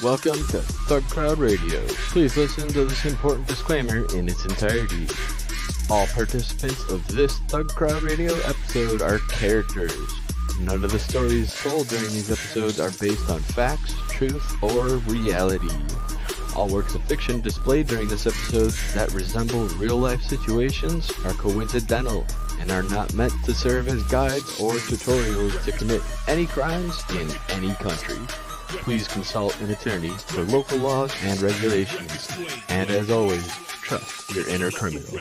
Welcome to ThugCrowd Radio. Please listen to this important disclaimer in its entirety. All participants of this ThugCrowd Radio episode are characters. None of the stories told during these episodes are based on facts, truth, or reality. All works of fiction displayed during this episode that resemble real-life situations are coincidental and are not meant to serve as guides or tutorials to commit any crimes in any country. Please consult an attorney for local laws and regulations. And as always, trust your inner criminal.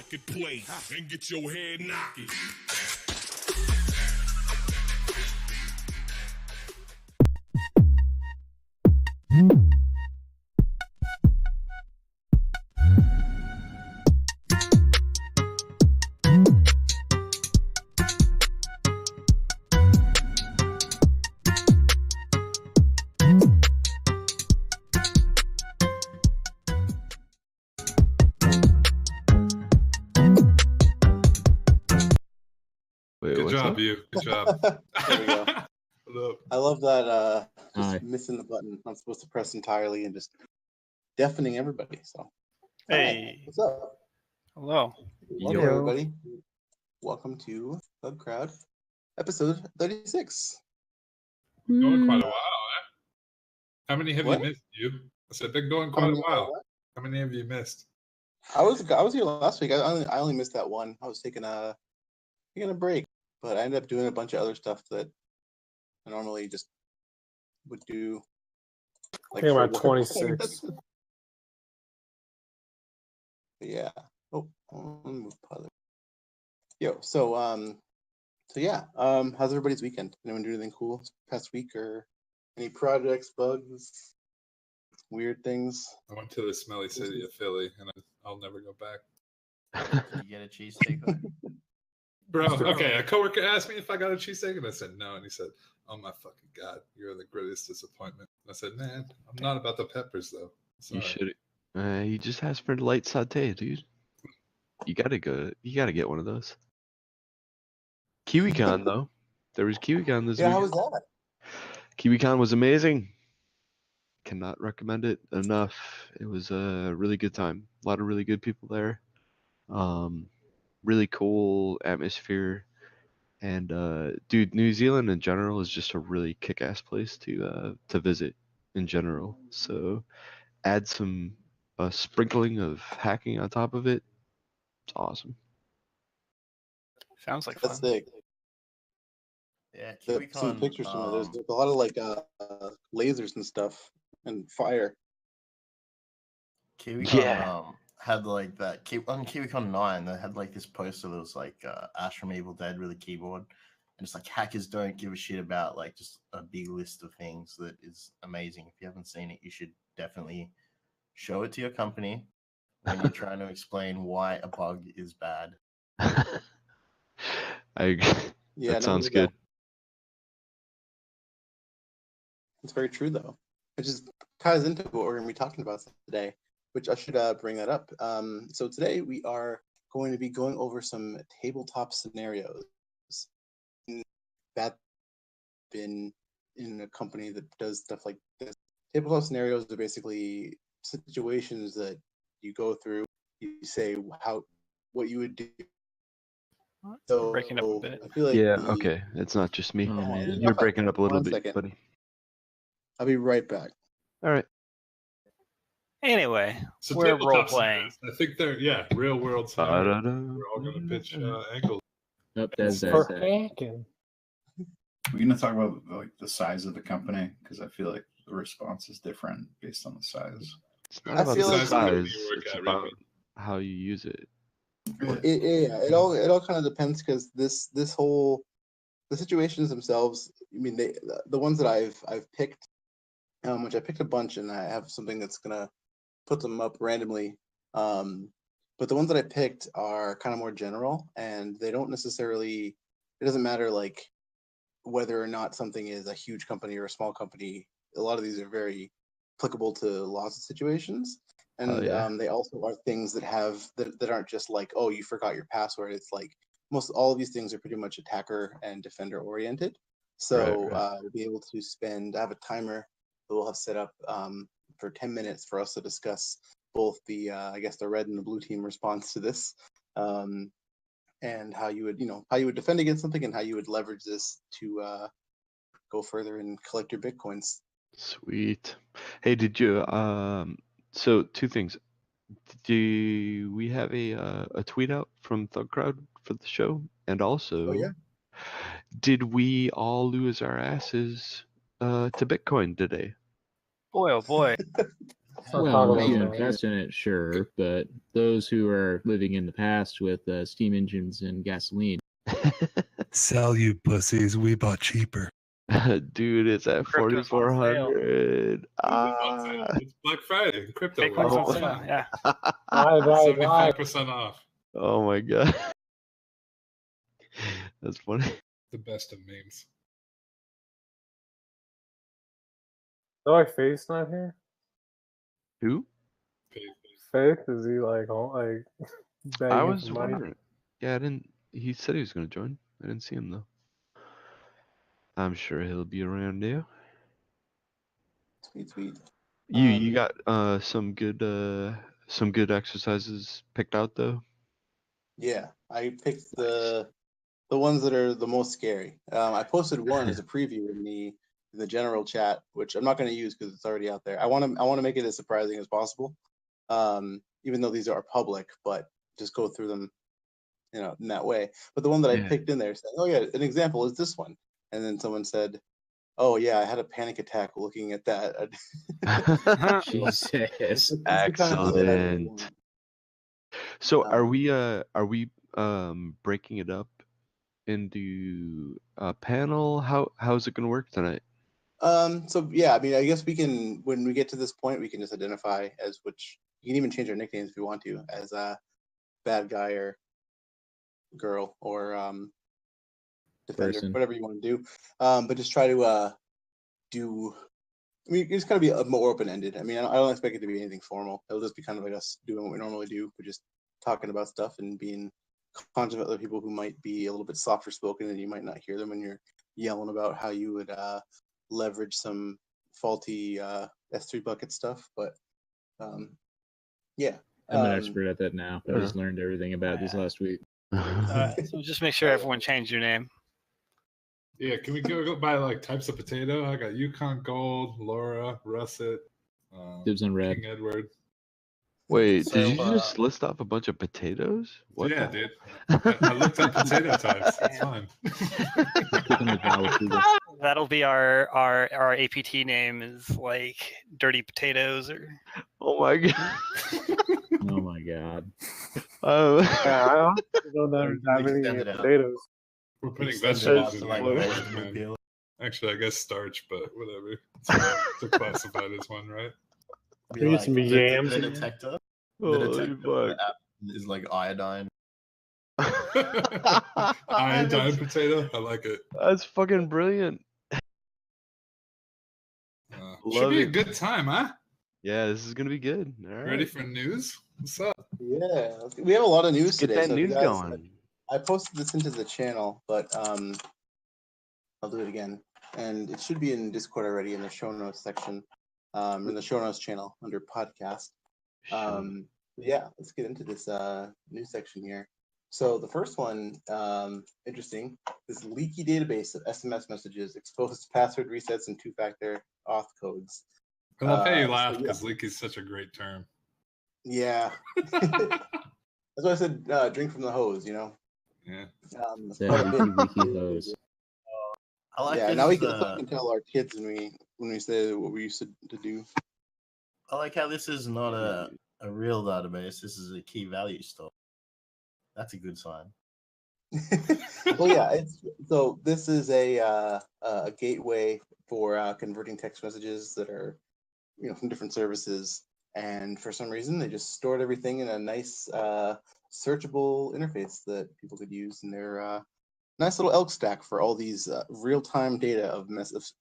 Good job, you. Good job. There we go. Hello. I love that Hi. just missing the button. I'm supposed to press entirely and just deafening everybody. So Hey. Hi, what's up? Hello. Welcome everybody. Welcome to ThugCrowd, episode 36. Going quite a while, eh? How many have What? you missed, you? I said they're going quite a while. How many have you missed? I was here last week. I only missed that one. I was taking a break, but I ended up doing a bunch of other stuff that I normally just would do. I think about for work. 26. But yeah. Oh, let me move pause. Yo, so yeah. How's everybody's weekend? Anyone do anything cool this past week, or any projects, bugs, weird things? I went to the smelly city of Philly, and I'll never go back. Did you get a cheesesteak? Bro, okay, a coworker asked me if I got a cheesesteak, and I said no, and he said, "Oh my fucking god, you're the greatest disappointment." I said, "Man, I'm not about the peppers though." You Sorry. should. You just asked for light saute, dude. You gotta get one of those. KiwiCon though, there was KiwiCon this Yeah, week. how was that? KiwiCon was amazing. Cannot recommend it enough. It was a really good time. A lot of really good people there. Really cool atmosphere. And dude, New Zealand in general is just a really kick-ass place to visit in general. So add some sprinkling of hacking on top of it. It's awesome. Sounds like That's fun. sick. Yeah, Some KiwiCon. pictures from it. There's a lot of like lasers and stuff and fire. KiwiCon Yeah. had like that. On KiwiCon 9, they had like this poster that was like Ash from Evil Dead with a keyboard. And it's like hackers don't give a shit about like just a big list of things that is amazing. If you haven't seen it, you should definitely show it to your company when you're trying to explain why a bug is bad. Yeah, that sounds good. It's very true, though. It just ties into what we're going to be talking about today, which I should bring that up. So today we are going to be going over some tabletop scenarios. That been in a company that does stuff like this. Tabletop scenarios are basically situations that you go through. You say what you would do. So Breaking up a bit. I feel like Yeah, okay. It's not just me. Oh, man. You're breaking up a little One bit, second. buddy. I'll be right back. All right. Anyway, So we're tabletop role playing. scenarios, I think they're real world scenarios. Ba-da-da. We're all gonna pitch angles. Nope, For hacking. We're gonna talk about like the size of the company because I feel like the response is different based on the size. It's not I about feel the like- size. You work It's at, about really. how you use it. It all kind of depends because the situations themselves. I mean, the ones that I've picked, which I picked a bunch, and I have something that's gonna put them up randomly. But the ones that I picked are kind of more general, and they don't necessarily. It doesn't matter like whether or not something is a huge company or a small company. A lot of these are very applicable to lots of situations. And yeah. they also are things that have that aren't just like, oh, you forgot your password. It's like most all of these things are pretty much attacker and defender oriented. So Right. we'll be able to I have a timer that we'll have set up for 10 minutes for us to discuss both the I guess the red and the blue team response to this, and how you would defend against something and how you would leverage this to go further and collect your bitcoins. Sweet. Hey, did you so two things. Do we have a tweet out from ThugCrowd for the show? And also, Oh, yeah. did we all lose our asses to Bitcoin today? Boy, oh boy. Let's Well, talk if about you that. invest in it, sure, but those who are living in the past with steam engines and gasoline, Sell, you pussies. We bought cheaper. Dude, it's at Crypto's on sale. 4,400. It's Black Friday. Crypto. Bitcoin's Oh. on sale. Yeah. Buy. 75% off. Oh my god. That's funny. The best of memes. So like Faith's not here? Who? Faith? Is he like begging I was for money? wondering. Yeah, I didn't. He said he was going to join. I didn't see him though. I'm sure he'll be around now. Sweet. You got some good exercises picked out though. Yeah, I picked the ones that are the most scary. I posted one as a preview in the general chat, which I'm not going to use because it's already out there. I want to make it as surprising as possible, even though these are public, but just go through them, in that way. But the one that I picked in there said, "Oh yeah, an example is this one," and then someone said, "Oh yeah, I had a panic attack looking at that." Jesus. It's the kind of thing that I really Excellent. want. So are we breaking it up into a panel? How's it gonna work tonight? So yeah, I mean, I guess we can, when we get to this point, we can just identify as which. You can even change our nicknames if you want to, as a bad guy or girl or defender, Person. whatever you want to do. But just try to do. I mean, it's gotta be more open-ended. I mean, I don't expect it to be anything formal. It'll just be kind of like us doing what we normally do, but just talking about stuff and being conscious of other people who might be a little bit softer spoken and you might not hear them when you're yelling about how you would leverage some faulty S3 bucket stuff. But yeah. I'm an expert at that now. I Yeah. just learned everything about this last week. So just make sure everyone changed your name. Yeah, can we go by like types of potato? I got Yukon Gold, Laura, Russet, Dibs on red. King Edward. Wait, So, did you just list off a bunch of potatoes? What? Yeah, the- dude. I looked at potato types. It's fine. Click on the vowel Google. That'll be our APT name is like Dirty Potatoes or Oh my god. Oh my god. Yeah, I don't know that many Extend it out. potatoes. We're putting Extend it vegetables out in to, like, there. vegetable man. peel. Actually, I guess starch, but whatever. It's classified as one, right? Be We need some the yams in there. detector. The Holy detector for fuck. the app is like iodine. Iodine potato. I like it. That's fucking brilliant. Should Love be a it. good time, huh? Yeah, this is gonna be good. All right. Ready for news? What's up? Yeah, we have a lot of news Let's get today. that so if you news guys- going. I posted this into the channel, but I'll do it again. And it should be in Discord already in the show notes section, in the show notes channel under podcast. Yeah, let's get into this news section here. So the first one, interesting, this leaky database of SMS messages exposed password resets and two-factor auth codes. I love how you so laugh yeah. because leaky is such a great term. Yeah. That's why I said drink from the hose, Yeah. That quite a bit. leaky hose. I like Yeah, this, now we can tell our kids when we say what we used to do. I like how this is not a real database. This is a key value store. That's a good sign. Well, yeah. So this is a gateway for converting text messages that are, from different services, and for some reason they just stored everything in a nice searchable interface that people could use in their nice little elk stack for all these real-time data of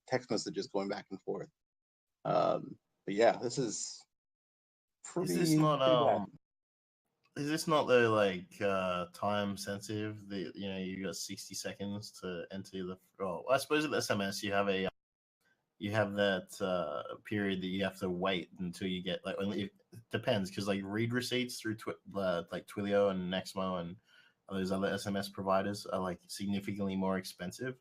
text messages going back and forth. But yeah, this is pretty. Is this pretty not bad. Is this not the time sensitive? You got 60 seconds to enter the. Oh, I suppose with SMS you have you have that period that you have to wait until you get like it depends because like read receipts through like Twilio and Nexmo and those other SMS providers are like significantly more expensive.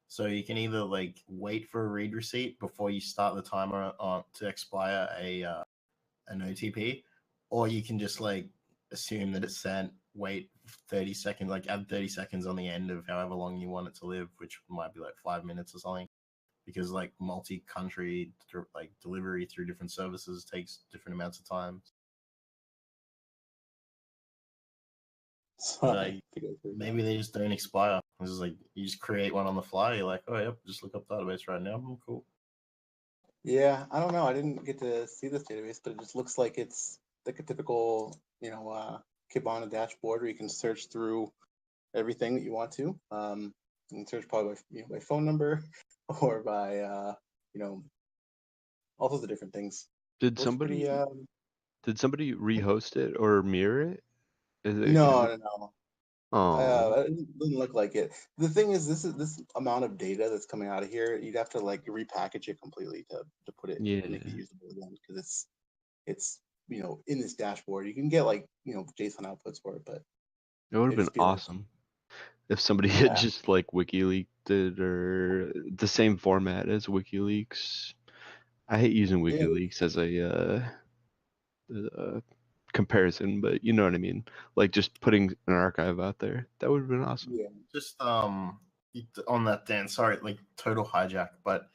So you can either like wait for a read receipt before you start the timer on to expire an OTP, or you can just like assume that it's sent, wait 30 seconds, like add 30 seconds on the end of however long you want it to live, which might be like 5 minutes or something, because like multi-country like delivery through different services takes different amounts of time. Like, maybe they just don't expire. It's just like you just create one on the fly. You're like, oh yep, just look up database right now. Cool. Yeah, I don't know. I didn't get to see this database, but it just looks like it's like a typical, Kibana dashboard where you can search through everything that you want to. You can search probably by phone number or by all sorts of different things. Did Looks somebody pretty, rehost it or mirror it? No. Oh, It doesn't look like it. The thing is, this amount of data that's coming out of here, you'd have to like repackage it completely to put it yeah. make it usable again, because it's in this dashboard. You can get like JSON outputs for it, but It would have it'd been just be like, awesome if somebody had yeah, just like WikiLeaked it or the same format as WikiLeaks. I hate using yeah, WikiLeaks as a comparison, but you know what I mean. Like just putting an archive out there. That would have been awesome. yeah. Just on that, Dan. Sorry, like total hijack, but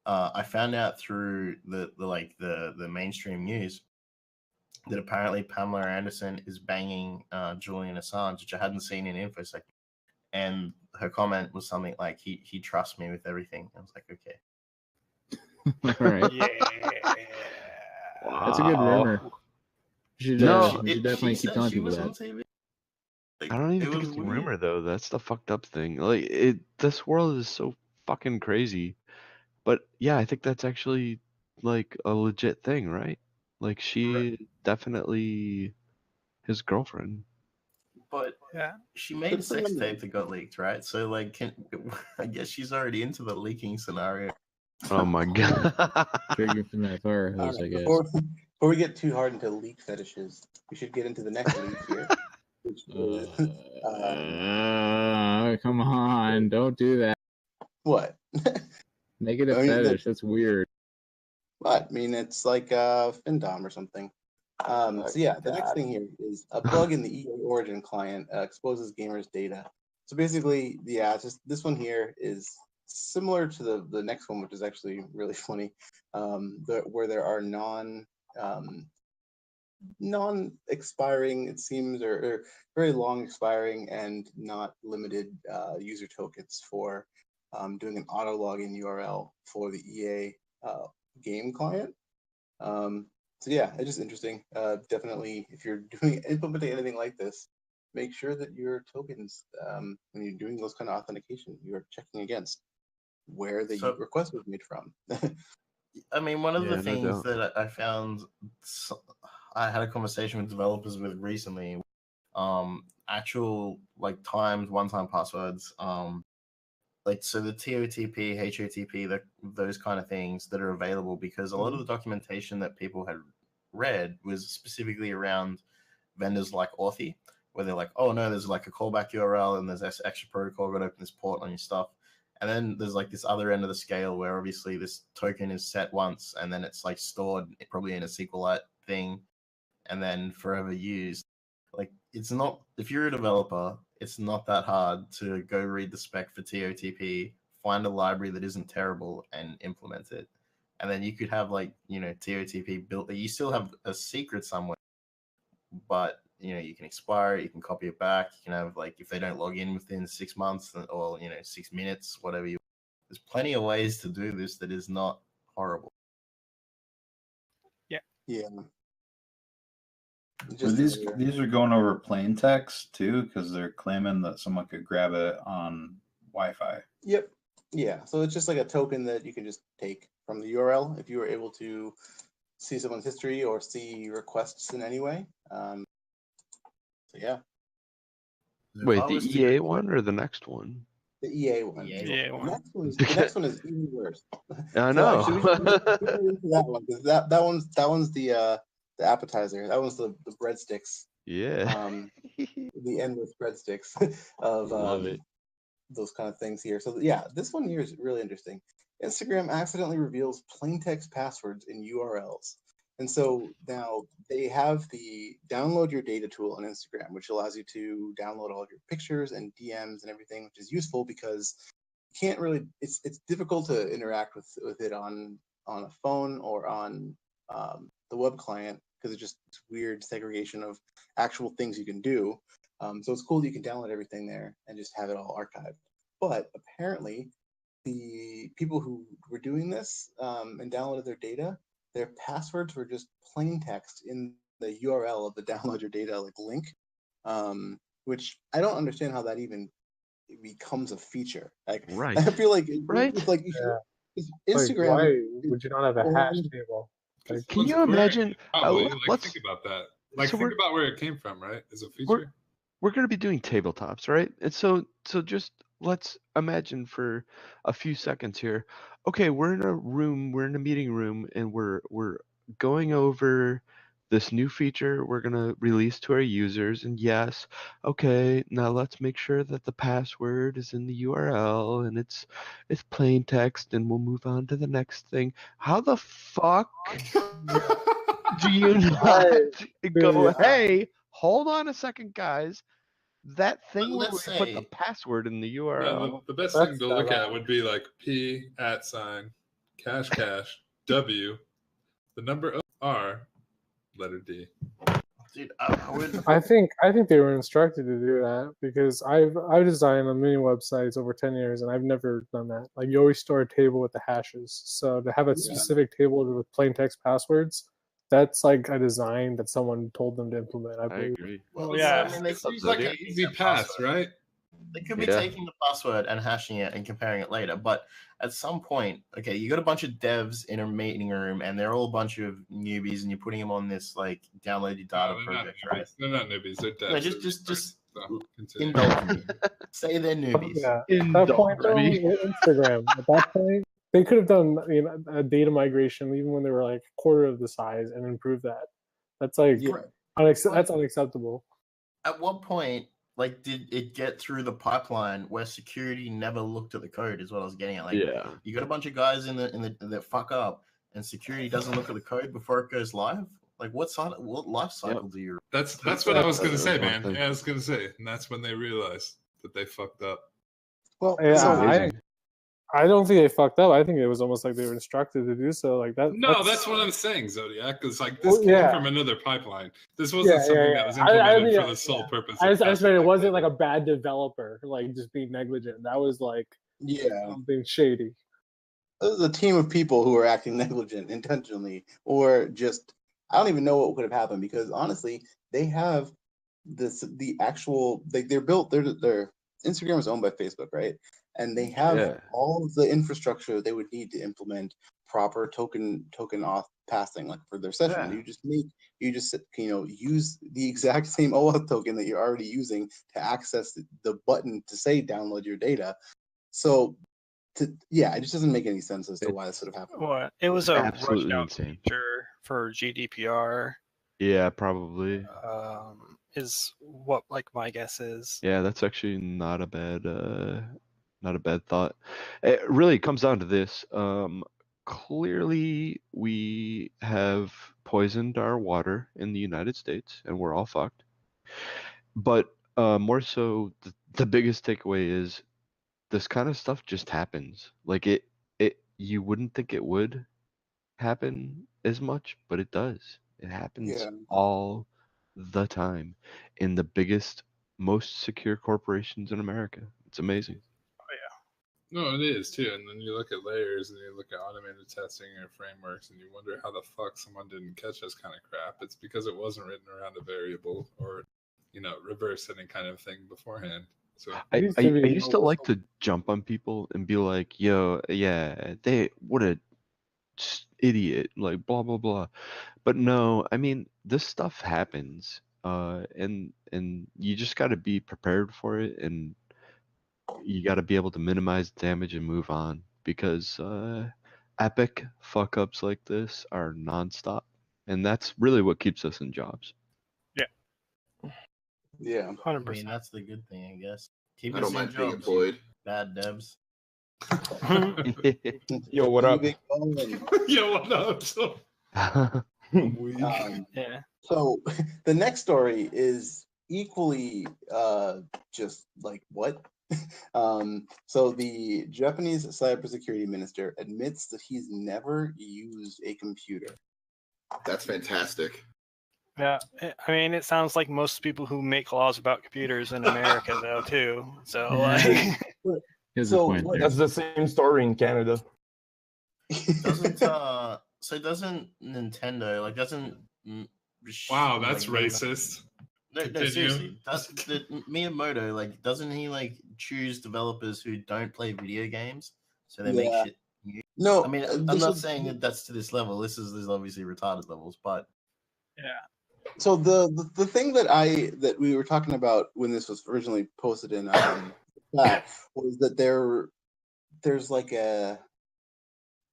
I found out through the mainstream news that apparently Pamela Anderson is banging Julian Assange, which I hadn't seen in InfoSec. And her comment was something like, "He trusts me with everything." I was like, okay. All right. Yeah. That's a good rumor. You should definitely keep telling people that. Like, I don't even think it's a rumor though. That's the fucked up thing. Like this world is so fucking crazy. But yeah, I think that's actually like a legit thing, right? Like she definitely his girlfriend. But Yeah. she made a sex tape that got leaked, right? So like, I guess she's already into the leaking scenario. Oh my god. Drinking from that fire hose, I guess. Before we get too hard into leak fetishes, we should get into the next leak here. Which is, come on, don't do that. What? Make it a fetish. That's weird. What? I mean, it's like Findom or something. So yeah, the next thing here is a bug in the EA Origin client exposes gamers' data. So basically, yeah, it's just this one here is similar to the next one, which is actually really funny, where there are non-expiring, it seems, or very long expiring and not limited user tokens for doing an auto login URL for the EA game client. So yeah, it's just interesting. Definitely, if you're implementing anything like this, make sure that your tokens, when you're doing those kind of authentication, you're checking against where the request was made from. I mean, one of the things that I found, I had a conversation with developers with recently, actual like one-time passwords, like so the TOTP, HOTP, those kind of things that are available, because a lot of the documentation that people had read was specifically around vendors like Authy, where they're like, oh no, there's like a callback URL and there's this extra protocol got to open this port on your stuff. And then there's like this other end of the scale where obviously this token is set once and then it's like stored probably in a SQLite thing and then forever used. Like, it's not, if you're a developer, it's not that hard to go read the spec for TOTP, find a library that isn't terrible and implement it. And then you could have like, TOTP built, you still have a secret somewhere, but you can expire it, you can copy it back, you can have like, if they don't log in within 6 months or 6 minutes, whatever there's plenty of ways to do this that is not horrible. Yeah. These are going over plain text too, because they're claiming that someone could grab it on Wi-Fi. Yep. Yeah. So it's just like a token that you can just take from the URL if you were able to see someone's history or see requests in any way. So yeah. Wait, the EA one or the next one? The EA one. EA The one. next one is even worse. I So know. actually, we should get into that one because that one's the appetizer. That one's the breadsticks. Yeah. The endless breadsticks of Love it. those kind of things here. So yeah, this one here is really interesting. Instagram accidentally reveals plain text passwords in URLs. And so now they have the download your data tool on Instagram, which allows you to download all of your pictures and DMs and everything, which is useful because you can't really, it's difficult to interact with it on a phone or on the web client because it's just weird segregation of actual things you can do. So it's cool that you can download everything there and just have it all archived. But apparently, the people who were doing this and downloaded their data, their passwords were just plain text in the URL of the download your data link, which I don't understand how that even becomes a feature. Like, Right. I feel like Right? it's like Instagram. Like, why would you not have a hash table? Like, Can you imagine? Probably. Let's Think about that. Like, so think about where it came from, right? As a feature. we're going to be doing tabletops, right? And so just let's imagine for a few seconds here. Okay, we're in a room, we're in a meeting room, and we're going over this new feature we're going to release to our users. And yes, okay, now let's make sure that the password is in the URL and it's plain text, and we'll move on to the next thing. How the fuck do you not go, hey, hold on a second, guys? That thing where we put the password in the URL. Yeah, the best thing to look at would be like P @ cash W, the number of R, letter D. Dude, I would. I think they were instructed to do that because I've designed on many websites over 10 years and I've never done that. Like, you always store a table with the hashes. So to have a specific table with plain text passwords, that's like a design that someone told them to implement. I believe. Agree. Well, yeah. I mean, they Seems like an easy pass, right? They could be Yeah. taking the password and hashing it and comparing it later, but at some point, okay, you got a bunch of devs in a meeting room and they're all a bunch of newbies, and you're putting them on this like download your data project, right? They're not newbies. They're devs. No, just continue. indulge me. Say they're newbies. Yeah. At that point, though, with Instagram, at that point, they could have done a data migration even when they were like a quarter of the size and improved that. That's like that's unacceptable. At what point, like, did it get through the pipeline where security never looked at the code? Is what I was getting at. Like, you got a bunch of guys in the that fuck up, and security doesn't look at the code before it goes live. Like, what life cycle do you? That's what I was gonna say, man. Yeah, I was gonna say, and that's when they realized that they fucked up. Well, yeah, I don't think they fucked up. I think it was almost like they were instructed to do so. Like that. No, that's what I'm saying, Zodiac. Because like this came from another pipeline. This wasn't something that was implemented for the sole purpose. I just meant it wasn't like a bad developer, like just being negligent. That was like something shady. There's a team of people who are acting negligent intentionally, or just I don't even know what could have happened because honestly, they have the actual they're built. Their Instagram is owned by Facebook, right? And they have all of the infrastructure they would need to implement proper token auth passing, like for their session. You just use the exact same OAuth token that you're already using to access the button to say download your data. So, it just doesn't make any sense as to why this would have happened. Well, it was a absolutely rushed out feature for GDPR. Yeah, probably. Is what like my guess is. Yeah, that's actually not a bad thought. It really comes down to this. Clearly, we have poisoned our water in the United States, and we're all fucked. But more so, the biggest takeaway is this kind of stuff just happens. Like it you wouldn't think it would happen as much, but it does. It happens all the time in the biggest, most secure corporations in America. It's amazing. No, it is too. And then you look at layers and you look at automated testing or frameworks and you wonder how the fuck someone didn't catch this kind of crap. It's because it wasn't written around a variable or, reverse any kind of thing beforehand. So I used to like to jump on people and be like, yo, yeah, what a idiot, like blah, blah, blah. But no, I mean, this stuff happens. And you just got to be prepared for it and you got to be able to minimize damage and move on because epic fuck ups like this are nonstop, and that's really what keeps us in jobs. Yeah. 100%. I mean, that's the good thing, I guess. Keep I us don't in mind being jobs, you employed. bad devs. Yo, what up? Yo, what up? So, Yeah. So the next story is equally just like what? So the Japanese cybersecurity minister admits that he's never used a computer. That's fantastic. Yeah, I mean, it sounds like most people who make laws about computers in America, though, too. So, like, Here's the point there. That's the same story in Canada. Doesn't doesn't Nintendo wow, that's like, racist. No, Continue. seriously. Miyamoto, like, doesn't he like choose developers who don't play video games so they make shit new? No, I mean, I'm not saying that that's to this level. This is obviously retarded levels, but yeah. So the thing that we were talking about when this was originally posted in that was that there's like a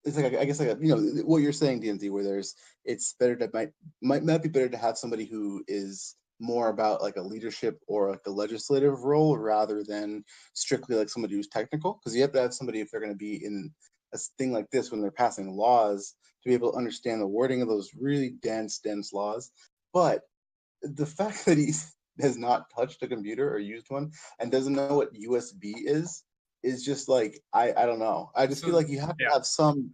it's like I guess like a, you know what you're saying, DMZ, where it's better to might be better to have somebody who is more about like a leadership or like a legislative role rather than strictly like somebody who's technical, because you have to have somebody if they're going to be in a thing like this when they're passing laws to be able to understand the wording of those really dense laws. But the fact that he has not touched a computer or used one and doesn't know what USB is just like I don't know. I just feel like you have to have some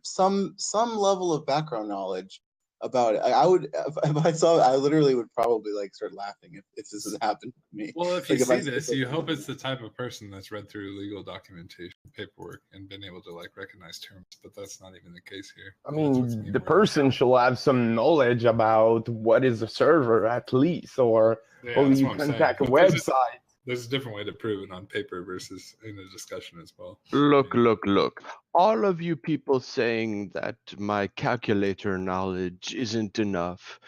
level of background knowledge about it. I would if I saw it, I literally would probably like start laughing if this has happened to me. Well, if like, you see I this, you hope it's the type of person that's read through legal documentation, paperwork, and been able to like recognize terms. But that's not even the case here. I mean, the person should have some knowledge about what is a server at least, or how you contact a website. There's a different way to prove it on paper versus in a discussion as well. Look. All of you people saying that my calculator knowledge isn't enough,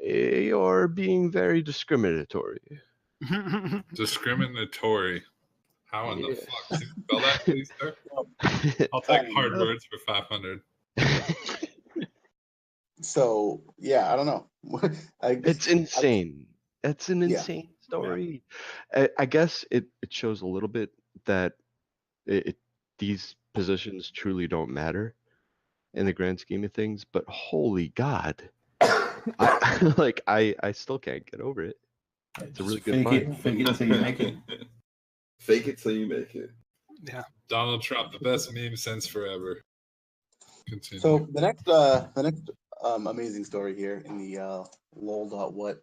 you're being very discriminatory. Discriminatory? How in the fuck? Can you spell that, please, sir? I'll take hard words for 500. So, yeah, I don't know. It's insane. It's an insane story. I guess it shows a little bit that these positions truly don't matter in the grand scheme of things, but holy God, I still can't get over it. It's a really good point. Fake it till you make it. Fake it till you make it. Yeah. Donald Trump, the best meme since forever. Continue. So the next amazing story here in the lol.what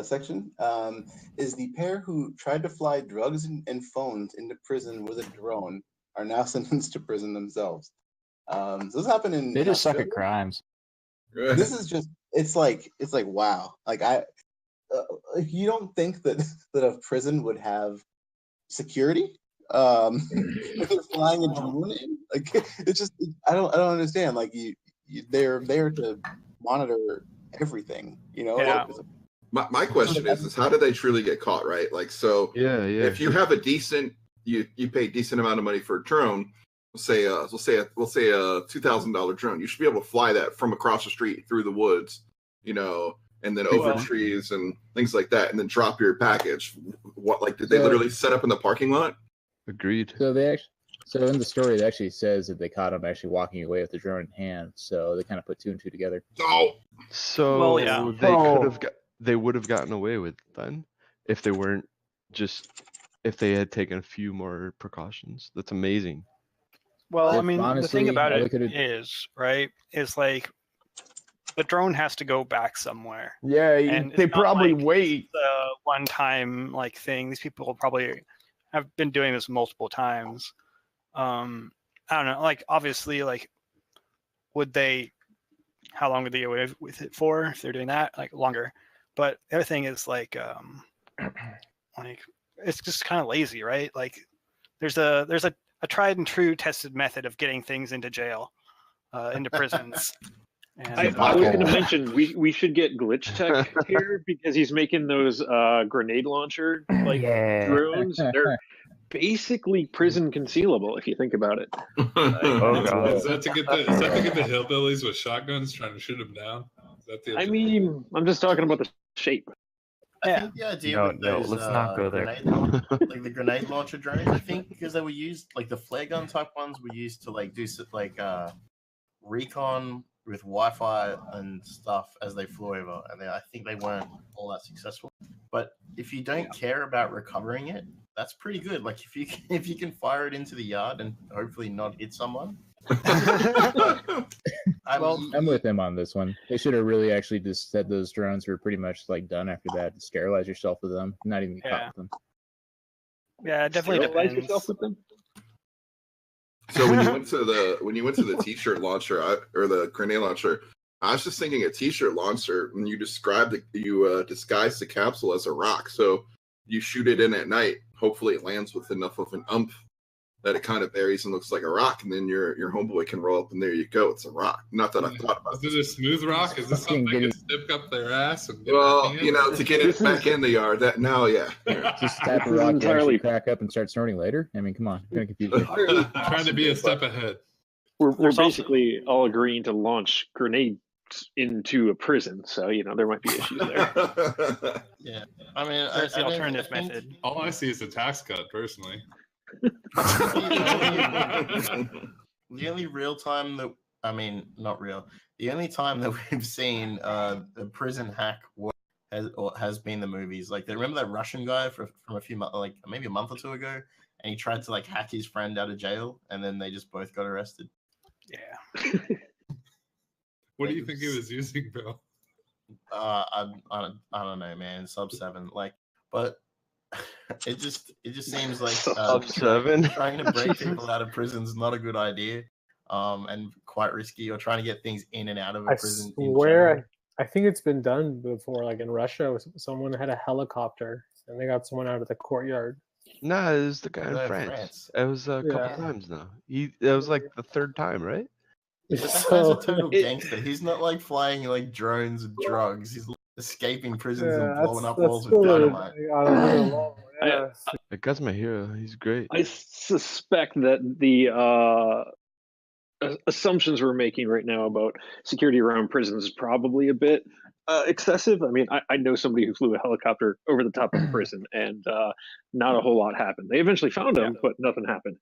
section is the pair who tried to fly drugs and phones into prison with a drone are now sentenced to prison themselves. So this happened in They just suck Australia. at crimes. This is just it's like wow. Like you don't think that a prison would have security if they're flying a drone in? Like it's just I don't understand. Like they're there to monitor everything, you know. Yeah. My question is how do they truly get caught, right? Like, so if you have a decent, you pay a decent amount of money for a drone, we'll say a $2,000 drone, you should be able to fly that from across the street through the woods, you know, and then over trees and things like that, and then drop your package. What, like, did they literally set up in the parking lot? Agreed. So in the story, it actually says that they caught him actually walking away with the drone in hand. So they kind of put two and two together. Oh, so they would have gotten away with it then if they weren't if they had taken a few more precautions. That's amazing. Well, I If mean, the thing honestly, about I it look at it- is like the drone has to go back somewhere. Yeah, And they it's not probably like wait. The one-time like thing. These people probably have been doing this multiple times. I don't know. Like, obviously, like, how long would they get away with it for if they're doing that? Like, longer. But the other thing is like it's just kind of lazy, right? Like, there's a tried and true tested method of getting things into jail, into prisons. And, I was going to mention we should get Glitch Tech here because he's making those grenade launcher drones. basically prison concealable if you think about it. Is that to get the hillbillies with shotguns trying to shoot them down? Is that the I mean, I'm just talking about the shape. I think the idea with those let's not go there. like the grenade launcher drones, I think, because they were used like the flare gun type ones were used to like do like recon with Wi-Fi and stuff as they flew over, and I think they weren't all that successful. But if you don't care about recovering it, that's pretty good. Like if you can fire it into the yard and hopefully not hit someone. I'm with him on this one. They should have really actually just said those drones were pretty much like done after that. Sterilize yourself with them, not even get caught with them. Yeah, it definitely Sterilize depends. yourself with them? So when you went to the t-shirt launcher or the grenade launcher, I was just thinking a t-shirt launcher. When you described it, you disguised the capsule as a rock. So you shoot it in at night. Hopefully, it lands with enough of an umph that it kind of buries and looks like a rock, and then your homeboy can roll up, and there you go. It's a rock. Not that I thought about. Is it a smooth rock? Is this something that can stick up their ass? And get to get it back in the yard. Just tap a rock entirely crack up and start snorting later. I mean, come on, kind of confusing. Trying to be a step ahead. We're basically all agreeing to launch grenades into a prison, so there might be issues there. Yeah, I mean, that's the alternative method. All I see is a tax cut, personally. The only real time that the only time that we've seen a prison hack has been the movies. Like, remember that Russian guy from a few months, like maybe a month or two ago, and he tried to like hack his friend out of jail, and then they just both got arrested. Yeah. What do you think he was using, Bill? I don't know, man. Sub 7, but it just seems like Sub 7 trying to break people out of prison is not a good idea, and quite risky. Or trying to get things in and out of a prison. I swear, I think it's been done before. Like in Russia, someone had a helicopter and they got someone out of the courtyard. No, it was the guy in France. It was a couple times now. It was like the third time, right? But that guy's a total gangster. He's not like flying like drones and drugs. He's escaping prisons and blowing up walls with dynamite. That guy's my hero. He's great. I suspect that the assumptions we're making right now about security around prisons is probably a bit excessive. I mean, I know somebody who flew a helicopter over the top of a prison, and not a whole lot happened. They eventually found him, but nothing happened.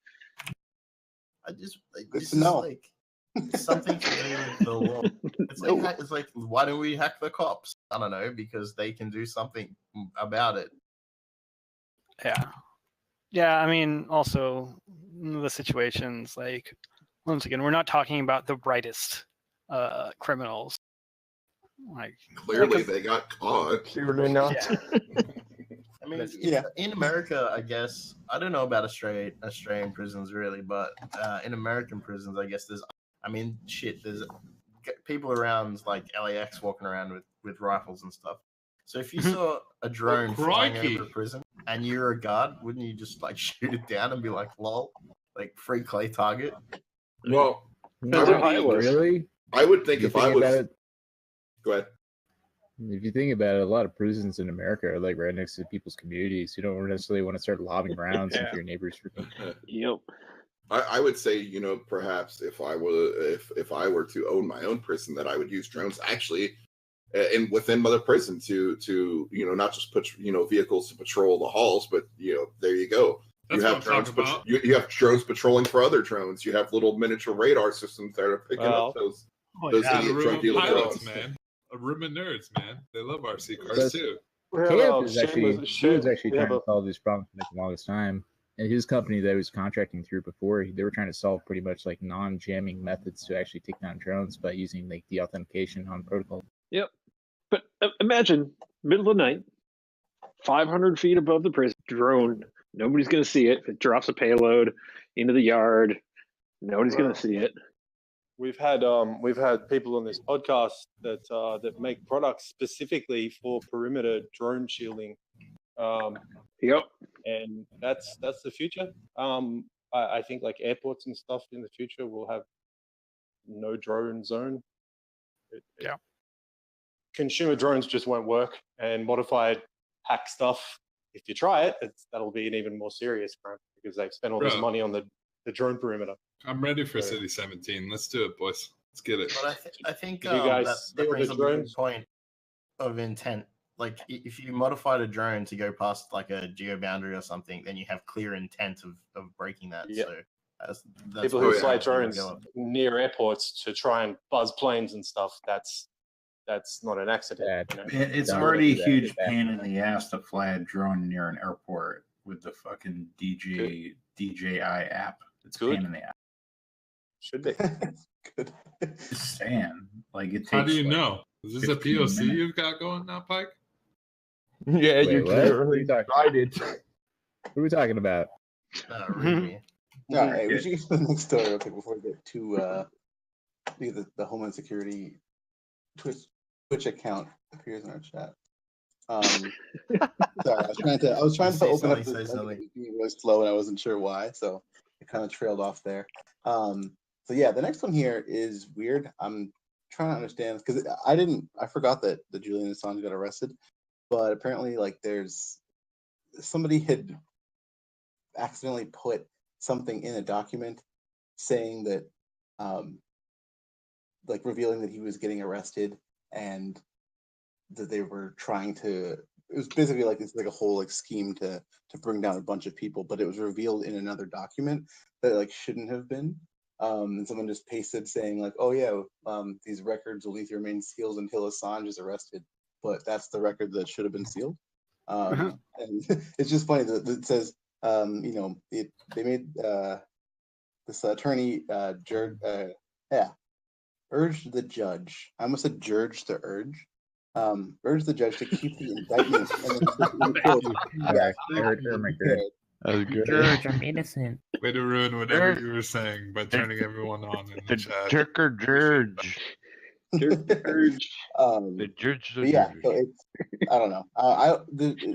Something to do with the law. It's like, why don't we hack the cops? I don't know, because they can do something about it. Yeah. I mean, also the situations, like, once again, we're not talking about the brightest criminals. Like, clearly they got caught. Clearly not. I mean, in America, I guess, I don't know about Australian prisons really, but in American prisons, I guess there's people around like LAX walking around with rifles and stuff. So if you saw a drone flying over a prison and you're a guard, wouldn't you just like shoot it down and be like, lol, like free clay target? Well, really? I would think if I was. Go ahead. If you think about it, a lot of prisons in America are like right next to people's communities. You don't necessarily want to start lobbing rounds into your neighbors. Yep. I would say, perhaps if I were to own my own prison, that I would use drones actually, within the prison to not just put vehicles to patrol the halls, but there you go. You have drones. You have drones patrolling for other drones. You have little miniature radar systems that are picking up those idiot drug dealer drones. Man. A room of nerds, man. They love RC cars too. KF is actually trying to solve these problems for the longest time. And his company that he was contracting through before, they were trying to solve pretty much like non-jamming methods to actually take down drones by using like the authentication on protocol. Yep. But imagine middle of the night, 500 feet above the prison, drone. Nobody's going to see it. If it drops a payload into the yard, nobody's going to see it. We've had people on this podcast that make products specifically for perimeter drone shielding. Yep. And that's the future. I think like airports and stuff in the future will have no drone zone. Consumer drones just won't work, and modified hack stuff, if you try it, that'll be an even more serious crime. because they've spent all this Bro. money on the drone perimeter. I'm ready for So- City 17. Let's do it, boys. Let's get it. But I think Did you guys that see all brings the up a good drones? point of intent. Like if you modified a drone to go past like a geo boundary or something, then you have clear intent of breaking that. Yeah. So that's People where who the fly penalty would drones go up. near airports to try and buzz planes and stuff, that's not an accident. You know? It's Don't already a do that. huge pain in the ass to fly a drone near an airport with the fucking DJI app. It's a Good. pain in the ass. Should be. Good. Just saying. Like it takes. How do you like, know? Is this a 15 POC minutes. you've got going now, Pike? Yeah, Wait, you what? clearly What are you tried it. What are we talking about? Really. All right, we should get to the next story real quick before we get to the Homeland Security Twitch account appears in our chat. Sorry, I was trying to open up this being really slow and I wasn't sure why, so it kind of trailed off there. So yeah, the next one here is weird. I'm trying to understand because I forgot that the Julian Assange got arrested, but apparently like there's somebody had accidentally put something in a document saying that like revealing that he was getting arrested and that they were trying to, it was basically like it's like a whole like scheme to bring down a bunch of people, but it was revealed in another document that like shouldn't have been. And someone just pasted saying like, oh yeah, these records will need to remain sealed until Assange is arrested, but that's the record that should have been sealed. And it's just funny that it says, you know, they made this attorney urged the judge. I almost said Jurge to urge. Urged the judge to keep the indictment. And then I heard my good. That was good. George, I'm innocent. Way to ruin whatever you were saying by turning everyone on in the chat. Jerker George. The George. But yeah, so it's I don't know.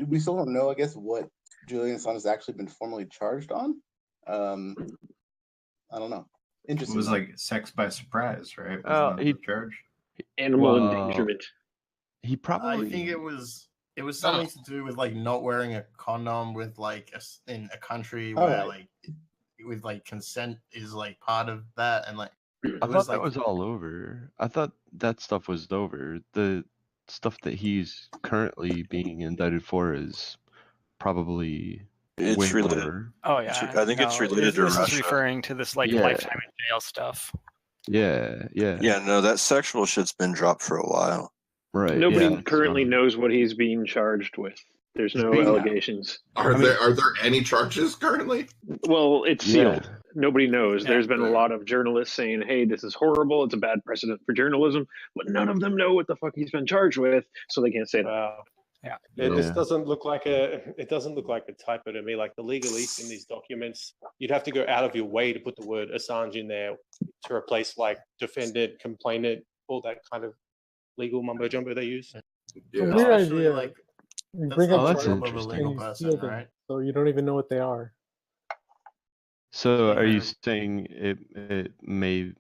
We still don't know, I guess, what Julian Assange has actually been formally charged on. I don't know. Interesting. It was like sex by surprise, right? He the charge. Animal endangerment. He probably. I think it was something to do with like not wearing a condom with like in a country where like with like consent is like part of that, and like I thought that was all over. I thought that stuff was over. The stuff that he's currently being indicted for is probably way related. more. Oh yeah, I think it's related to This is Russia. referring to this like Yeah. lifetime in jail stuff. Yeah. Yeah, no, that sexual shit's been dropped for a while. Right. Nobody currently knows what he's being charged with. There's no allegations. Are there any charges currently? Well, it's sealed. Yeah. Nobody knows. There's been a lot of journalists saying, hey, this is horrible. It's a bad precedent for journalism. But none of them know what the fuck he's been charged with, so they can't say that. Yeah. This doesn't look like a typo to me. Like the legalese in these documents, you'd have to go out of your way to put the word Assange in there to replace like defendant, complainant, all that kind of legal mumbo jumbo they use. It's a weird idea. like, you that's bring the up job charges of a and legal you person, seal them, right? so you don't even know what they are. So are you saying it may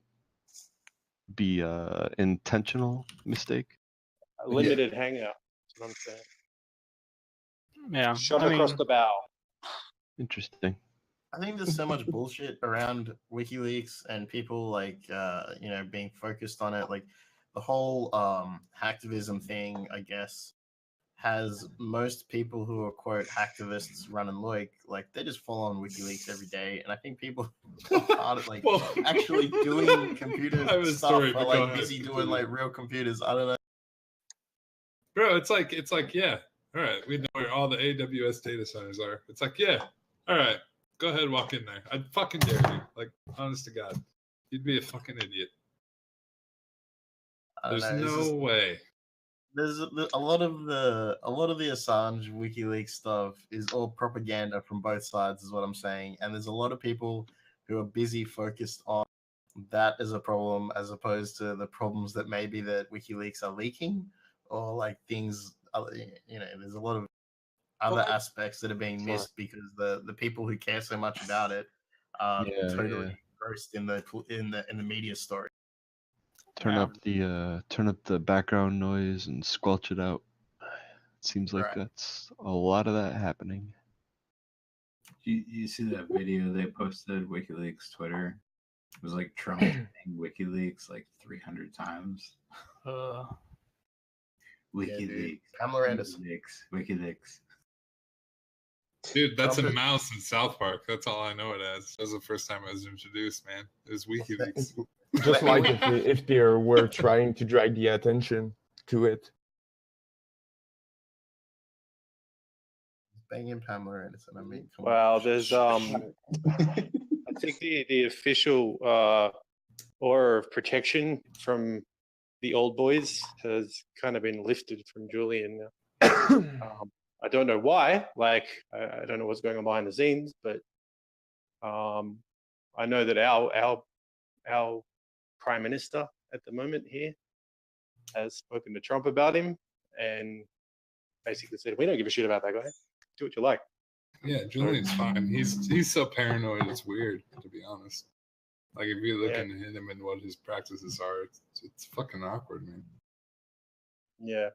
be a intentional mistake? A limited hangout. That's what I'm saying. Yeah. Shot across the bow. Interesting. I think there's so much bullshit around WikiLeaks and people like being focused on it. Like the whole hacktivism thing, I guess, has most people who are quote hacktivists run and like they just follow on WikiLeaks every day, and I think people are hard at like actually doing computer stuff are like busy doing like real computers. I don't know. Bro, it's like, yeah, all right, we know where all the AWS data centers are. It's like, yeah, all right, go ahead, walk in there. I'd fucking dare you. Like, honest to God, you'd be a fucking idiot. There's no way. There's a lot of the Assange WikiLeaks stuff is all propaganda from both sides, is what I'm saying. And there's a lot of people who are busy focused on that as a problem, as opposed to the problems that maybe that WikiLeaks are leaking, or like things. There's a lot of other aspects that are being missed because the people who care so much about it are totally engrossed in the media story. Turn up the background noise and squelch it out. It seems like that's a lot of that happening. You see that video they posted, WikiLeaks Twitter? It was like Trump saying WikiLeaks like 300 times. WikiLeaks. Pamela Anderson. WikiLeaks. Dude, that's Trump a is- mouse in South Park. That's all I know it as. That was the first time it was introduced, man. It was WikiLeaks. Just like if they were trying to drag the attention to it. Banging Pamela Anderson. I mean, come Well, on. there's I think the official aura of protection from the old boys has kind of been lifted from Julian now. I don't know why. Like, I don't know what's going on behind the scenes, but I know that our prime minister at the moment here has spoken to Trump about him and basically said, "We don't give a shit about that guy. Do what you like." Yeah, Julian's fine. He's so paranoid. It's weird, to be honest. Like if you look into him and what his practices are, it's fucking awkward, man. Yeah,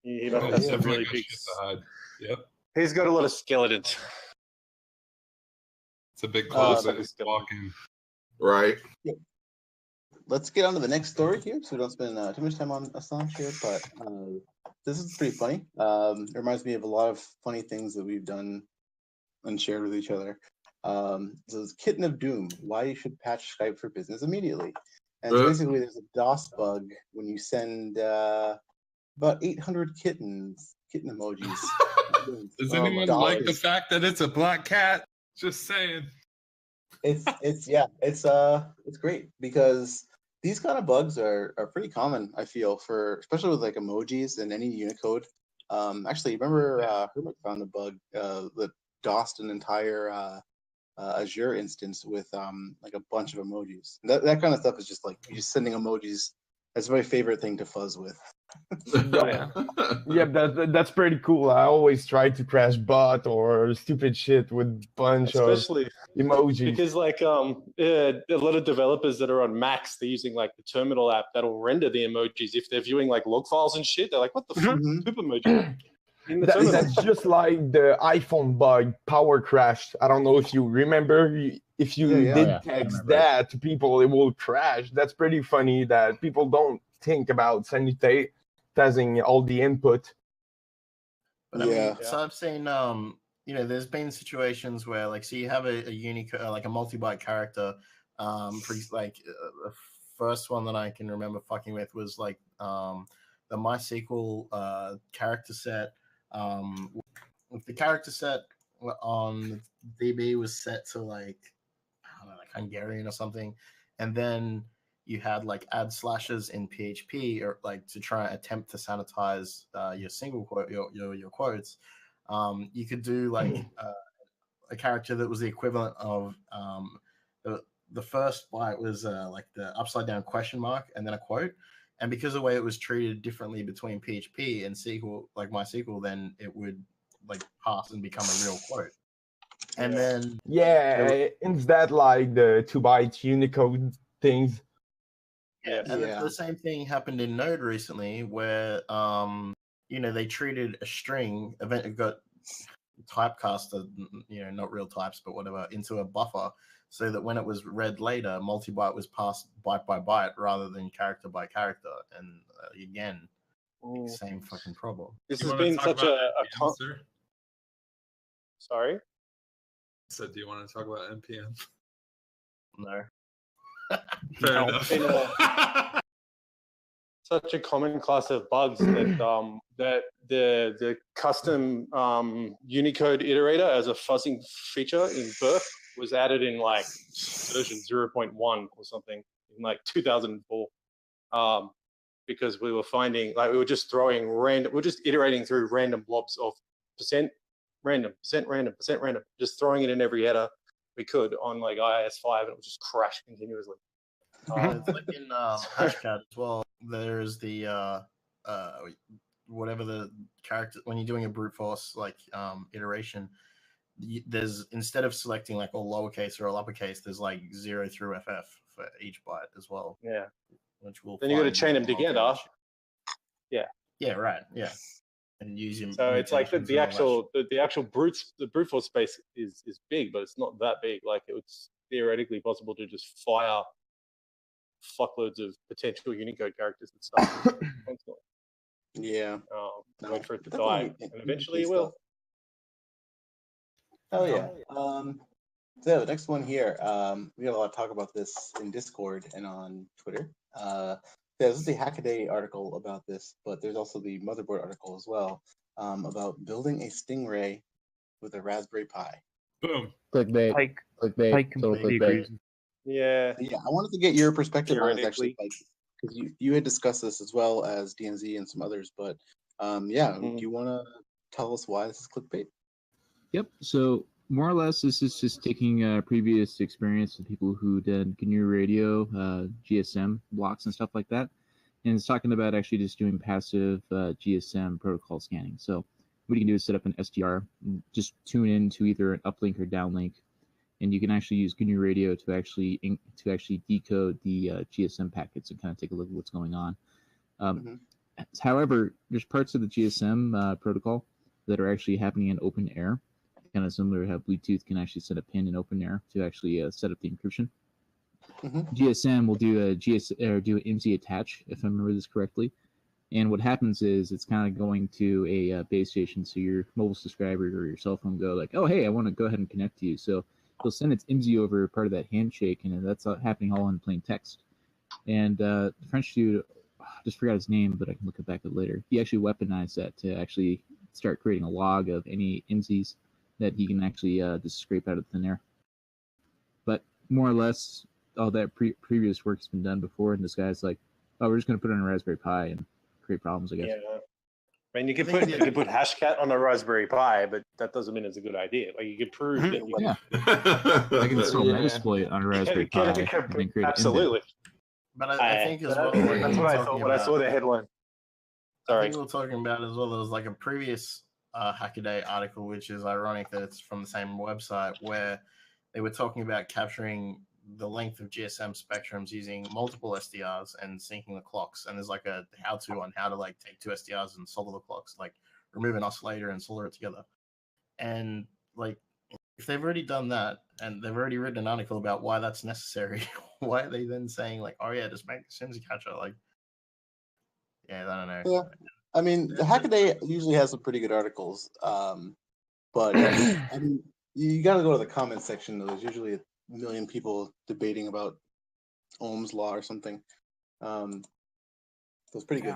he must have some really big. Shit to hide. Yep, he's got a lot of skeletons. It's a big closet. Walking. Right. Let's get on to the next story here, so we don't spend too much time on Assange here. But this is pretty funny. It reminds me of a lot of funny things that we've done and shared with each other. So it's Kitten of Doom, why you should patch Skype for Business immediately. And so basically there's a DOS bug when you send about 800 kitten emojis. Does anyone like the fact that it's a black cat? Just saying. It's great because these kind of bugs are pretty common, I feel, for especially with like emojis and any Unicode. Actually, remember Hermit found a bug that DOSed an entire Azure instance with like a bunch of emojis. That kind of stuff is just like you're just sending emojis. That's my favorite thing to fuzz with. Yeah, that's pretty cool. I always try to crash bot or stupid shit with bunch Especially of emojis. Because like a lot of developers that are on Macs, they're using like the terminal app that'll render the emojis if they're viewing like log files and shit. They're like, what the fuck? Poop emoji. In the terminal. That's just like the iPhone bug, power crashed. I don't know if you remember. If you did text that to people, it will crash. That's pretty funny that people don't think about sanitizing all the input. But I mean, so I've seen, there's been situations where, like, so you have a Unicode, like a multi-byte character. For like, the first one that I can remember fucking with was like the MySQL character set. If the character set on DB was set to like, I don't know, like Hungarian or something, and then you had like add slashes in PHP or like to try and attempt to sanitize your single quote, your quotes. You could do like a character that was the equivalent of the first byte was like the upside down question mark and then a quote. And because of the way it was treated differently between PHP and SQL, like MySQL, then it would like pass and become a real quote. And then is that like the 2-byte Unicode things? The same thing happened in Node recently, where they treated a string event, it got typecasted, not real types, but whatever, into a buffer, so that when it was read later, multi-byte was passed byte by byte rather than character by character, and again, same fucking problem. This has been such a Sorry. So, do you want to talk about NPM? No. Fair enough. Such a common class of bugs that the custom Unicode iterator as a fuzzing feature in Birth was added in like version 0.1 or something in like 2004, because we were finding like we were just iterating through random blobs of % random, %random, %random, just throwing it in every header we could on like IIS5, and it would just crash continuously. It's like in Hashcat as well. There's the whatever the character, when you're doing a brute force like iteration, there's, instead of selecting like all lowercase or all uppercase, there's like 0 through FF for each byte as well. Yeah. Which will then you got to chain them together. Yeah. Yeah. Right. Yeah. and use your So it's like mutations the and all that actual brute force space is big, but it's not that big. Like it's theoretically possible to just fire fuckloads of potential Unicode characters and stuff constantly. Yeah. Wait for it to die, and eventually it will. Oh yeah. So the next one here, we had a lot of talk about this in Discord and on Twitter. There's the Hackaday article about this, but there's also the Motherboard article as well about building a Stingray with a Raspberry Pi. Boom. Clickbait. Clickbait. Total clickbait. Yeah. So, yeah, I wanted to get your perspective on this actually, Theoretically. because you had discussed this as well as DNZ and some others, but do you want to tell us why this is clickbait? Yep. So more or less, this is just taking previous experience of people who did GNU Radio, GSM blocks and stuff like that, and it's talking about actually just doing passive GSM protocol scanning. So what you can do is set up an SDR, and just tune in to either an uplink or downlink, and you can actually use GNU Radio to actually decode the GSM packets and kind of take a look at what's going on. However, there's parts of the GSM protocol that are actually happening in open air, kind of similar to how Bluetooth can actually set a pin in open air to actually set up the encryption. GSM will do an MZ attach, if I remember this correctly. And what happens is it's kind of going to a base station, so your mobile subscriber or your cell phone go like, oh, hey, I want to go ahead and connect to you. So they'll send its IMSI over part of that handshake, and that's happening all in plain text. And the French dude, I just forgot his name, but I can look it back at later. He actually weaponized that to actually start creating a log of any IMSIs that he can actually just scrape out of thin air. But more or less, all that previous work's been done before, and this guy's like, oh, we're just going to put it on a Raspberry Pi and create problems, I guess. Yeah. I mean, you could put Hashcat on a Raspberry Pi, but that doesn't mean it's a good idea. Like you could prove that you Yeah. I can install Metasploit on a Raspberry Pi and then create absolutely. But I think as well, that's what I thought when I saw the headline. I think we were talking about as well. There was like a previous Hackaday article, which is ironic that it's from the same website, where they were talking about capturing the length of GSM spectrums using multiple SDRs and syncing the clocks. And there's like a how-to on how to like take two SDRs and solder the clocks, like remove an oscillator and solder it together. And like, if they've already done that and they've already written an article about why that's necessary, why are they then saying like, oh yeah, just make the SIMSI catcher? Like, yeah, I don't know. Yeah. I mean, the Hackaday usually has some pretty good articles, but I mean, you got to go to the comments section. There's usually a million people debating about Ohm's law or something. So it's pretty good.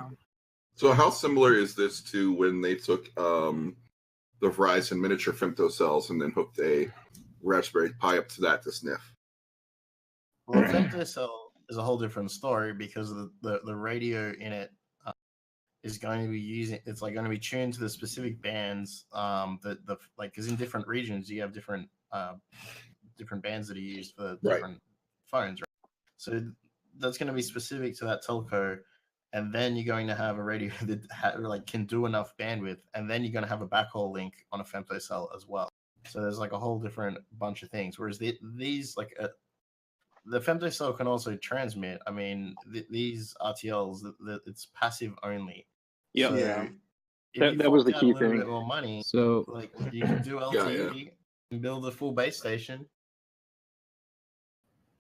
So how similar is this to when they took the Verizon miniature femtocells and then hooked a Raspberry Pi up to that to sniff? Well, femtocell is a whole different story because the radio in it is going to be going to be tuned to the specific bands because in different regions you have different bands that are used for different phones, right? So that's going to be specific to that telco, and then you're going to have a radio that can do enough bandwidth, and then you're going to have a backhaul link on a femtocell as well. So there's like a whole different bunch of things. Whereas these the femtocell can also transmit. I mean, these RTLs, it's passive only. Yep. So Yeah, that was the key thing. More money. So like you can do LTE and build a full base station.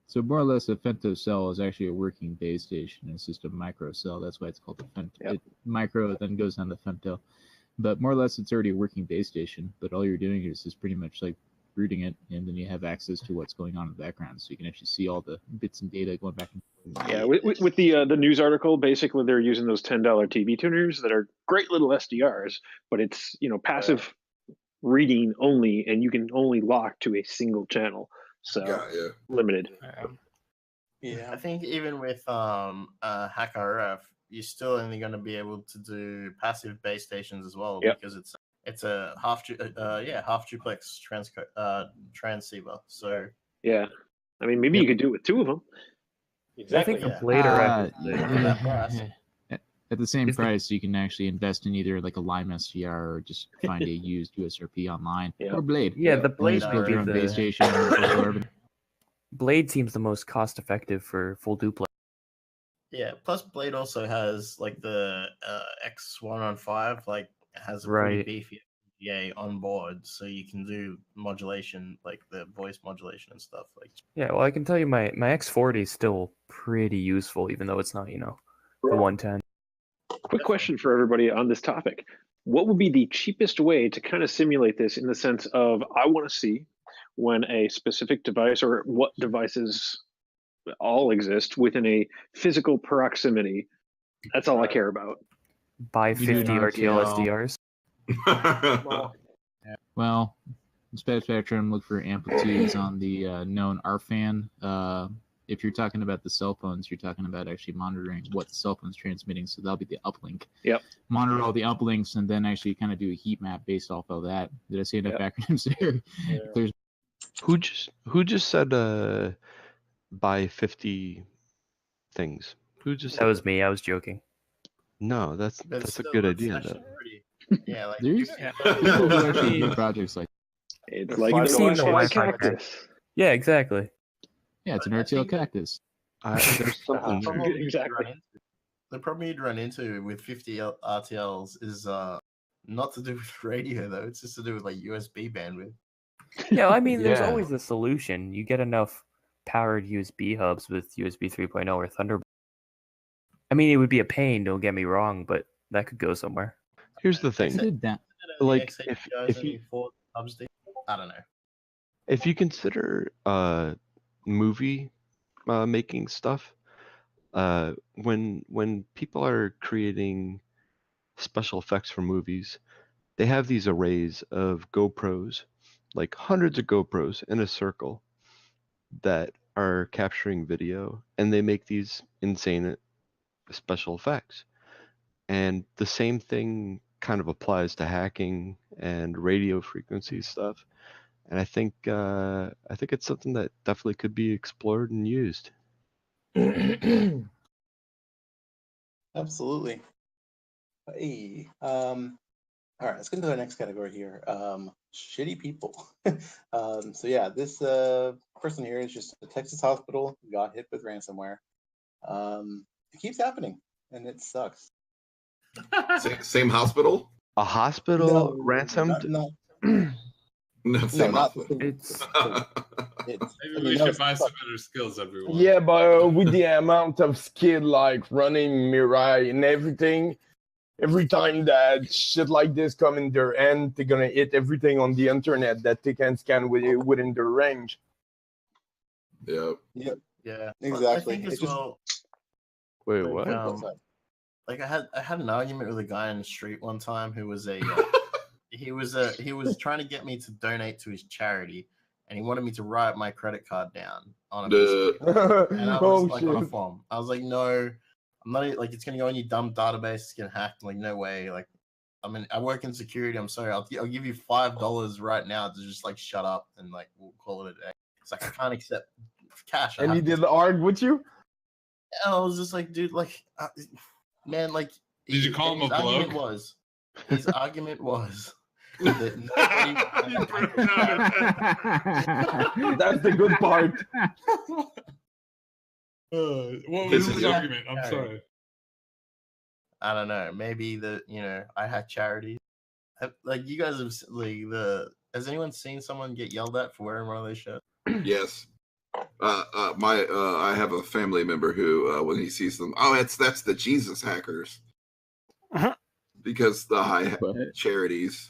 So more or less, a femtocell is actually a working base station. It's just a micro cell. That's why it's called a femto. Yep. Micro then goes down to femto. But more or less, it's already a working base station. But all you're doing is just pretty much like rooting it, and then you have access to what's going on in the background, so you can actually see all the bits and data going back and forth. Yeah, with the news article, basically they're using those $10 TV tuners that are great little SDRs, but it's passive reading only, and you can only lock to a single channel, so limited. Yeah, I think even with HackRF, you're still only going to be able to do passive base stations as well, because it's a half duplex transceiver. So yeah, I mean maybe you could do it with two of them. Exactly. I think the Blade at the same price, you can actually invest in either like a Lime SDR or just find a used USRP online or Blade. Yeah, the Blade build your own base station. Blade seems the most cost effective for full duplex. Yeah, plus Blade also has like the X115, like has a pretty beefy FPGA on board, so you can do modulation, like the voice modulation and stuff. Like, yeah, well, I can tell you my X40 is still pretty useful, even though it's not, the 110. Quick question for everybody on this topic. What would be the cheapest way to kind of simulate this in the sense of I want to see when a specific device or what devices all exist within a physical proximity? That's all I care about. Buy 50 RTL SDRs. Well, spectrum, look for amplitudes on the known RFAN. If you're talking about the cell phones, you're talking about actually monitoring what the cell phone's transmitting. So that'll be the uplink. Yep. Monitor all the uplinks and then actually kind of do a heat map based off of that. Did I say enough acronyms there? Yeah. Who just said buy 50 things? Who just That was me. I was joking. No, that's a good idea though. Yeah, like there's people who actually do projects like it's like you've seen the Wi-Fi cactus. Yeah, exactly. Yeah, it's an RTL cactus. There's something exactly. The problem you'd run into with 50 RTLs is not to do with radio though. It's just to do with like USB bandwidth. Yeah, I mean, there's always a solution. You get enough powered USB hubs with USB 3.0 or Thunderbolt. I mean, it would be a pain. Don't get me wrong, but that could go somewhere. Here's the thing. Like, if you, I don't know. If you consider movie making stuff, when people are creating special effects for movies, they have these arrays of GoPros, like hundreds of GoPros in a circle that are capturing video, and they make these insane special effects. And the same thing kind of applies to hacking and radio frequency stuff. And I think it's something that definitely could be explored and used. Absolutely. Hey, all right, let's get into the next category here. Shitty people. So yeah, this person here is just a Texas hospital, got hit with ransomware. It keeps happening, and it sucks. Same hospital? A hospital ransomed? No, same hospital. Maybe we should buy some better skills, everyone. Yeah, but with the amount of skill like running Mirai and everything, every time that shit like this come in their end, they're gonna hit everything on the internet that they can scan within their range. Yep. Yeah. Exactly. I think as well. Wait, what? Like I had an argument with a guy in the street one time who was he was trying to get me to donate to his charity, and he wanted me to write my credit card down on a piece of and I was on a form. I was like, no, I'm not, like, it's gonna go on your dumb database, it's gonna hack. I'm like, no way. Like, I mean, I work in security. I'm sorry. I'll give you $5 right now to just like shut up and like we'll call it a day. It's like I can't accept cash. And he did argue with you? And I was just like, dude, like, man, like. Did you call him a bloke? His argument was that that's the good part. What was his argument? I'm sorry. I don't know. Maybe I had charity. Like, you guys have has anyone seen someone get yelled at for wearing one of those shirts? Yes. I have a family member who, when he sees them, that's the Jesus hackers, because the high charities.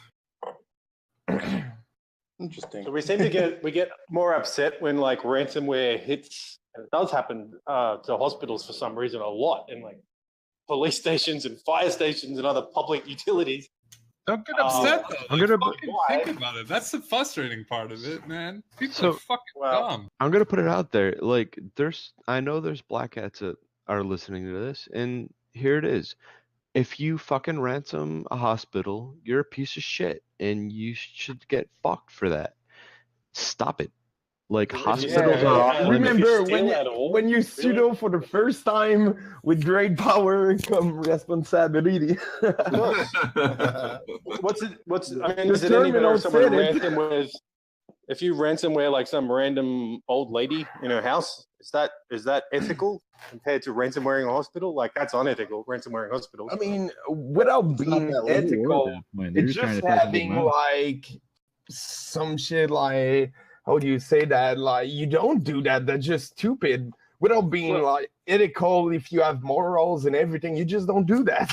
Interesting. So we seem to get more upset when like ransomware hits, and it does happen to hospitals for some reason a lot, and like police stations and fire stations and other public utilities. Don't get upset though. I'm gonna think about it. That's the frustrating part of it, man. People are fucking dumb. I'm gonna put it out there. Like, I know there's black hats that are listening to this, and here it is. If you fucking ransom a hospital, you're a piece of shit, and you should get fucked for that. Stop it. Like, hospitals are off limits. Remember when you pseudo for the first time, with great power come responsibility. I mean, is it any better if someone ransomware? If you ransomware like some random old lady in her house, Is that ethical compared to ransomware in a hospital? Like, that's unethical, ransomware in hospitals. I mean, without being ethical, it's just having like some shit like, how do you say that? Like, you don't do that. That's just stupid. Without being like ethical, if you have morals and everything, you just don't do that.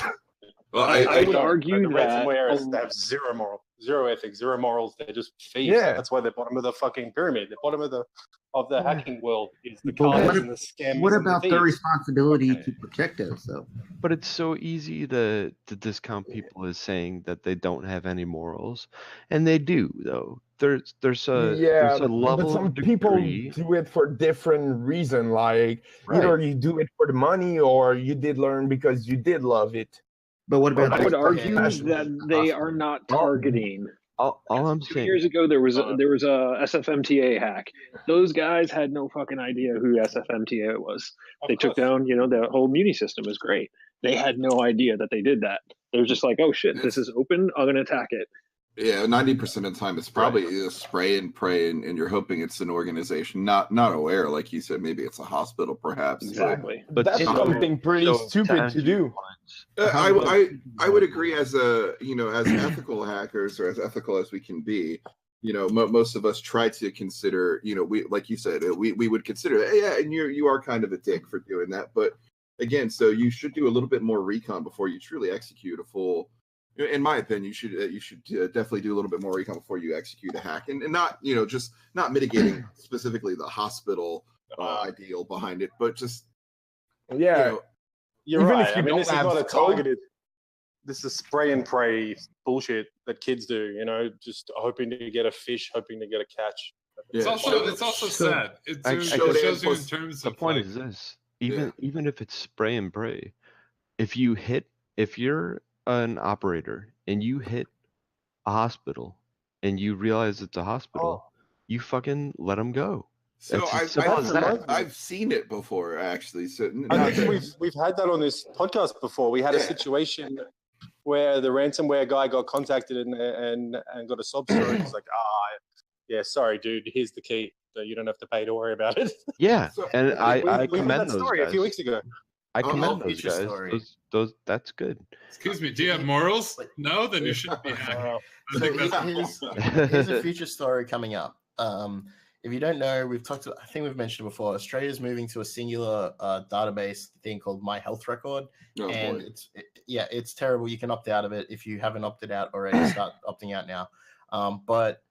Well, I would argue that ransomware have zero moral, zero ethics, zero morals. They're just thieves. Yeah. That's why they're bottom of the fucking pyramid. The bottom of the hacking world is the But cons and the scammers. what and about the their thieves. responsibility to protect us, though? But it's so easy to discount people as saying that they don't have any morals, and they do though. There's a but level some of people degree. do it for different reason. Like Right. either you do it for the money, or you did learn because you did love it. But what about? I would argue that they are not targeting. All I'm 2 saying. years ago, there was a SFMTA hack. Those guys had no fucking idea who SFMTA was. They took down, the whole Muni system is great. They had no idea that they did that. They were just like, oh shit, this is open. I'm gonna attack it. Yeah, 90% of the time it's probably a spray and pray, and you're hoping it's an organization, not aware, like you said. Maybe it's a hospital, perhaps. Exactly. But that's something pretty stupid to do. I would agree. As as ethical hackers, or as ethical as we can be, most of us try to consider, we, like you said, we would consider, hey, yeah, and you are kind of a dick for doing that. But again, so you should do a little bit more recon before you truly execute a full. In my opinion, you should definitely do a little bit more recon before you execute a hack, and not just not mitigating specifically the hospital ideal behind it, but just you're even right. if you I mean, don't this is have not a scope- targeted. This is spray and pray bullshit that kids do. Just hoping to get a fish, hoping to get a catch. It's also sad. It shows you in terms the of point like, is this: even if it's spray and pray, if you're an operator and you hit a hospital and you realize it's a hospital, you fucking let them go. So It's as simple as that. I've seen it before, actually. So I think we've had that on this podcast before. We had a situation where the ransomware guy got contacted and got a sob story. He's like, yeah, sorry, dude. Here's the key. So you don't have to pay to worry about it. Yeah, and I we commend had that those story guys. a few weeks ago. I commend those guys. Those that's good. Excuse me, do you have morals? No, then you shouldn't be hacking. I think that's Here's a future story coming up. If you don't know, I think we've mentioned it before. Australia's moving to a singular database thing called My Health Record, and it's terrible. You can opt out of it if you haven't opted out already. Start opting out now. But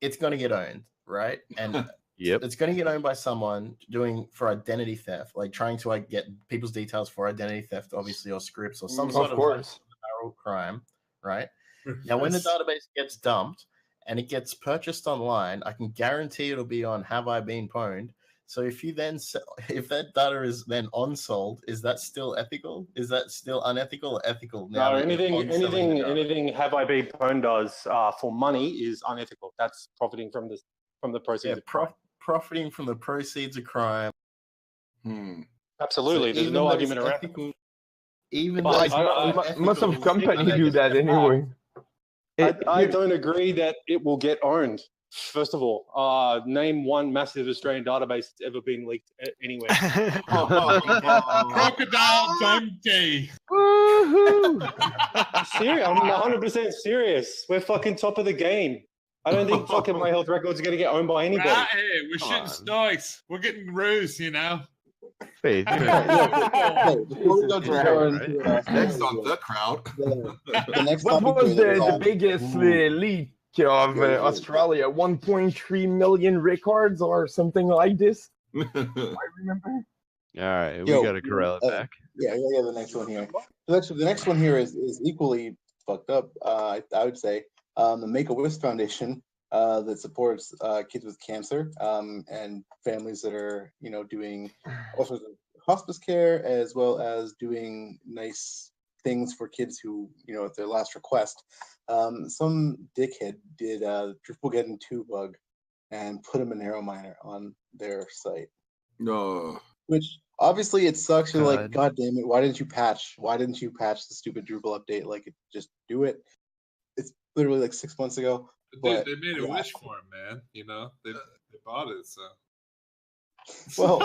it's going to get owned, right? And it's going to get owned by someone doing for identity theft, like trying to get people's details for identity theft, obviously, or scripts or some sort of viral crime, right? Now, when the database gets dumped and it gets purchased online, I can guarantee it'll be on Have I Been Pwned. So if that data is then on-sold, is that still ethical? Is that still unethical or ethical? Now No, anything Have I Been Pwned does for money is unethical. That's profiting from the proceeds of crime. Profiting from the proceeds of crime. Absolutely, So there's no argument around ethical, it. Even most of companies do that anyway. I don't agree that it will get owned. First of all, name one massive Australian database that's ever been leaked anywhere. Crocodile Dundee. Woohoo! Serious? I'm 100% serious. We're fucking top of the game. I don't think fucking My Health Records are going to get owned by anybody. Right here, we're shooting snipes. We're getting ruse, Faith. Before we go next on ThugCrowd. What was the biggest leak of Australia? 1.3 million records or something like this? I remember. All right, we got to corral it back. Yeah, the next one here. The next one here is equally fucked up. I would say the Make-A-Wish Foundation that supports kids with cancer and families that are doing all sorts of hospice care, as well as doing nice things for kids who at their last request. Some dickhead did triple get in 2 bug and put a Monero miner on their site. No. Which obviously it sucks. You're like, God damn it! Why didn't you patch? Why didn't you patch the stupid Drupal update? Like, just do it. It's literally like 6 months ago. They made a wish for him, man. They bought it, so. Well,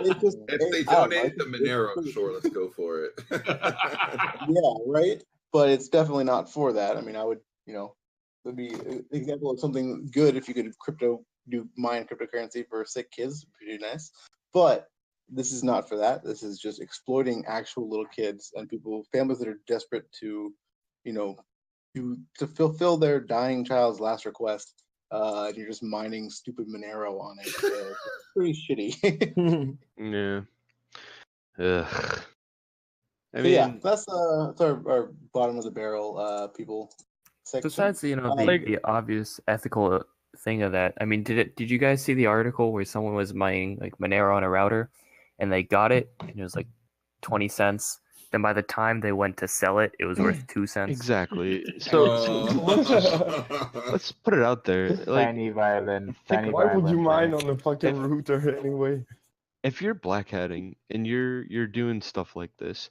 it's just if they donate to Monero, sure, let's go for it. Yeah, right. But it's definitely not for that. I mean, I would, it would be an example of something good if you could mine cryptocurrency for sick kids. Pretty nice. But this is not for that. This is just exploiting actual little kids and families that are desperate to, to fulfill their dying child's last request. And you're just mining stupid Monero on it. It's pretty shitty. Yeah. Ugh. So yeah, that's our bottom of the barrel people section. Besides, the obvious ethical thing of that, I mean, did you guys see the article where someone was mining like Monero on a router, and they got it, and it was like 20 cents. Then by the time they went to sell it, it was worth 2 cents. Exactly. So let's put it out there. Like, Tiny violin. Why would you mine on the fucking router anyway? If you're black hatting and you're doing stuff like this,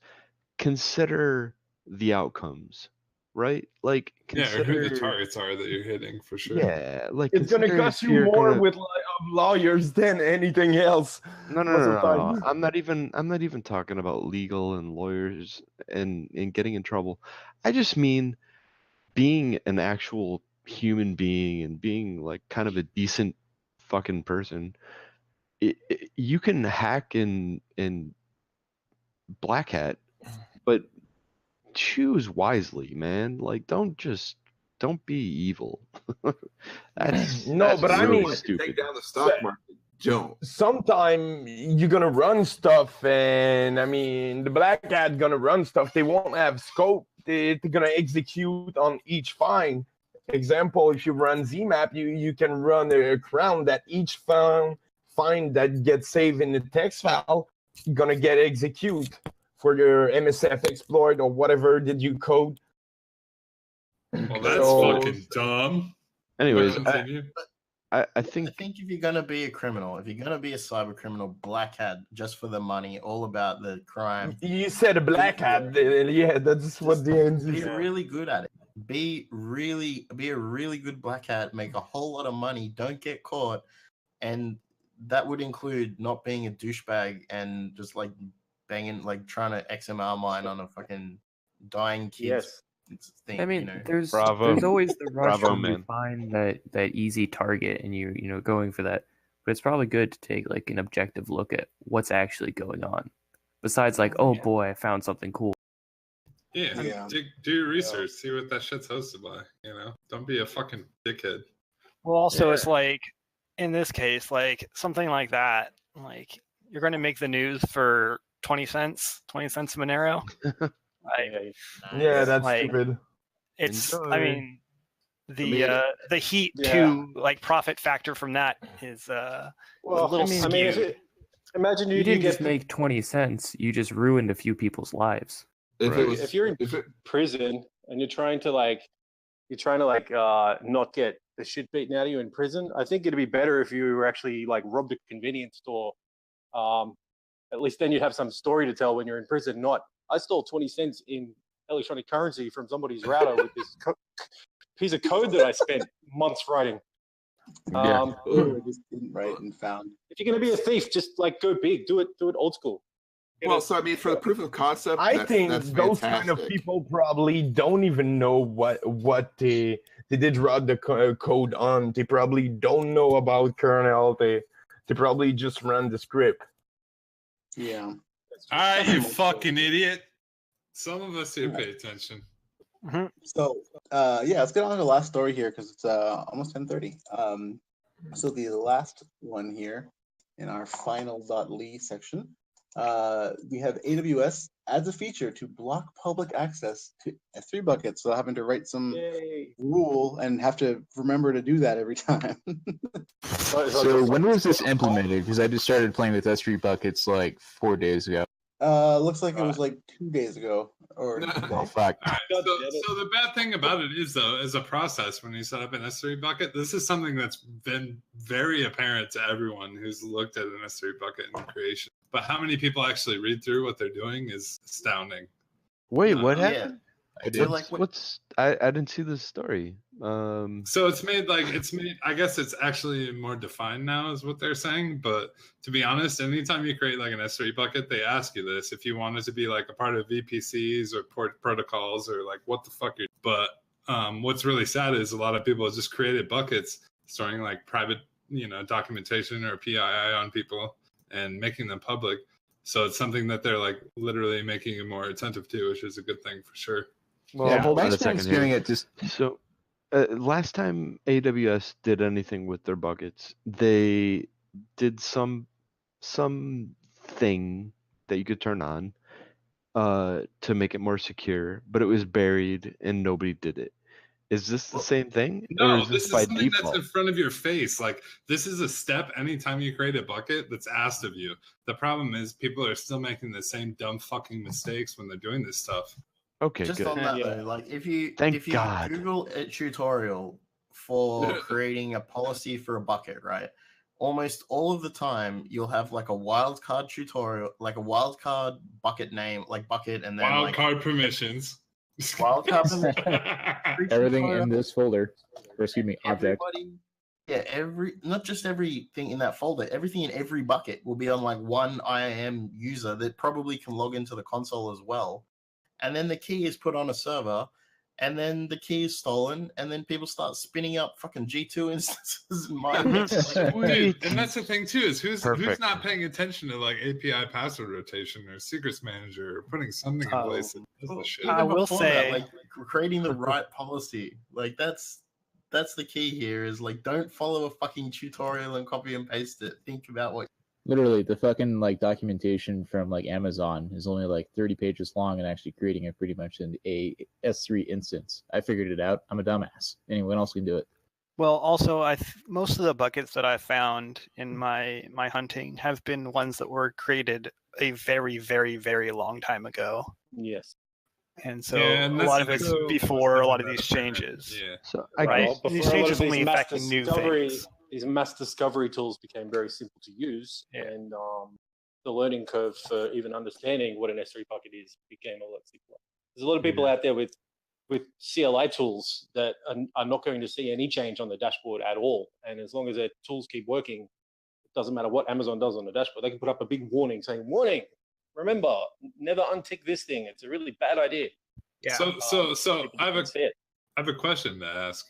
consider the outcomes, right? Like, consider who the targets are that you're hitting for sure. Yeah, like it's gonna cost you more with lawyers than anything else. No. I'm not even talking about legal and lawyers and getting in trouble. I just mean being an actual human being and being like kind of a decent fucking person. You can hack in black hat, but choose wisely, man. Like, don't be evil. that's but really I mean, stupid. Take down the stock market. Don't. Sometime you're gonna run stuff, and I mean, the black hat gonna run stuff. They won't have scope. They're gonna execute on each find. Example, if you run ZMap, you can run a crown that each find that gets saved in the text file gonna get execute for your MSF exploit or whatever did you code. Well, that's fucking dumb. Anyways, I think if you're gonna be a criminal, if you're gonna be a cyber criminal, black hat just for the money, all about the crime. You said a black hat, yeah, that's what the end is. Be really good at it. Be a really good black hat. Make a whole lot of money. Don't get caught, and that would include not being a douchebag and just like banging, like trying to XMR mine on a fucking dying kid. Thing, I mean, there's Bravo. there's always the rush Bravo, when you man. find that easy target and you're going for that. But it's probably good to take like an objective look at what's actually going on. Besides, like, oh boy, I found something cool. Yeah. Do your research. See what that shit's hosted by. Don't be a fucking dickhead. Well, also, it's like in this case, like something like that, like you're going to make the news for 20 cents Monero. Yeah, that's stupid. It's, I mean, the heat to like profit factor from that is a little skewed. Imagine you didn't just make 20 cents; you just ruined a few people's lives. If you're in prison and you're trying to not get the shit beaten out of you in prison, I think it'd be better if you were actually like robbed a convenience store. At least then you'd have some story to tell when you're in prison. Not, I stole 20 cents in electronic currency from somebody's router with this piece of code that I spent months writing. Just didn't write and found. If you're going to be a thief, just like go big. Do it old school. Well, so I mean, for the proof of concept, I think that's those kind of people probably don't even know what they did run the code on. They probably don't know about kernel. They probably just run the script. Yeah. You fucking idiot. Some of us here pay attention. So, let's get on to the last story here because it's almost 10:30. So the last one here in our final .ly section, we have AWS adds a feature to block public access to S3 buckets without having to write some rule and have to remember to do that every time. So when was this implemented? Because I just started playing with S3 buckets like 4 days ago. Looks like it was like 2 days ago. Or oh, fuck. So the bad thing about it is, though, as a process, when you set up an S3 bucket, this is something that's been very apparent to everyone who's looked at an S3 bucket in creation. But how many people actually read through what they're doing is astounding. Wait, what happened? I feel like I didn't see this story. So it's made. I guess it's actually more defined now, is what they're saying. But to be honest, anytime you create like an S3 bucket, they ask you this if you want it to be like a part of VPCs or port protocols or like what the fuck you're. But what's really sad is a lot of people just created buckets storing like private, documentation or PII on people and making them public. So it's something that they're like literally making you more attentive to, which is a good thing for sure. Well, Yeah, hold on a thanks for second explaining here. it. Just So, last time AWS did anything with their buckets, they did some thing that you could turn on to make it more secure, but it was buried and nobody did it. Is this the same thing, or No, is this this is by something that's default? in front of your face. Like this is a step anytime you create a bucket that's asked of you. The problem is people are still making the same dumb fucking mistakes when they're doing this stuff. Okay, Just good. on that though, like if you Thank God. Google a tutorial for creating a policy for a bucket, right? Almost all of the time you'll have like a wildcard tutorial, like a wildcard bucket name, like bucket, and then like Wildcard permissions. wildcard permissions. everything in this folder, or excuse me, object. Everybody, yeah, not just everything in that folder, everything in every bucket will be on like one IAM user that probably can log into the console as well. And then the key is put on a server, and then the key is stolen, and then people start spinning up fucking G2 instances and mining. Dude, and that's the thing too, is who's Perfect. not paying attention to like API password rotation or secrets manager or putting something in place that does the shit. Even I will before say- that, like creating the right policy, like that's the key here. Is like don't follow a fucking tutorial and copy and paste it. Think about what. Literally, the fucking like documentation from like Amazon is only like 30 pages long, and actually creating it pretty much in a S3 instance. I figured it out. I'm a dumbass. Anyone else can do it. Well, also, most of the buckets that I've found in my hunting have been ones that were created a very, very, very long time ago. Yes. And so Yeah, and a lot of that's it's the thing. before a lot of these changes. Yeah. So Right? Well, These before a lot changes of only affecting new things. These mass discovery tools became very simple to use, and the learning curve for even understanding what an S3 bucket is became a lot simpler. There's a lot of people out there with CLI tools that are not going to see any change on the dashboard at all, and as long as their tools keep working, it doesn't matter what Amazon does on the dashboard. They can put up a big warning saying, "Warning! Remember, never untick this thing. It's a really bad idea." Yeah. So I have a question to ask.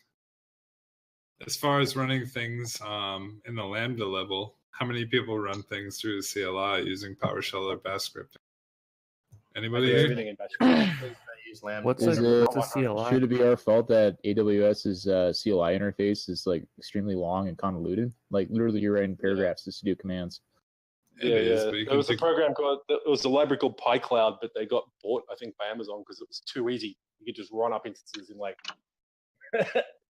As far as running things in the Lambda level, how many people run things through the CLI using PowerShell or Bash scripting? Anybody? I do here? everything in Bash scripting. What's Is a it, CLI? should it be our fault that AWS's CLI interface is like extremely long and convoluted? Like literally, you're writing paragraphs just to do commands. There was a program called, it was a library called PyCloud, but they got bought, I think, by Amazon because it was too easy. You could just run up instances in like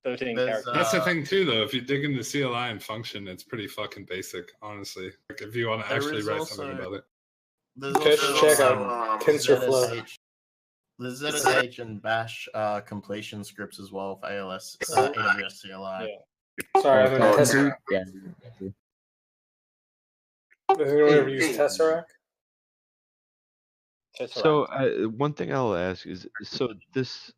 13 characters. That's the thing too, though. If you dig into CLI and function, it's pretty fucking basic, honestly. Like if you want to actually write something about it. There's Check out TensorFlow. The ZSH and Bash completion scripts as well for AWS CLI. Sorry, I'm in Tesseract. Yeah. Does anyone ever use Tesseract? So one thing I'll ask is, so this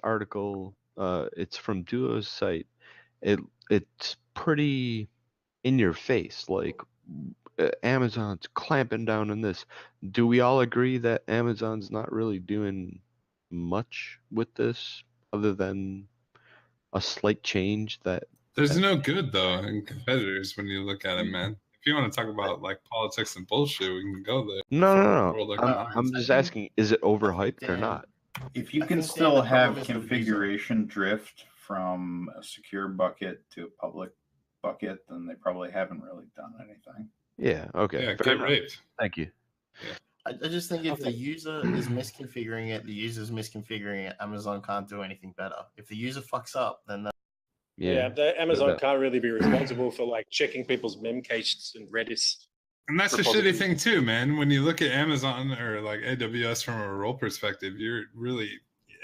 article, it's from Duo's site. It's pretty in your face, like Amazon's clamping down on this. Do we all agree that Amazon's not really doing much with this other than a slight change that There's no good though in competitors when you look at it, man. If you want to talk about like politics and bullshit, we can go there. No. I'm just asking, is it overhyped or not? If you can still have configuration drift from a secure bucket to a public bucket, then they probably haven't really done anything. Yeah, okay. Yeah, fair get enough. raped. Thank you. I just think if the user is misconfiguring it, the user's misconfiguring it. Amazon can't do anything better. If the user fucks up, then Amazon can't really be responsible for like checking people's memcached and Redis. And that's the shitty thing too, man. When you look at Amazon or like AWS from a role perspective, you're really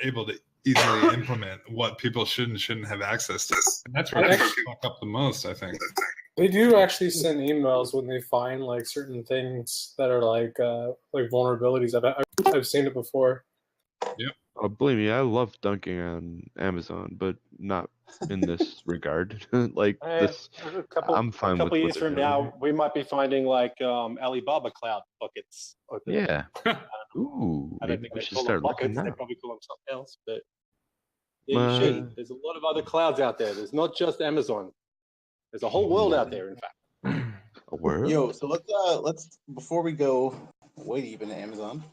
able to easily implement what people should and shouldn't have access to. And that's where they fuck up the most, I think. They do actually send emails when they find like certain things that are like vulnerabilities. I've seen it before. Yep. Oh, believe me, I love dunking on Amazon, but not in this regard. Like this, I'm fine with couple what years they're from doing. now, we might be finding like Alibaba cloud buckets open. Yeah. Ooh, I don't maybe think we they should call them start looking buckets. They now. probably call them something else. But yeah, you should. There's a lot of other clouds out there. There's not just Amazon. There's a whole world out there, in fact. A world? Yo, so let's before we go way deep into Amazon,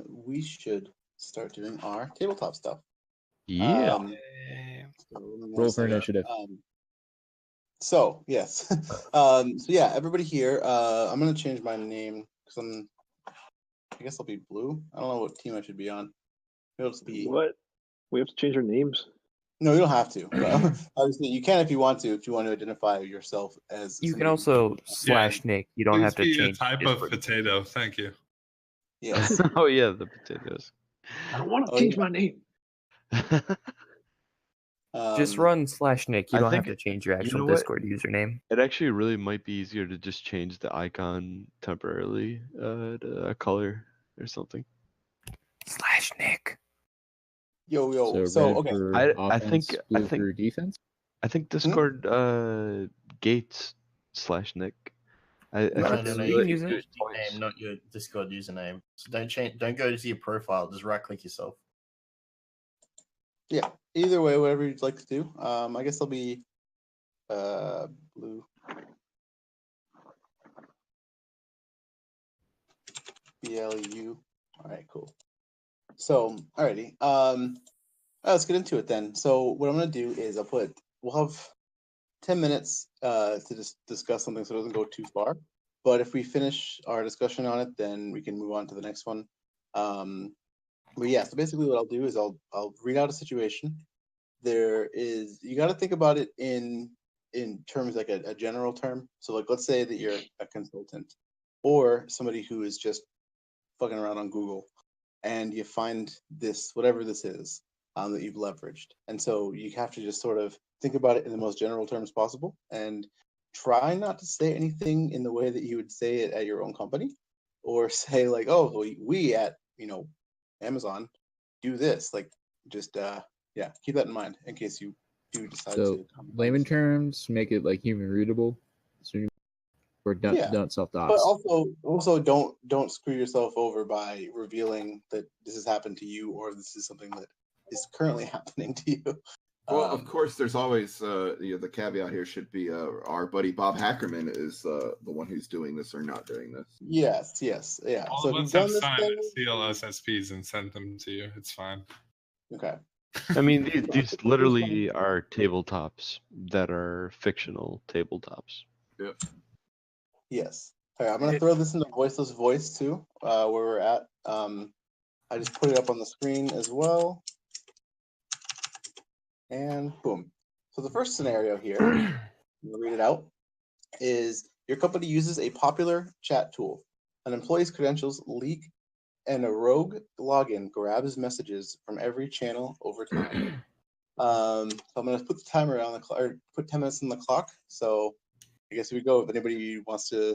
we should start doing our tabletop stuff. Yeah. So let me Roll one for second. initiative. So yes, so yeah, everybody here. I'm gonna change my name because I guess I'll be blue. I don't know what team I should be on. Maybe I'll just be. What? We have to change our names? No, you don't have to. But obviously, you can if you want to. If you want to identify yourself as. You can somebody- also slash Nick. You don't Please have to be change. a type his of word. potato. Thank you. Yes. Oh yeah, the potatoes. I don't want to change my name. Just run slash Nick. You I don't have think- to change your you actual know what? Discord username. It actually really might be easier to just change the icon temporarily to a color or something. Slash Nick. Yo. So red okay. for I offense, think blue for defense. I think Discord Gates slash Nick. I No, think no, it's no. really You use can it. use your name, not your Discord username. So don't change. Don't go to your profile. Just right click yourself. Yeah. Either way, whatever you'd like to do. I guess I'll be blue. BLU. All right, cool. So, alrighty. Let's get into it then. So, what I'm gonna do is we'll have 10 minutes to just discuss something so it doesn't go too far. But if we finish our discussion on it, then we can move on to the next one. But yeah, so basically what I'll do is I'll read out a situation. You got to think about it in terms like a general term. So like let's say that you're a consultant or somebody who is just fucking around on Google and you find this, whatever this is, that you've leveraged. And so you have to just sort of think about it in the most general terms possible and try not to say anything in the way that you would say it at your own company or say like, oh, we at, Amazon do this. Like just, keep that in mind in case you do decide So to. layman terms, make it like human readable. So or don't self-dox. But also don't screw yourself over by revealing that this has happened to you or this is something that is currently happening to you. Well, of course, there's always the caveat here should be our buddy Bob Hackerman is the one who's doing this or not doing this. Yes, yeah. All So of if us you've have done this signed thing, seal SSPs and sent them to you. It's fine. Okay. I mean, these literally are tabletops that are fictional tabletops. Yep. Yes. All right, I'm gonna throw this into voiceless voice too, where we're at. I just put it up on the screen as well. And boom. So the first scenario here, I'm gonna read it out, is your company uses a popular chat tool. An employee's credentials leak and a rogue login grabs messages from every channel over time. So I'm gonna put the timer on the clock, or put 10 minutes on the clock. So I guess we go if anybody wants to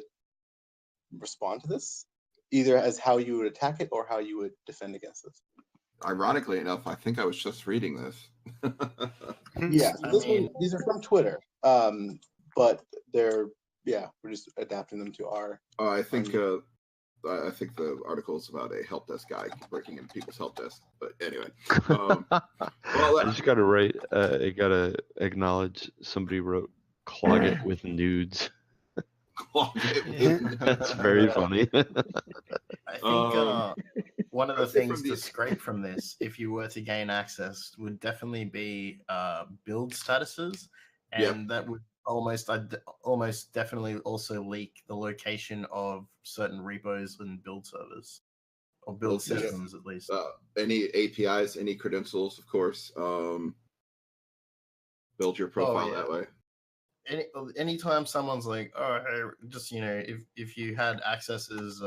respond to this, either as how you would attack it or how you would defend against this. Ironically enough, I think I was just reading this. Yeah, so these are from Twitter, but we're just adapting them to our. I think the article is about a help desk guy breaking into people's help desk. But anyway, I just gotta write. I gotta acknowledge somebody wrote "clog it with nudes." That's very funny. I think one of the things to scrape from this, if you were to gain access, would definitely be build statuses, and that would almost definitely also leak the location of certain repos and build servers or build systems at least. Any APIs, any credentials, of course. Build your profile that way. Anytime someone's like, oh, hey, just if you had access as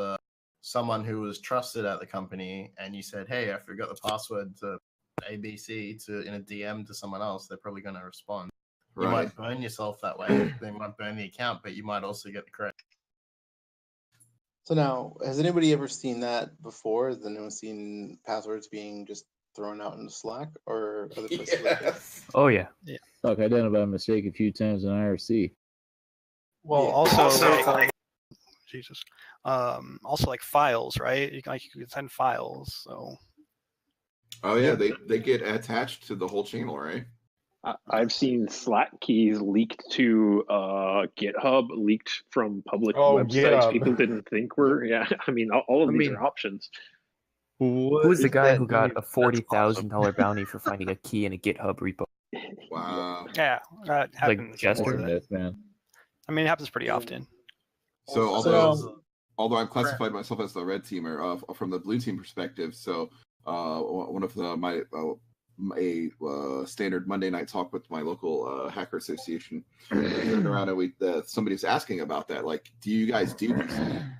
someone who was trusted at the company, and you said, hey, I forgot the password to ABC in a DM to someone else, they're probably going to respond. You might burn yourself that way. They might burn the account, but you might also get the credit. So now, has anybody ever seen that before? Has anyone seen passwords being just thrown out into Slack or other places like that? Oh yeah. Yeah. Fuck, I done it by mistake a few times in IRC. Well, Yeah. also, Jesus. Also like files, right? You can send files. So. Oh yeah, they get attached to the whole channel, right? I've seen Slack keys leaked to GitHub, leaked from public websites GitHub. people didn't think were. Yeah, I mean, all of these are options. Who's the guy who got a $40,000 bounty for finding a key in a GitHub repo? Wow. Yeah, that happens. Jester? Man. I mean, it happens pretty often. So although I've classified myself as the red teamer, from the blue team perspective, so one of my standard Monday night talk with my local hacker association, I turned around and somebody's asking about that. Like, do you guys do these?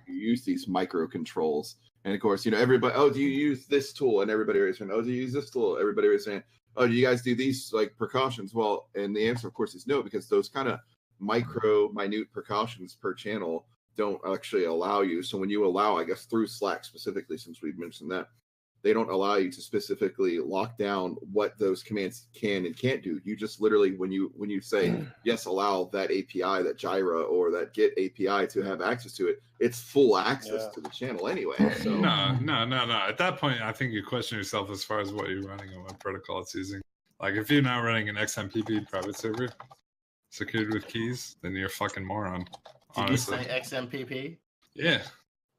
Do you use these micro controls? And of course, everybody. Oh, do you use this tool? And everybody raised hand. Oh, do you use this tool? Everybody raised hand. Oh, do you guys do these like precautions? Well, and the answer, of course, is no, because those kind of minute precautions per channel don't actually allow you. So when you allow, I guess through Slack specifically, since we've mentioned that, they don't allow you to specifically lock down what those commands can and can't do. You just literally, when you say yes, allow that API, that Jira or that Git API to have access to it, it's full access to the channel anyway. So No. At that point, I think you question yourself as far as what you're running and what protocol it's using. Like if you're not running an XMPP private server secured with keys, then you're a fucking moron. Honestly. Did you say XMPP? Yeah.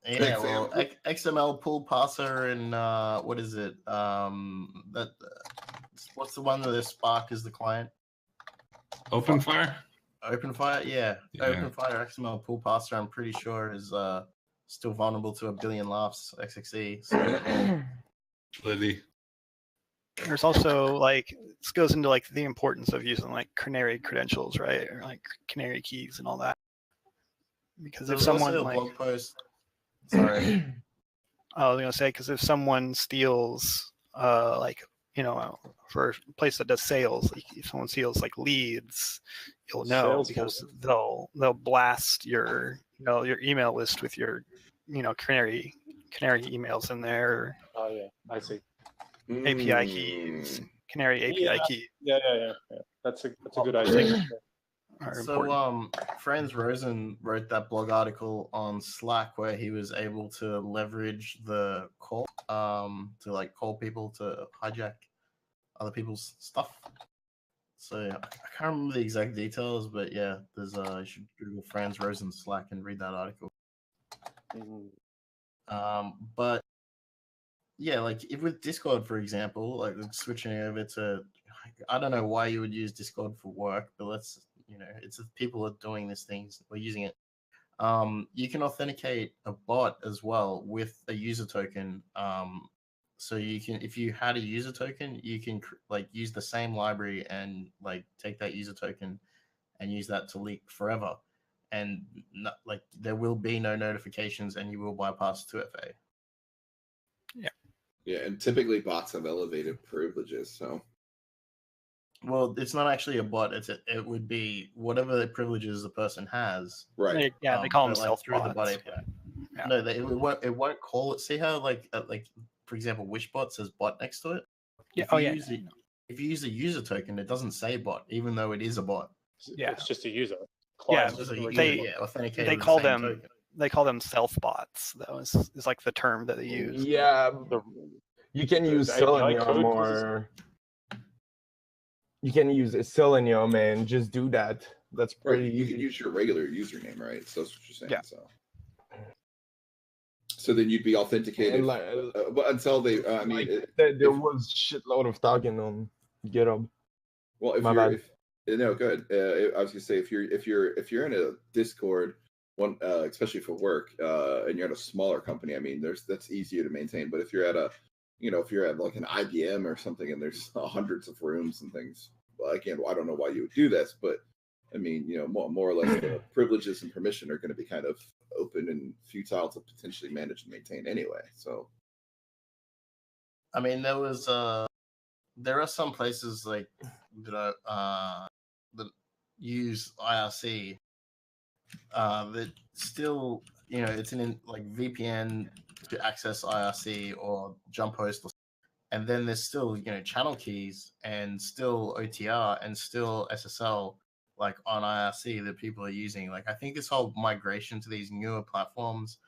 Yeah, well, XML pull parser and what is it? What's the one where the Spark is the client? OpenFire? OpenFire, yeah. OpenFire XML pull parser, I'm pretty sure is still vulnerable to a billion laughs XXE. So. Liddy. There's also this goes into the importance of using canary credentials, right? Or canary keys and all that. Because if someone also a blog post. Sorry. I was gonna say, because if someone steals, for a place that does sales, if someone steals leads, you'll know because they'll blast your email list with your canary emails in there. Oh yeah, I see. API keys, canary API key. Yeah. That's a good idea. So Franz Rosen wrote that blog article on Slack where he was able to leverage the call to call people to hijack other people's stuff. So I can't remember the exact details, but yeah, there's you should Google Franz Rosen Slack and read that article. But yeah, if with Discord, for example, switching over to, I don't know why you would use Discord for work, but it's if people are doing these things, we're using it. You can authenticate a bot as well with a user token. So you can, if you had a user token, you can use the same library and take that user token and use that to leak forever. And there will be no notifications and you will bypass 2FA. Yeah, and typically bots have elevated privileges, so. Well, it's not actually a bot. It would be whatever the privileges the person has. Right. They call them self through bots. the bot API. Yeah. No, it won't call it. See how for example, Wishbot says bot next to it. Yeah. If you use a user token, it doesn't say bot, even though it is a bot. Yeah, it's just a user. Client. They call them token. They call them self bots though. Is the term that they use. Yeah, you can use Selenium or. You can use Selenium and just do that. That's pretty easy. You easy. can use your regular username, right? So that's what you're saying. Yeah. So then you'd be authenticated, but until they. There was shitload of tagging on GitHub. Well, no, good. I was gonna say if you're in a Discord, especially for work, and you're at a smaller company, I mean, that's easier to maintain. But if you're at if you're at an IBM or something and there's hundreds of rooms and things, well, again, I don't know why you would do this, but I mean, more or less the privileges and permission are going to be kind of open and futile to potentially manage and maintain anyway. So, I mean, there are some places that use IRC that still, it's an VPN to access IRC or jump host, and then there's still channel keys and still OTR and still SSL like on IRC that people are using. Like I think this whole migration to these newer platforms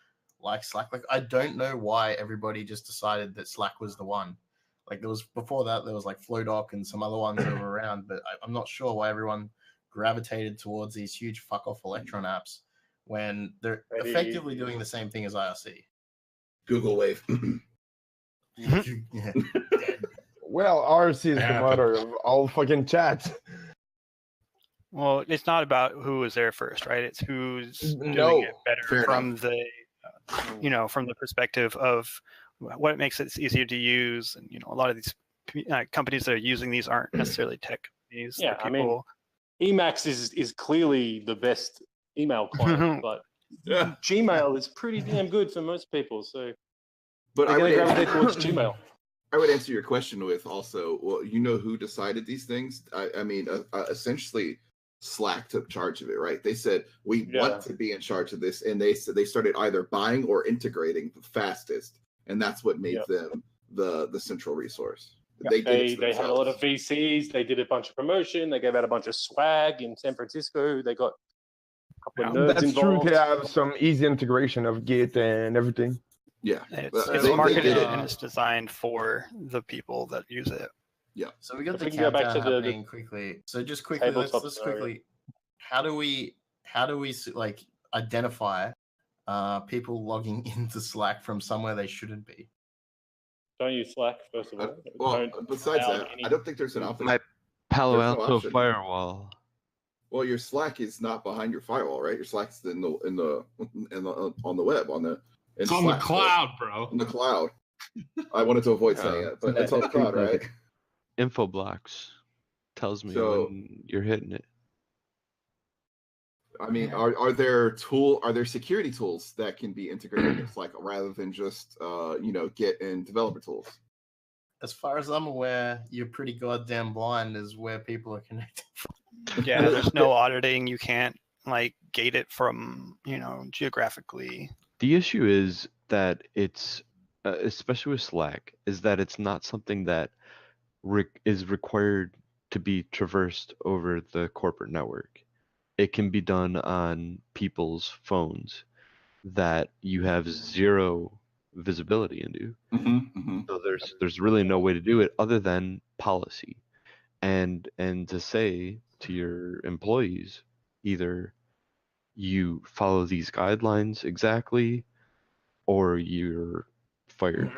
like Slack, like I don't know why everybody just decided that Slack was the one. Like there was before that there was like Flowdoc and some other ones that were around, but I'm not sure why everyone gravitated towards these huge fuck off Electron apps when they're effectively doing the same thing as IRC. Google Wave. Yeah. Well, RC is the mother of all fucking chat. Well, it's not about who was there first, right? It's who's doing it better fair from the, from the perspective of what makes it easier to use. And a lot of these companies that are using these aren't necessarily tech companies. Yeah, I mean, Emacs is clearly the best email client, but Gmail is pretty damn good for most people. So, but I would gravitate towards Gmail. I would answer your question with also, well, who decided these things? I mean, essentially, Slack took charge of it, right? They said we want to be in charge of this, and they started either buying or integrating the fastest, and that's what made them the central resource. They had a lot of VCs. They did a bunch of promotion. They gave out a bunch of swag in San Francisco. They got a couple of nerds That's involved. true. They have some easy integration of Git and everything. Yeah, it's marketed and it's designed for the people that use it. Yeah. So we got the we can go back countdown to happening quickly. So just quickly, let's quickly. How do we like identify people logging into Slack from somewhere they shouldn't be? Don't use Slack, first of all. Well, besides that, I don't think there's an option. My Palo There's no Alto option. firewall. Well, your Slack is not behind your firewall, right? Your Slack's on the web It's on the Slack, cloud, bro. On the cloud. I wanted to avoid saying it, but it's on the cloud, right? Infoblox tells me So- when you're hitting it. I mean, are there security tools that can be integrated in Slack rather than just Git and developer tools? As far as I'm aware, you're pretty goddamn blind as where people are connected. Yeah, there's no auditing. You can't gate it from geographically. The issue is that it's, especially with Slack, is that it's not something that is required to be traversed over the corporate network. It can be done on people's phones that you have zero visibility into. So there's really no way to do it other than policy, and to say to your employees, either you follow these guidelines exactly, or you're fired.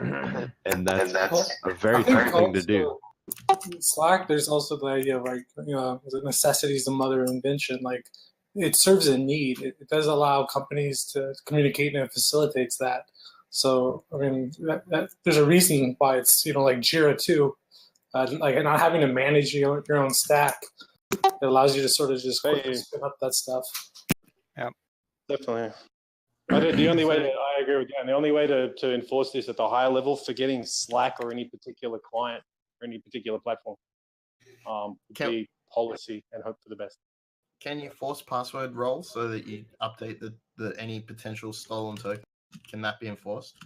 And that's a very tough thing to do. Slack, there's also the idea of necessity is the mother of invention. Like, it serves a need. It does allow companies to communicate, and it facilitates that. So, I mean, there's a reason why it's like Jira too. Not having to manage your own stack, it allows you to sort of just quickly spin up that stuff. Yeah, definitely. The only way I agree with you. And the only way to enforce this at the higher level, forgetting Slack or any particular client or any particular platform, would be policy and hope for the best. Can you force password roles so that you update the any potential stolen token? Can that be enforced?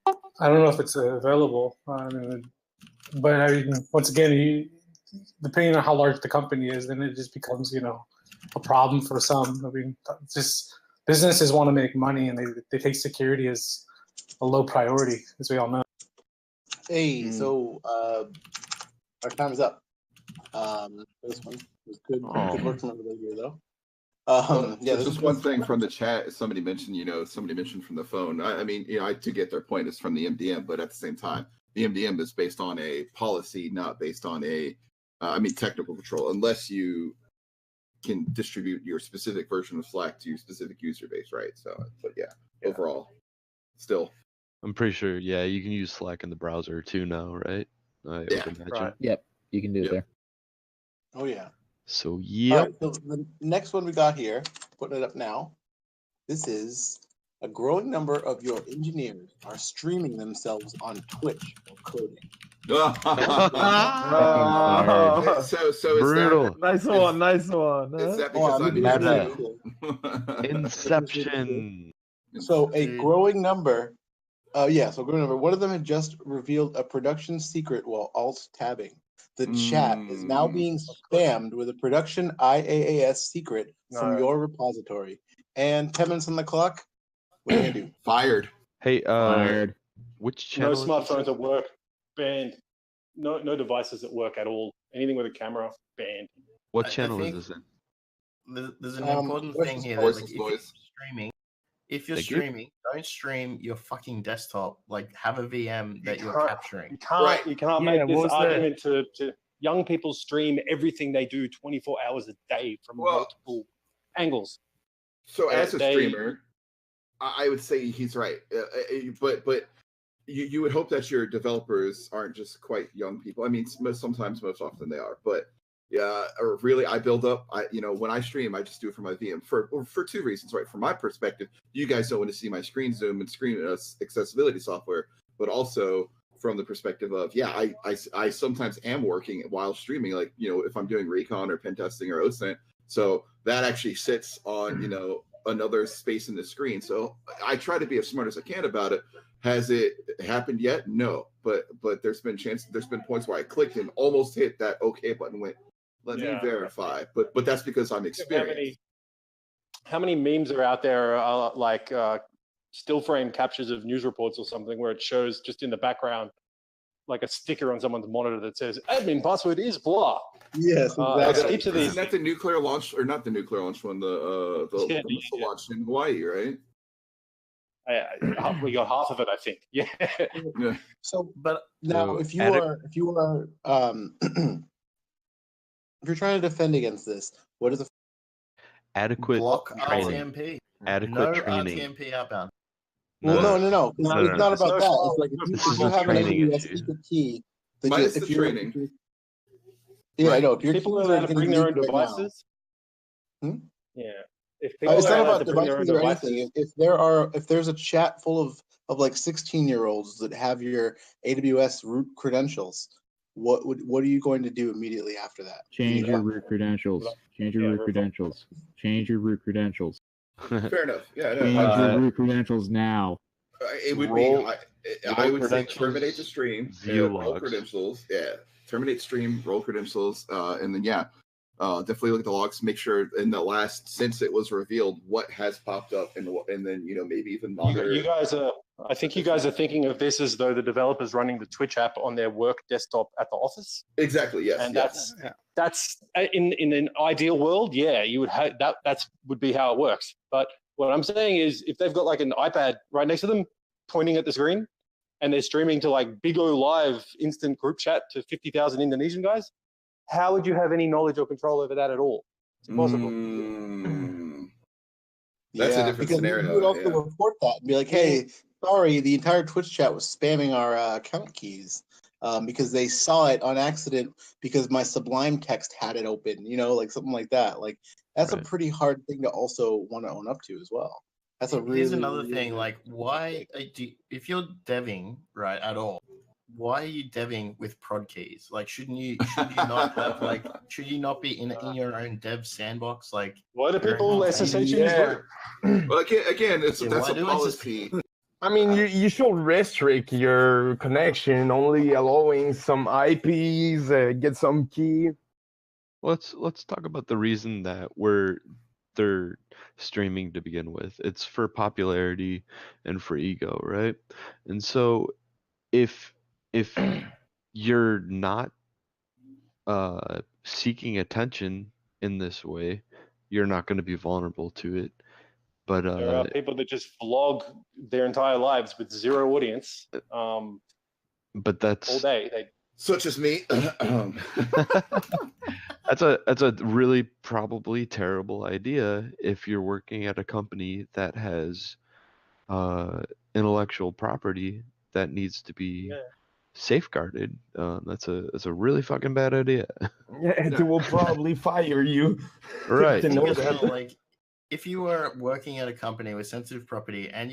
I don't know if it's available, but I mean, once again, depending on how large the company is, then it just becomes a problem for some. I mean, just businesses want to make money, and they take security as a low priority, as we all know. Hey, so our time's up. This one was good. Good work from everybody here, though. Just one thing from the chat. Somebody mentioned from the phone. I mean, I to get their point is from the MDM, but at the same time, the MDM is based on a policy, not based on technical control, unless you can distribute your specific version of Slack to your specific user base, right? So, but overall, still. I'm pretty sure, you can use Slack in the browser too now, right? I would imagine. Right. Yep, you can do it there. Oh, yeah. So, All right, so the next one we got here, putting it up now. This is a growing number of your engineers are streaming themselves on Twitch while coding. So brutal. Nice one. Is that because Inception. So a growing number Yeah, so going over, one of them had just revealed a production secret while alt-tabbing. The chat is now being spammed with a production IaaS secret from your repository. And 10 minutes on the clock, what are you going to do? Fired. Hey, Fired. which No channel? smartphones at work, banned. No devices at work at all. Anything with a camera, banned. What channel is this in? There's an important thing here. That, like, if you're streaming, Thank you. don't stream your fucking desktop. Like, have a VM that you're capturing. You can't make this argument to young people stream everything they do 24 hours a day from multiple angles. So as a streamer, I would say he's right. But you would hope that your developers aren't just quite young people. I mean, most often they are. But yeah, or really, I build up. When I stream, I just do it for my VM for two reasons, right? From my perspective, you guys don't want to see my screen zoom and screen accessibility software, but also from the perspective of, I sometimes am working while streaming, like, if I'm doing recon or pen testing or OSINT. So that actually sits on, another space in the screen. So I try to be as smart as I can about it. Has it happened yet? No, but there's been points where I clicked and almost hit that OK button, went, let me verify. But that's because I'm experienced. How many memes are out there, like still frame captures of news reports or something, where it shows just in the background like a sticker on someone's monitor that says admin password is blah. Yes, exactly. Heaps of these. Isn't that the nuclear launch, or not the nuclear launch one, the missile launch in Hawaii, right? We got half of it, I think. Yeah. So, but now, if you're trying to defend against this, what is the adequate block training? RTMP? Adequate No training. RTMP outbound. Well, no. It's not about that. It's like if you have an training AWS secret key, minus the training. Yeah, I know. If your people keys are are allowed to getting bring their own leaked right now, devices. Yeah. If people it's are not allowed about to bring their own devices or devices. anything. If there's a chat full of like 16-year-olds that have your AWS root credentials, what are you going to do immediately after that? Change your root credentials. Change your root credentials. Change your root credentials. Fair enough. Yeah. Change your root credentials now. It would be. I would say terminate the stream. View roll logs. credentials. Yeah. Terminate stream. Roll credentials. And then definitely look at the logs. Make sure since it was revealed, what has popped up, and then maybe even monitor. You guys are. I think you guys are thinking of this as though the developer's running the Twitch app on their work desktop at the office. Exactly. Yes. And yes. that's in an ideal world, you would have that. That's would be how it works. But what I'm saying is, if they've got like an iPad right next to them, pointing at the screen, and they're streaming to like Big O Live instant group chat to 50,000 Indonesian guys, how would you have any knowledge or control over that at all? It's impossible. That's a different scenario. You would also report that and be like, hey, sorry, the entire Twitch chat was spamming our account keys because they saw it on accident because my Sublime text had it open, like something like that. Like, that's a pretty hard thing to also want to own up to as well. That's a really. Here's another thing. Like, why, if you're deving right at all, why are you deving with prod keys? Like, should you not have like? Should you not be in your own dev sandbox? Like, why do people SSH use root? Well, again, that's a policy. I mean, you should restrict your connection, only allowing some IPs, get some key. Let's talk about the reason that they're streaming to begin with. It's for popularity and for ego, right? And so if you're not seeking attention in this way, you're not going to be vulnerable to it. But there are people that just vlog their entire lives with zero audience. But that's all day. Such as me. That's a really probably terrible idea if you're working at a company that has intellectual property that needs to be safeguarded. That's a really fucking bad idea. Yeah, they will probably fire you. Right. To know that. Like, if you are working at a company with sensitive property, and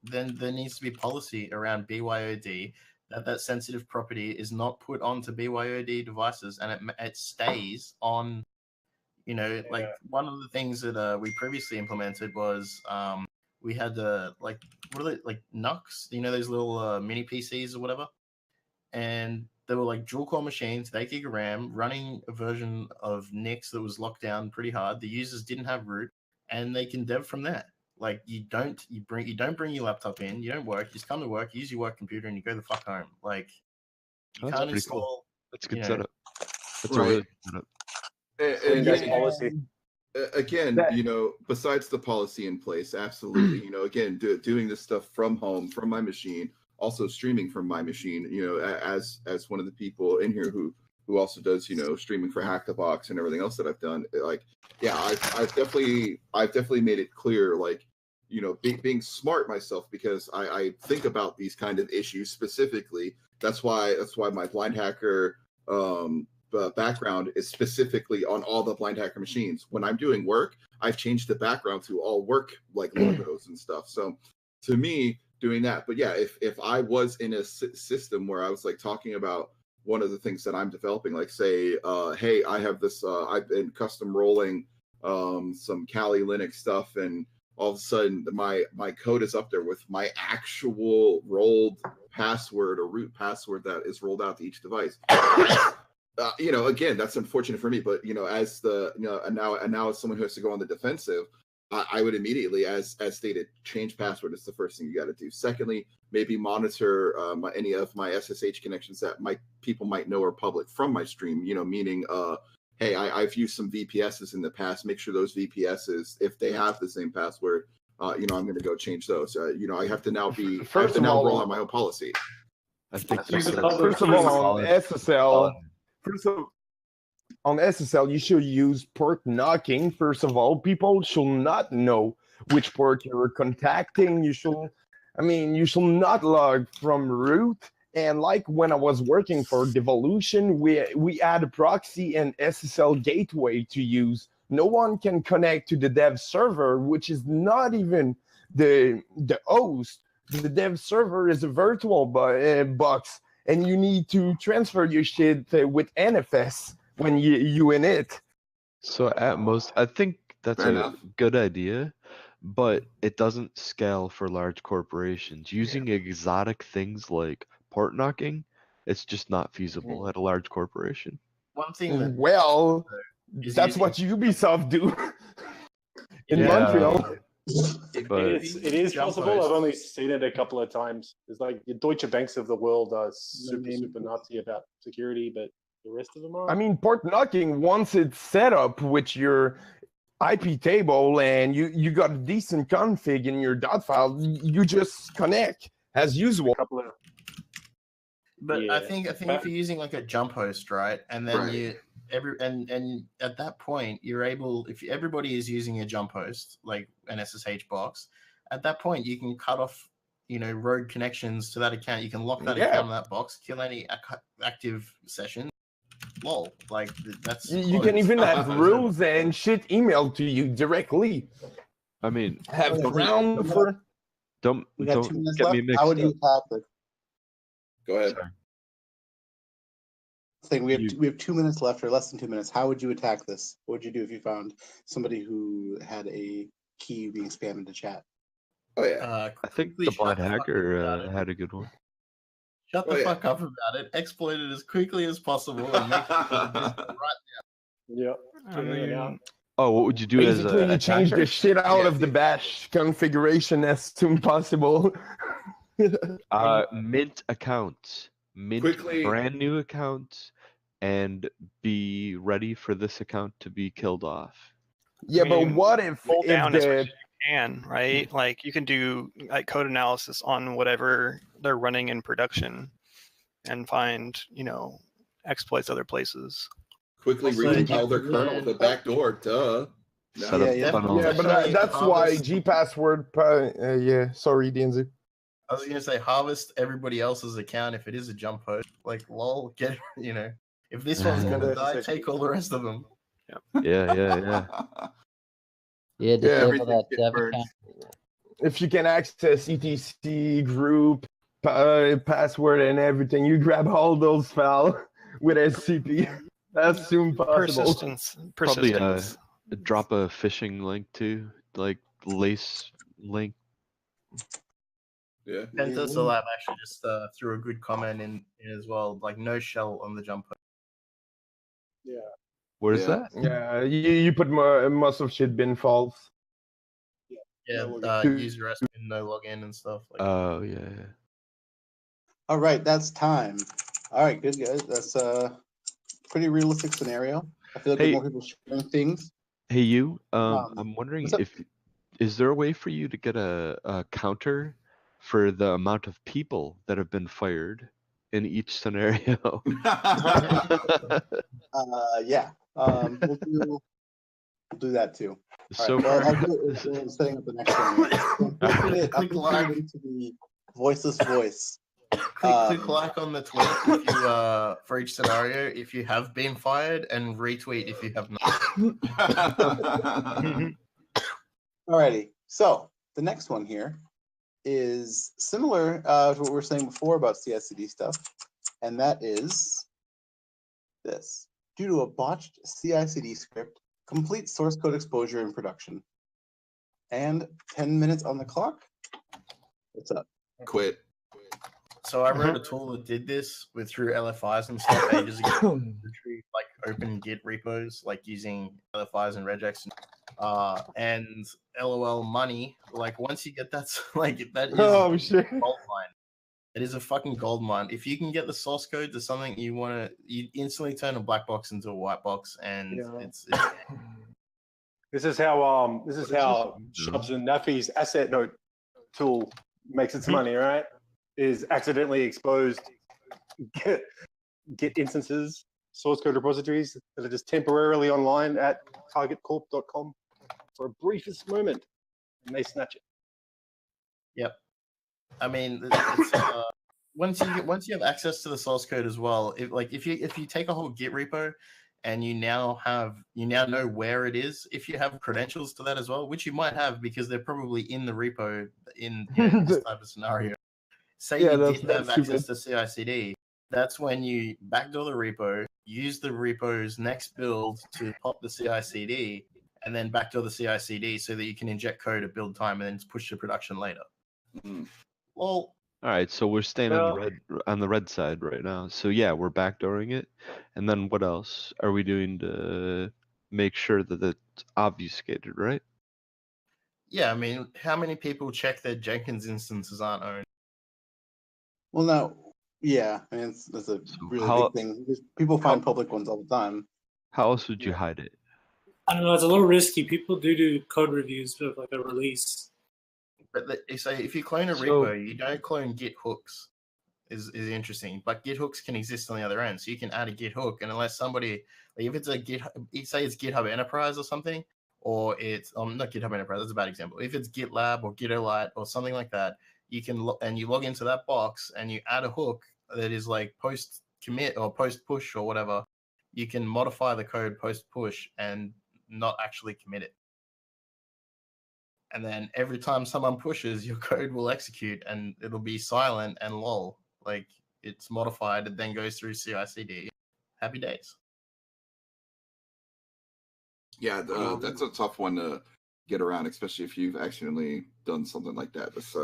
then there needs to be policy around BYOD. That sensitive property is not put onto BYOD devices, and it stays on. One of the things that we previously implemented was we had like what are they like Nux? You know those little mini PCs or whatever, and they were like dual core machines, 8 gig of RAM, running a version of Nix that was locked down pretty hard. The users didn't have root, and they can dev from there. Like you don't bring your laptop in, you don't work, you just come to work, use your work computer, and you go the fuck home. Like you That's can't pretty install. cool. That's a good you know, setup. That's a really good setup. And That's policy. again, you know, besides the policy in place, absolutely, you know, again, doing this stuff from home, from my machine, also streaming from my machine, you know, as one of the people in here who also does, you know, streaming for Hack the Box and everything else that I've done. Like, yeah, I've definitely made it clear, like, you know, being smart myself, because I think about these kind of issues specifically. That's why my blind hacker background is specifically on all the blind hacker machines. When I'm doing work, I've changed the background to all work like logos and stuff. So to me, doing that. But yeah, if I was in a system where I was like talking about one of the things that I'm developing, like say, hey, I have this, I've been custom rolling some Kali Linux stuff, and all of a sudden my code is up there with my actual rolled password or root password that is rolled out to each device. You know, again, that's unfortunate for me, but you know, as the, you know, and now as someone who has to go on the defensive, I would immediately, as stated, change password is the first thing you got to do. Secondly, maybe monitor any of my SSH connections that people might know are public from my stream. You know, meaning, hey, I've used some VPSs in the past. Make sure those VPSs, if they have the same password, you know, I'm going to go change those. You know, I have to now roll out my own policy. I think First of all, on SSL, on SSL, you should use port knocking. First of all, people should not know which port you're contacting. You should not log from root. And like when I was working for Devolution, we had a proxy and SSL gateway to use. No one can connect to the dev server, which is not even the host. The dev server is a virtual box, and you need to transfer your shit with NFS when you in it. So at most, I think that's a good idea, but it doesn't scale for large corporations. Using exotic things like port knocking, it's just not feasible at a large corporation. One thing that that's what Ubisoft do in Montreal. It is possible. I've only seen it a couple of times. It's like the Deutsche Banks of the world are super Nazi about security, but the rest of them are. I mean, port knocking, once it's set up with your IP table and you got a decent config in your dot file, you just connect as usual. But I think if you're using like a jump host, right, and then and at that point you're able, if everybody is using a jump host like an SSH box, at that point you can cut off, you know, rogue connections to that account. You can lock that account in that box, kill any active session. Lol, like that's you can even have rules and shit emailed to you directly. I mean, have ground for. Don't get me mixed How would you up. attack it? Go ahead. Saying we have 2 minutes left, or less than 2 minutes. How would you attack this? What would you do if you found somebody who had a key being spammed into chat? Oh yeah, I think the blind hacker had a good one. Shut the fuck up about it. Exploit it as quickly as possible and make it right now. Yeah. Oh, what would you do Basically, as a you change attacker? the shit out of the bash configuration as soon as possible. Mint accounts, brand new accounts, and be ready for this account to be killed off. Yeah, but what if pull down as much the as you can, right? Like you can do like code analysis on whatever they're running in production and find, you know, exploits other places. Quickly recompile their kernel with a backdoor. Duh. Yeah, but that's why gpassword. Sorry, DNZ. I was gonna say harvest everybody else's account if it is a jump host. Like lol, get you know, if this one's gonna die, take all the rest of them. Yeah. Yeah, disable that dev account. If you can access etc group password and everything, you grab all those files with SCP as soon possible. Probably drop a phishing link too, like lace link Yeah. Pentasol Lab actually just threw a good comment in as well, like no shell on the jumper. Yeah. What is that? Yeah, you put most of shit been false. Yeah, No user estimate, no login and stuff. Like. Oh yeah. All right, that's time. All right, good guys. That's a pretty realistic scenario. I feel like Hey. with more people sharing things. Hey, you. I'm wondering what's up? if is there a way for you to get a counter for the amount of people that have been fired in each scenario? Yeah. We'll do that too. All So right. Well, far- I'll do it while I'm setting up the next one. I'll put it into the voiceless voice. Click like on the tweet if you for each scenario if you have been fired, and retweet if you have not. Alrighty. So the next one here is similar to what we were saying before about CI/CD stuff, and that is this. Due to a botched CI/CD script, complete source code exposure in production, and 10 minutes on the clock. What's up? Quit. So I wrote a tool that did this through LFIs and stuff ages ago. Retrieve like open Git repos, like using LFIs and regex, and LOL money. Like once you get that, like that is shit. gold mine. It is a fucking gold mine. If you can get the source code to something you want to, you instantly turn a black box into a white box, and it's This is how Shubs and Naffy's asset note tool makes its money, right? Is accidentally exposed Git instances, source code repositories that are just temporarily online at targetcorp.com for a briefest moment, and they snatch it. Yep. I mean, it's, once you have access to the source code as well, if you take a whole Git repo and you now know where it is, if you have credentials to that as well, which you might have because they're probably in the repo in this type of scenario. Say you did have access to CI/CD, that's when you backdoor the repo, use the repo's next build to pop the CI/CD, and then backdoor the CI/CD so that you can inject code at build time and then push to production later. Well, all right, so we're staying on the red side right now. So yeah, we're backdooring it, and then what else are we doing to make sure that it's obfuscated, right? Yeah, I mean, how many people check their Jenkins instances aren't owned? Well, no. Yeah, I mean, that's a really big thing. People find public ones all the time. How else would you hide it? I don't know. It's a little risky. People do code reviews of like a release. But if you clone a repo, you don't clone Git hooks. Is interesting, but Git hooks can exist on the other end. So you can add a Git hook, and unless somebody, like if it's a say it's GitHub Enterprise or something, or it's not GitHub Enterprise. That's a bad example. If it's GitLab or GitOlite or something like that, you can you log into that box and you add a hook that is like post commit or post push or whatever. You can modify the code post push and not actually commit it. And then every time someone pushes, your code will execute and it'll be silent and lol. Like it's modified, it then goes through CI/CD. Happy days. Yeah, that's a tough one to get around, especially if you've accidentally done something like that. This,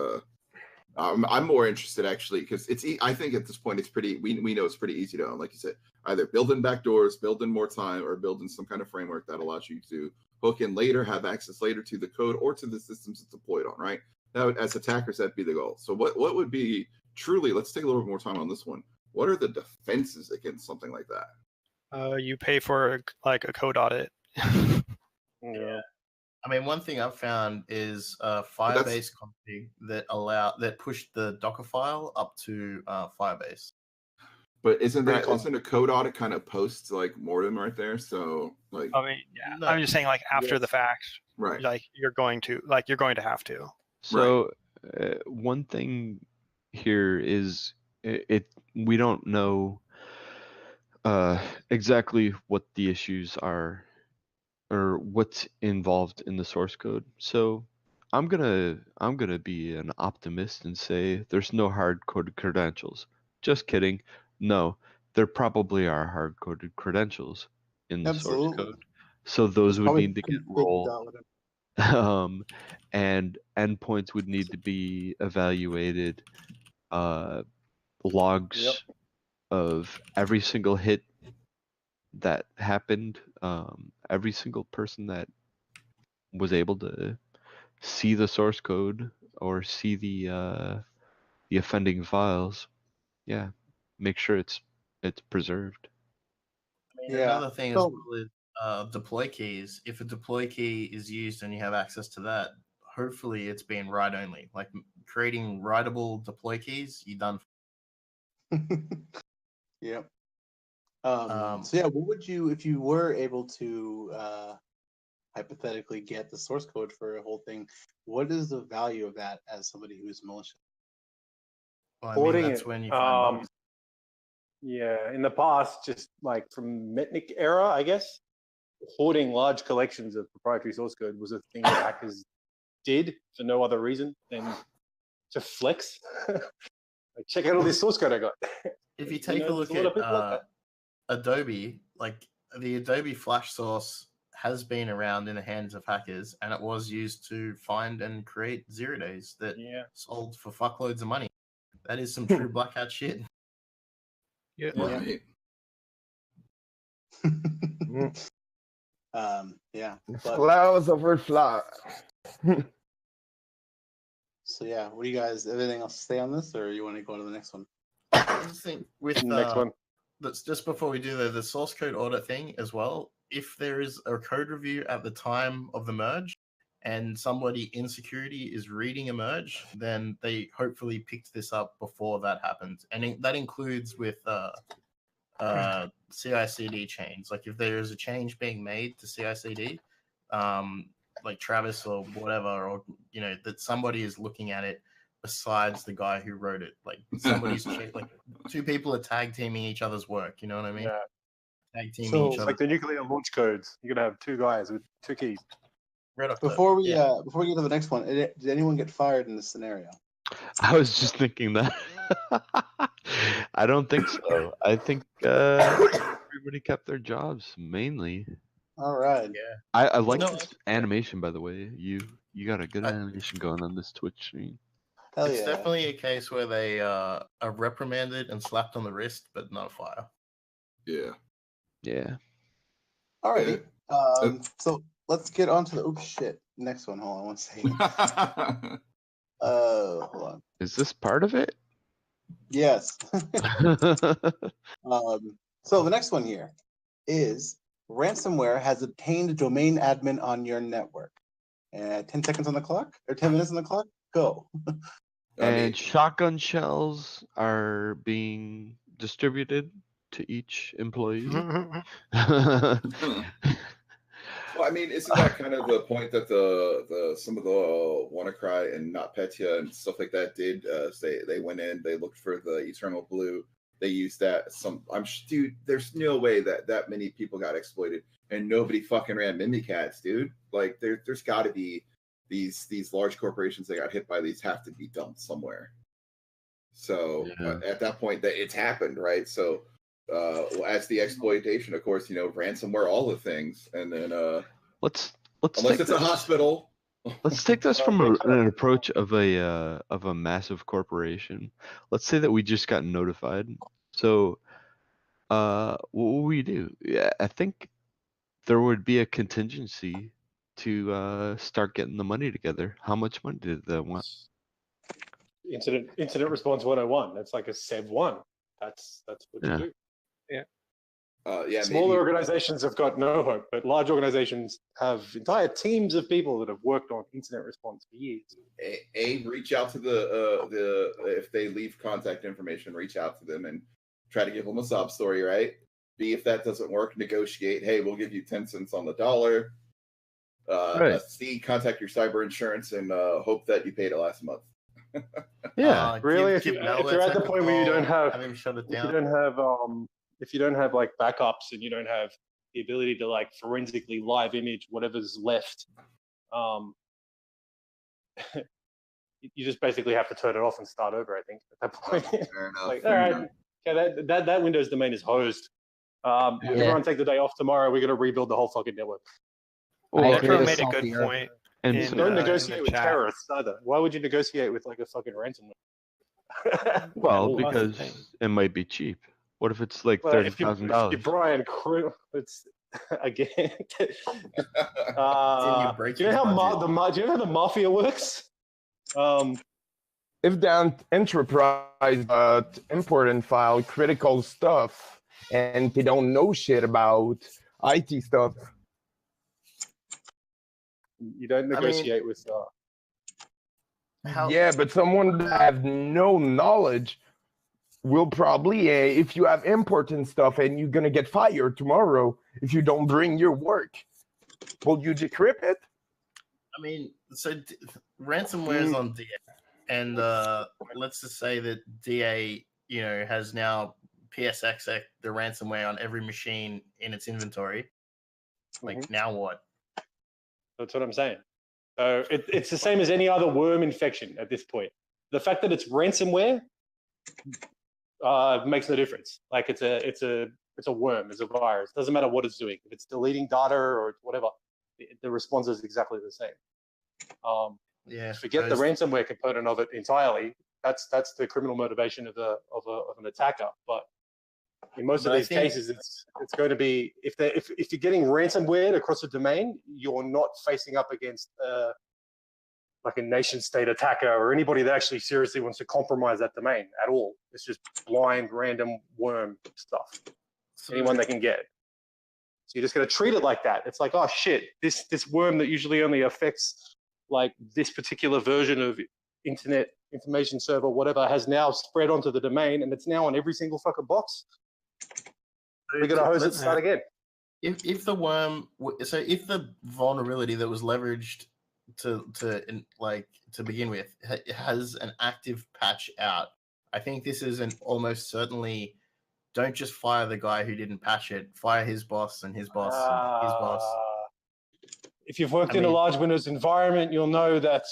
I'm more interested actually because I think at this point it's pretty. We know it's pretty easy to own. Like you said, either build in backdoors, build in more time, or build in some kind of framework that allows you to hook in later, have access later to the code or to the systems it's deployed on. Right now, as attackers, that'd be the goal. So what would be truly? Let's take a little bit more time on this one. What are the defenses against something like that? You pay for a code audit. Yeah. I mean, one thing I've found is Firebase config that pushed the Docker file up to Firebase. But isn't a code audit kind of post like mortem right there? So like, I mean, yeah, no. I'm just saying like after the fact, right? Like you're going to have to. So one thing here is we don't know exactly what the issues are or what's involved in the source code. So I'm gonna be an optimist and say there's no hard-coded credentials. Just kidding. No, there probably are hard-coded credentials in the source code. So those would need to get rolled. And endpoints would need to be evaluated. Logs of every single hit that happened, every single person that was able to see the source code or see the offending files. Yeah, make sure it's preserved. I mean, another thing as well is deploy keys. If a deploy key is used and you have access to that, hopefully it's been write only. Like creating writable deploy keys, you're done. Yep. So yeah, what would you, if you were able to hypothetically get the source code for a whole thing, what is the value of that as somebody who's malicious? Well, I Hoarding mean, that's it. when you find bugs. Yeah, in the past, just like from Metnick era, I guess, hoarding large collections of proprietary source code was a thing that hackers did for no other reason than to flex. Like, check out all this source code I got. If you take a look at Adobe, like the Adobe Flash source has been around in the hands of hackers, and it was used to find and create 0 days that sold for fuckloads of money. That is some true black hat shit. Yeah. Right. Yeah. Flowers over flowers. So yeah, what do you guys? Everything else to say on this, or you want to go to the next one? I just think with next one. That's just before we do the source code audit thing as well. If there is a code review at the time of the merge, and somebody in security is reading a merge, then they hopefully picked this up before that happens, and that includes with CI/CD chains. Like if there is a change being made to CI/CD, like Travis or whatever, or that somebody is looking at it besides the guy who wrote it. Like somebody's like two people are tag teaming each other's work. You know what I mean? Yeah. Tag teaming So each it's other. like the nuclear launch codes. You're gonna have two guys with two keys. Before we get to the next one, did anyone get fired in this scenario? I was just thinking that. I don't think so. I think everybody kept their jobs mainly. All right. Yeah. I like this animation, by the way. You got a good animation going on this Twitch stream. It's definitely a case where they are reprimanded and slapped on the wrist, but not a fire. Yeah. Yeah. Alrighty. So let's get on to the shit. Next one. Hold on one second. Hold on. Is this part of it? Yes. So the next one here is ransomware has obtained domain admin on your network. 10 seconds on the clock, or 10 minutes on the clock. Go. And shotgun shells are being distributed to each employee. Well, I mean, isn't that kind of the point that the some of the WannaCry and NotPetya and stuff like that did? They went in, they looked for the Eternal Blue, they used that. Dude, there's no way that many people got exploited, and nobody fucking ran Mimikatz, dude. Like there's got to be these large corporations that got hit by these have to be dumped somewhere. So at that point, that it's happened, right? So. As the exploitation, of course, ransomware, all the things, and then let's unless it's a hospital. Let's take this from an approach of a massive corporation. Let's say that we just got notified. So, what would we do? Yeah, I think there would be a contingency to start getting the money together. How much money did they want? Incident response 101. That's like a SEB 1. That's what you do. Yeah. Smaller organizations have got no hope, but large organizations have entire teams of people that have worked on incident response for years. Reach out to the if they leave contact information, reach out to them and try to give them a sob story, right? B, if that doesn't work, negotiate. Hey, we'll give you 10 cents on the dollar. Right. C, contact your cyber insurance and hope that you paid it last month. Yeah, really. If you're at the point where you don't have, if you don't have like backups and you don't have the ability to like forensically live image whatever's left, you just basically have to turn it off and start over. I think at that point. Fair enough. Like, all right, okay, that Windows domain is hosed. Everyone take the day off tomorrow. We're gonna rebuild the whole fucking network. Well, Retro made a good point. And don't in negotiate the with chat. terrorists either. Why would you negotiate with like a fucking ransomware? Well, Well, that's the because thing. it might be cheap. What if it's like Well, if you're $30,000? Brian, it's again. your Do you know break-even how budget. do you know how the mafia works? If the enterprise import and file critical stuff and they don't know shit about IT stuff, You don't negotiate with. Yeah, but someone that have no knowledge will probably, if you have important stuff and you're gonna get fired tomorrow if you don't bring your work, will you decrypt it? I mean, so ransomware is on DA, and let's just say that DA, has now PSX the ransomware on every machine in its inventory. Like, now what? That's what I'm saying. So it's the same as any other worm infection at this point. The fact that it's ransomware makes no difference. Like it's a worm, it's a virus. Doesn't matter what it's doing. If it's deleting data or whatever, the response is exactly the same. Forget the ransomware component of it entirely. That's the criminal motivation of an attacker. But in most of these cases, it's going to be if you're getting ransomware across a domain, you're not facing up against like a nation state attacker or anybody that actually seriously wants to compromise that domain at all. It's just blind, random worm stuff. Anyone they can get. So you're just going to treat it like that. It's like, oh shit, this worm that usually only affects like this particular version of internet information server, whatever, has now spread onto the domain, and it's now on every single fucking box. We're going to hose it and start again. If the worm, so if the vulnerability that was leveraged to begin with has an active patch out, I think this is an almost certainly. Don't just fire the guy who didn't patch it. Fire his boss and his boss and his boss. If you've worked in a large Windows environment, you'll know that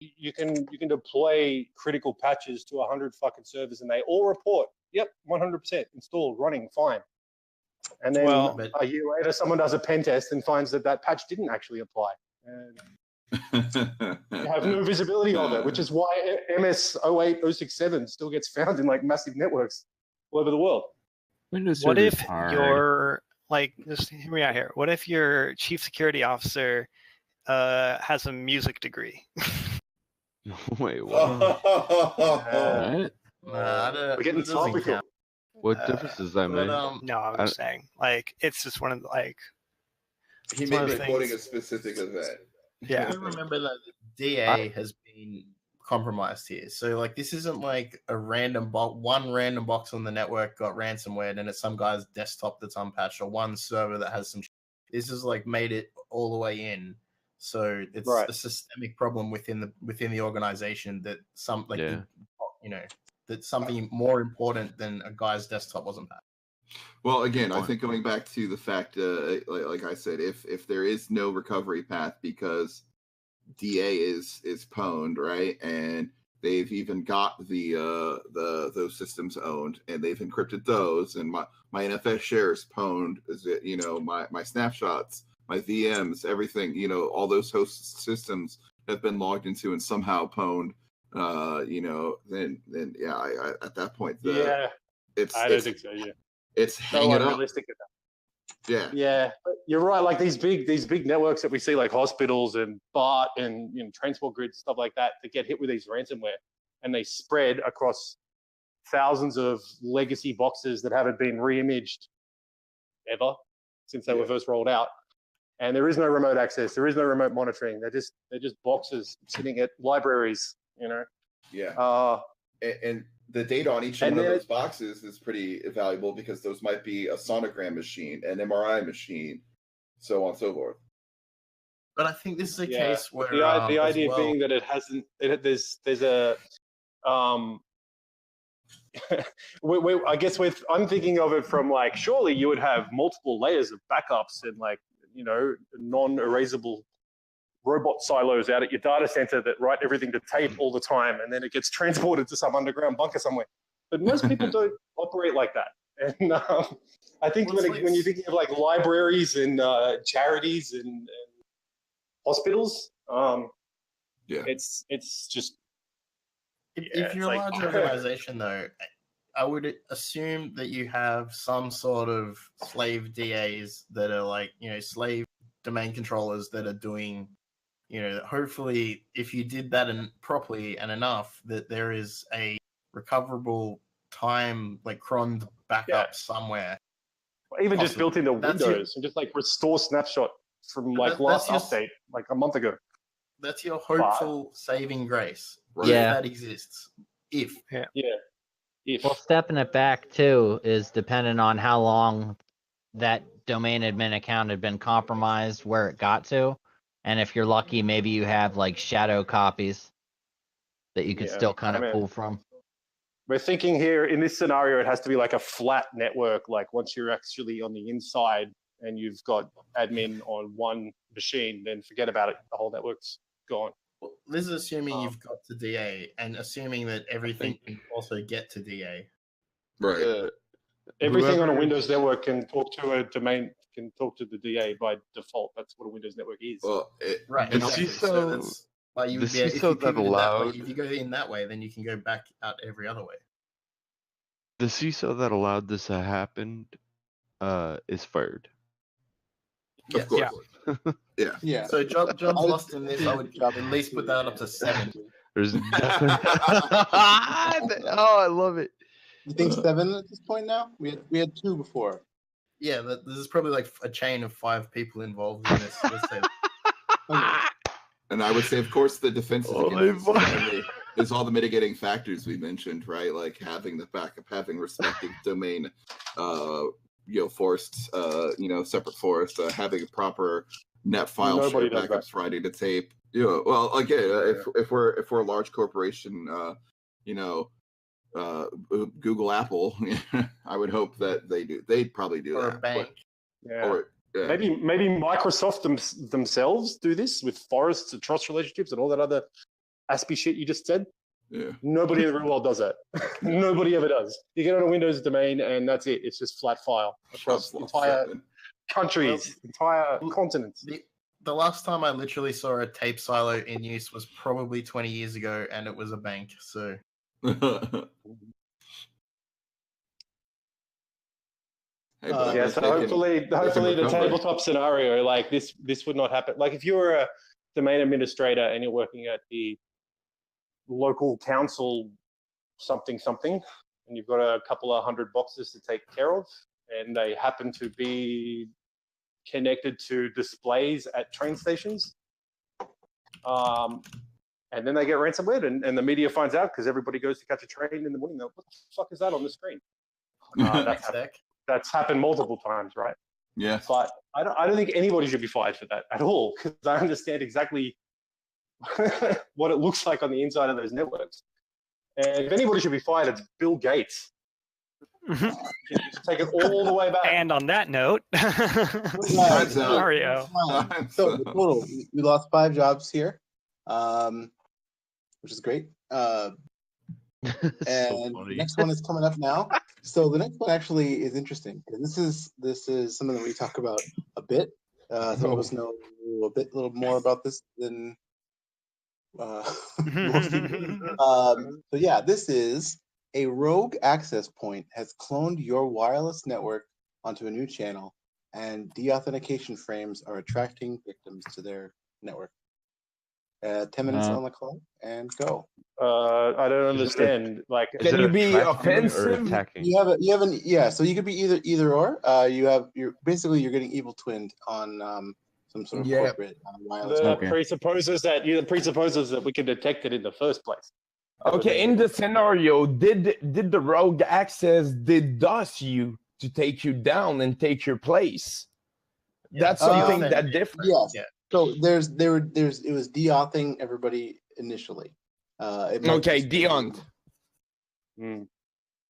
you can deploy critical patches to 100 fucking servers, and they all report, yep, 100% installed, running fine. And then a year later, someone does a pen test and finds that patch didn't actually apply. And you have no visibility of it, which is why MS 08067 still gets found in like massive networks all over the world. What if your just hear me out here. What if your chief security officer has a music degree? Wait, what? We're getting topical. What difference does that make? No, I'm just saying. Like, it's just one of the, He may be quoting a specific event. Yeah. I remember that the DA has been compromised here. So like this isn't like a random one random box on the network got ransomware and it's some guy's desktop that's unpatched or one server that has some. This is like made it all the way in. So it's a systemic problem within the organization that that's something more important than a guy's desktop wasn't patched. Well, again, I think going back to the fact, like I said, if there is no recovery path because DA is pwned, right, and they've even got those systems owned, and they've encrypted those, and my NFS shares pwned, is it my snapshots, my VMs, everything, all those host systems have been logged into and somehow pwned, then at that point, I don't think so. Yeah. It's hang it up. Yeah. Yeah, you're right. Like these big networks that we see, like hospitals and BART and transport grids, stuff like that get hit with these ransomware, and they spread across thousands of legacy boxes that haven't been re-imaged ever since they were first rolled out. And there is no remote access. There is no remote monitoring. They're just boxes sitting at libraries. Yeah. And the data on each one of those boxes is pretty valuable because those might be a sonogram machine, an MRI machine, so on and so forth. But I think this is a case where the idea being that there's a I guess I'm thinking of it from like, surely you would have multiple layers of backups and like non-erasable robot silos out at your data center that write everything to tape all the time, and then it gets transported to some underground bunker somewhere. But most people don't operate like that. And I think when you're thinking of like libraries and charities and hospitals, It's just if you're a large organization, though, I would assume that you have some sort of slave DAs that are like, slave domain controllers that are doing, hopefully if you did that properly and enough, that there is a recoverable time, like croned backup somewhere. Even just built into Windows and just like restore snapshot from like last update, like a month ago. That's your hopeful saving grace. Right. If Yeah. that exists. If. Well, stepping it back too is dependent on how long that domain admin account had been compromised, where it got to, and if you're lucky, maybe you have like shadow copies that you could still kind of pull from. We're thinking here in this scenario, it has to be like a flat network. Like once you're actually on the inside and you've got admin on one machine, then forget about it. The whole network's gone. Well, this is assuming you've got to DA and assuming that everything can also get to DA. Right. Everything on a Windows network can talk to a domain, can talk to the DA by default. That's what a Windows network is. Well, right. Exactly. So that's why you would be CISO that allowed. If you go in that way, then you can go back out every other way. The CISO that allowed this to happen is fired. Yes. Of course. Yeah. So jobs lost in this, I would at least put that up to 7. There's definitely. Oh, I love it. You think 7 at this point now? We had 2 before. Yeah, this is probably like a chain of 5 people involved in this. Let's say. And I would say, of course, the defenses against this is all the mitigating factors we mentioned, right? Like having the backup, having respective domain, forest, separate forest, having a proper net file share backups, writing to tape. Well, again, if we're a large corporation, Google, Apple, I would hope that they'd probably do or that. A bank. Maybe Microsoft themselves do this with forests and trust relationships and all that other ASPI shit you just said. Yeah. Nobody in the real world does that. Nobody ever does. You get on a Windows domain and that's it. It's just flat file across entire countries, entire continents. The last time I literally saw a tape silo in use was probably 20 years ago, and it was a bank. So. So hopefully the tabletop scenario like this would not happen. Like if you're a domain administrator and you're working at the local council something, and you've got a couple of 100 boxes to take care of, and they happen to be connected to displays at train stations, and then they get ransomware, and the media finds out because everybody goes to catch a train in the morning. What the fuck is that on the screen? That's happened multiple times, right? Yeah. But I don't think anybody should be fired for that at all, because I understand exactly what it looks like on the inside of those networks. And if anybody should be fired, it's Bill Gates. Take it all the way back. And on that note, Mario. So the total, we lost 5 jobs here, which is great. And the next one is coming up now. So the next one actually is interesting because this is something that we talk about a bit. Some of us know a little more about this than most people. So yeah, this is a rogue access point has cloned your wireless network onto a new channel, and deauthentication frames are attracting victims to their network. 10 minutes on the clock and go. I don't understand. Like, can you be offensive? So you could be either or. You're getting evil twinned on some sort of corporate wireless. Presupposes that we can detect it in the first place. Okay, in the scenario, did the rogue access DDoS you to take you down and take your place? That's something that different. Yes. Yeah. So it was deauthing everybody initially. Deaunt.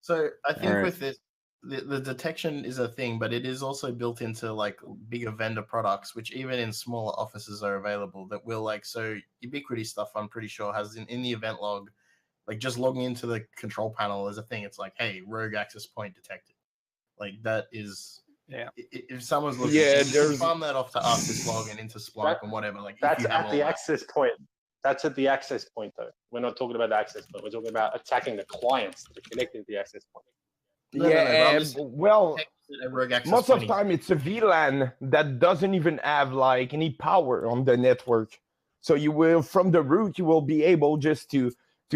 So I think with this, the detection is a thing, but it is also built into like bigger vendor products, which even in smaller offices are available. That will so Ubiquiti stuff, I'm pretty sure, has in the event log, like just logging into the control panel is a thing. It's like, hey, rogue access point detected. Like that is Yeah. If someone's looking, Yeah, you can there's- farm that off to us, this login into Splunk and whatever. Like, if That's you have at all the that. access point. That's at the access point, though. We're not talking about the access point. We're talking about attacking the clients that are connected to the access point. No, yeah, but I'm just- well, a rogue access most of point the time it's a VLAN that doesn't even have like any power on the network. So you will, from the root, you will be able just to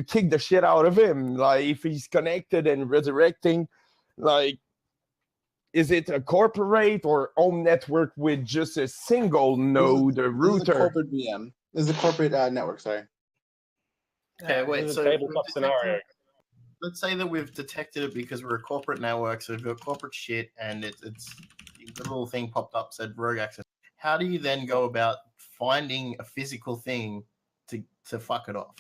kick the shit out of him. Like if he's connected and resurrecting, like, is it a corporate or home network with just a single node This is a router? corporate VM. This is a corporate network. Sorry. Okay, wait. This is So a tabletop scenario. let's say that we've detected it because we're a corporate network, so we've got corporate shit, and it's the little thing popped up said rogue access. How do you then go about finding a physical thing to fuck it off?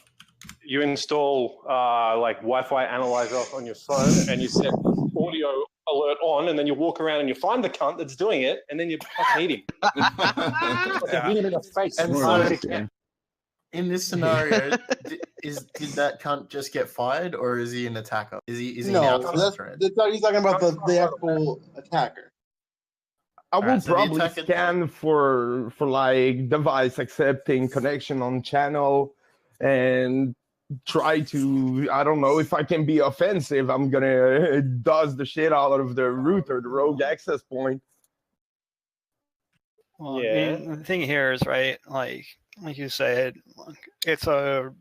You install like Wi-Fi analyzer on your phone, and you set audio alert on, and then you walk around and you find the cunt that's doing it, and then you fucking eat him. Like hit him in the face. And as so, hard as you can. in this scenario, did that cunt just get fired, or is he an attacker? Is he an No, outside threat? he's talking about the actual attacker. I will Alright, so the probably attacker- scan for like device accepting connection on channel and try to, I don't know, if I can be offensive, I'm gonna dust the shit out of the router, the rogue access point. Well, Yeah. I mean, the thing here is, right, like you said, it's a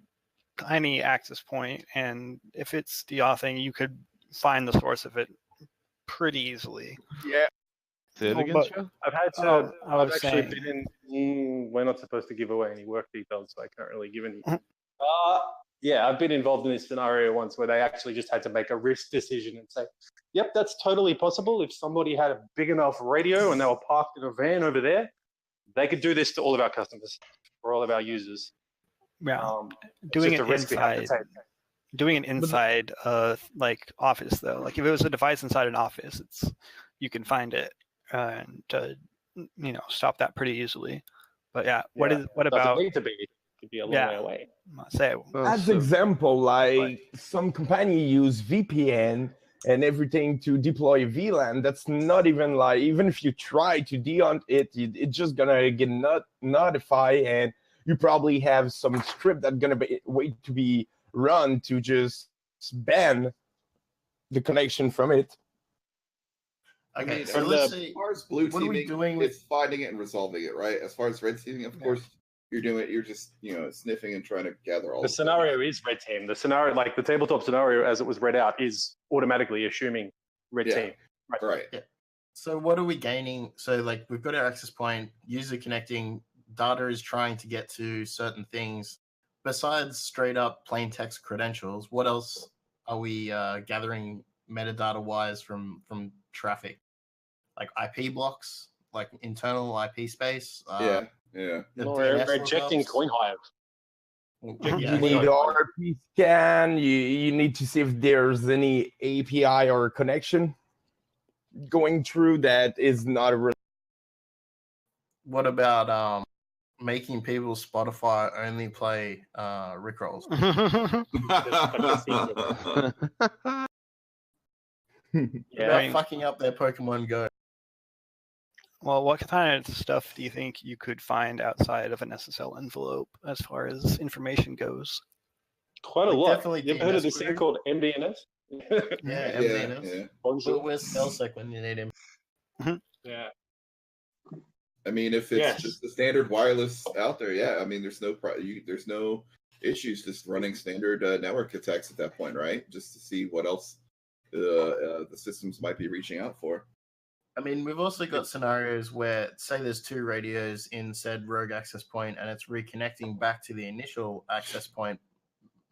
tiny access point, and if it's the auth thing, you could find the source of it pretty easily. Yeah. Say it again, but- Joe? I've had to. I was I've actually saying- been in. We're not supposed to give away any work details, so I can't really give any. Yeah, I've been involved in this scenario once where they actually just had to make a risk decision and say, "Yep, that's totally possible. If somebody had a big enough radio and they were parked in a van over there, they could do this to all of our customers or all of our users." Yeah, It's doing just it a risk we have to inside, take. doing it inside like office though. Like if it was a device inside an office, you can find it and stop that pretty easily. But yeah, what Yeah, what it doesn't about? need to be? It could be a long Yeah. way away. Say As example, like some company use VPN and everything to deploy VLAN. That's not even like, even if you try to deont it, it's just gonna get notified, and you probably have some script that's gonna wait to be run to just ban the connection from it. Okay, I mean, so as let's see. far as blue What are we teaming, doing with- it's finding it and resolving it, right? As far as red teaming, of course, you're doing it. You're just sniffing and trying to gather all. The scenario is red team. The scenario, like the tabletop scenario as it was read out, is automatically assuming red team. Right. Yeah. So what are we gaining? So like we've got our access point, user connecting, data is trying to get to certain things. Besides straight up plain text credentials, what else are we gathering metadata wise from traffic? Like IP blocks, like internal IP space. Yeah. No, we're ejecting CoinHive. You need RP scan. You need to see if there's any API or connection going through that is not a. What about making people Spotify only play Rickrolls? Yeah. Fucking up their Pokemon Go. Well, what kind of stuff do you think you could find outside of an SSL envelope as far as information goes? Quite a Like, lot. definitely You ever heard of this DNS thing called MDNS? Yeah, MDNS. Bonjour. Where's Spellsec when you need him? Yeah. I mean, if it's just the standard wireless out there, yeah. I mean, there's no issues just running standard network attacks at that point, right? Just to see what else the systems might be reaching out for. I mean, we've also got scenarios where, say, there's two radios in said rogue access point, and it's reconnecting back to the initial access point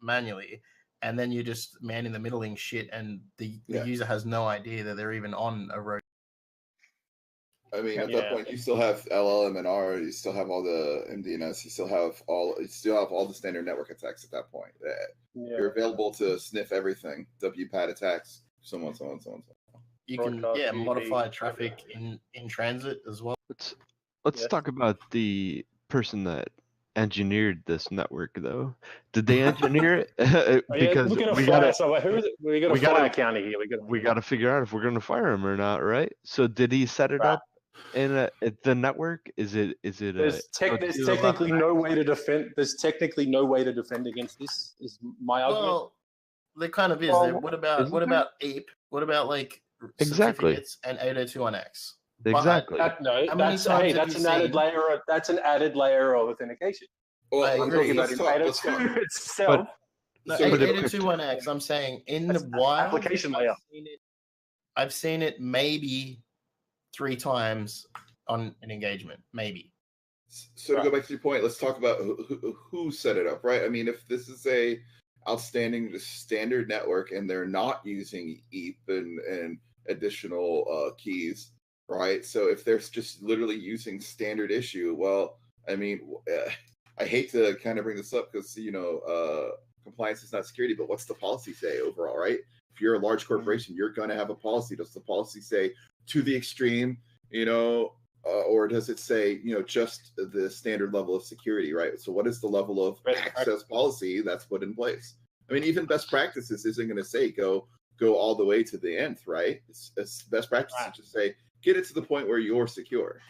manually, and then you're just man in the middling shit, and the user has no idea that they're even on a rogue. I mean, at that point, you still have LLMNR, you still have all the MDNS, you still have all the standard network attacks at that point. You're available to sniff everything, WPAT attacks, so on. You can modify traffic in transit as well. Let's talk about the person that engineered this network, though. Did they engineer it? Because we're gonna we fire gotta, someone. We got a fire county here. we gotta figure out if we're gonna fire him or not, right? So did he set it up in the network? Is it There's technically no way to defend. There's technically no way to defend against this. Is my argument. Well, there kind of is. Well, what about APE? What about like Exactly. certificates and 802.1x? Exactly. That's an added layer. That's an added layer of authentication. Well, I agree. I'm talking about Let's talk. 802 itself. No, 802.1x. I'm saying in the wild, application layer. I've seen it maybe 3 times on an engagement, maybe. So to go back to your point, let's talk about who set it up, right? I mean, if this is a outstanding standard network and they're not using EAP and additional keys, right? So if they're just literally using standard issue, well, I mean, I hate to kind of bring this up because, compliance is not security, but what's the policy say overall, right? If you're a large corporation, you're going to have a policy. Does the policy say to the extreme, or does it say, just the standard level of security, right? So what is the level of access policy that's put in place? I mean, even best practices isn't going to say go all the way to the nth, right? It's best practices to say get it to the point where you're secure.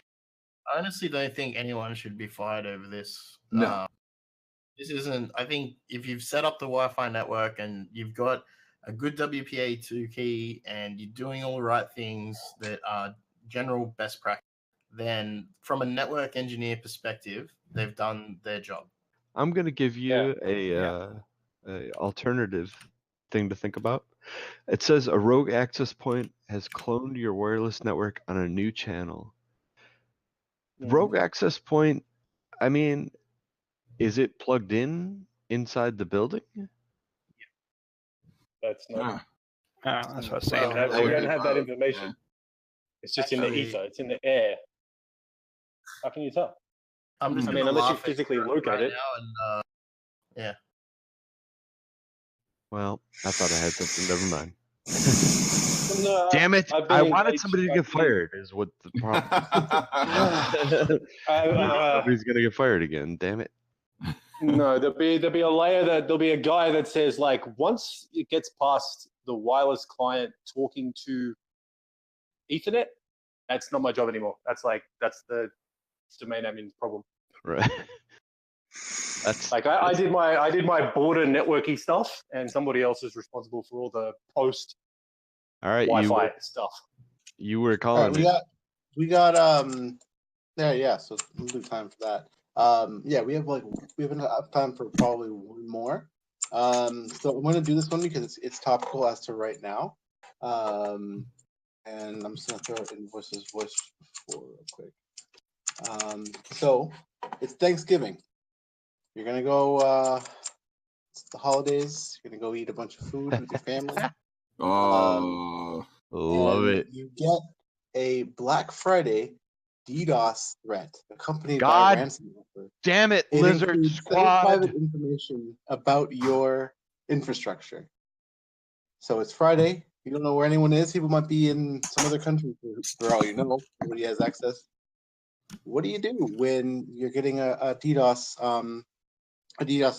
I honestly don't think anyone should be fired over this. No. This isn't. I think if you've set up the Wi-Fi network and you've got a good WPA2 key and you're doing all the right things that are general best practice, then from a network engineer perspective, they've done their job. I'm gonna give you a alternative thing to think about. It says a rogue access point has cloned your wireless network on a new channel. Rogue access point, I mean, is it plugged in inside the building? That's not. That's what I was saying. We don't have that information. It's just in the ether. It's in the air. How can you tell? I'm just unless you physically look at it. Now and, yeah. Well, I thought I had something. Never mind. No, Damn it! I've I been wanted engaged- somebody to get fired. Is what the problem. Somebody's gonna get fired again. Damn it! No, there'll be a layer there'll be a guy that says like once it gets past the wireless client talking to Ethernet, that's not my job anymore. That's the domain admin's problem. Right. That's like I did my border networky stuff, and somebody else is responsible for all the post all right. Wi-Fi stuff. You were calling me. We got yeah. So we'll do time for that. Yeah, we have enough time for probably one more. So I'm going to do this one because it's topical as to right now. And I'm just going to throw in voice before real quick. So it's Thanksgiving. You're going to go, it's the holidays. You're going to go eat a bunch of food with your family. Love it. You get a Black Friday DDoS threat accompanied by a ransom offer. Damn it, Lizard Squad! Private information about your infrastructure. So it's Friday. You don't know where anyone is. People might be in some other country for all you know. Nobody has access. What do you do when you're getting a DDoS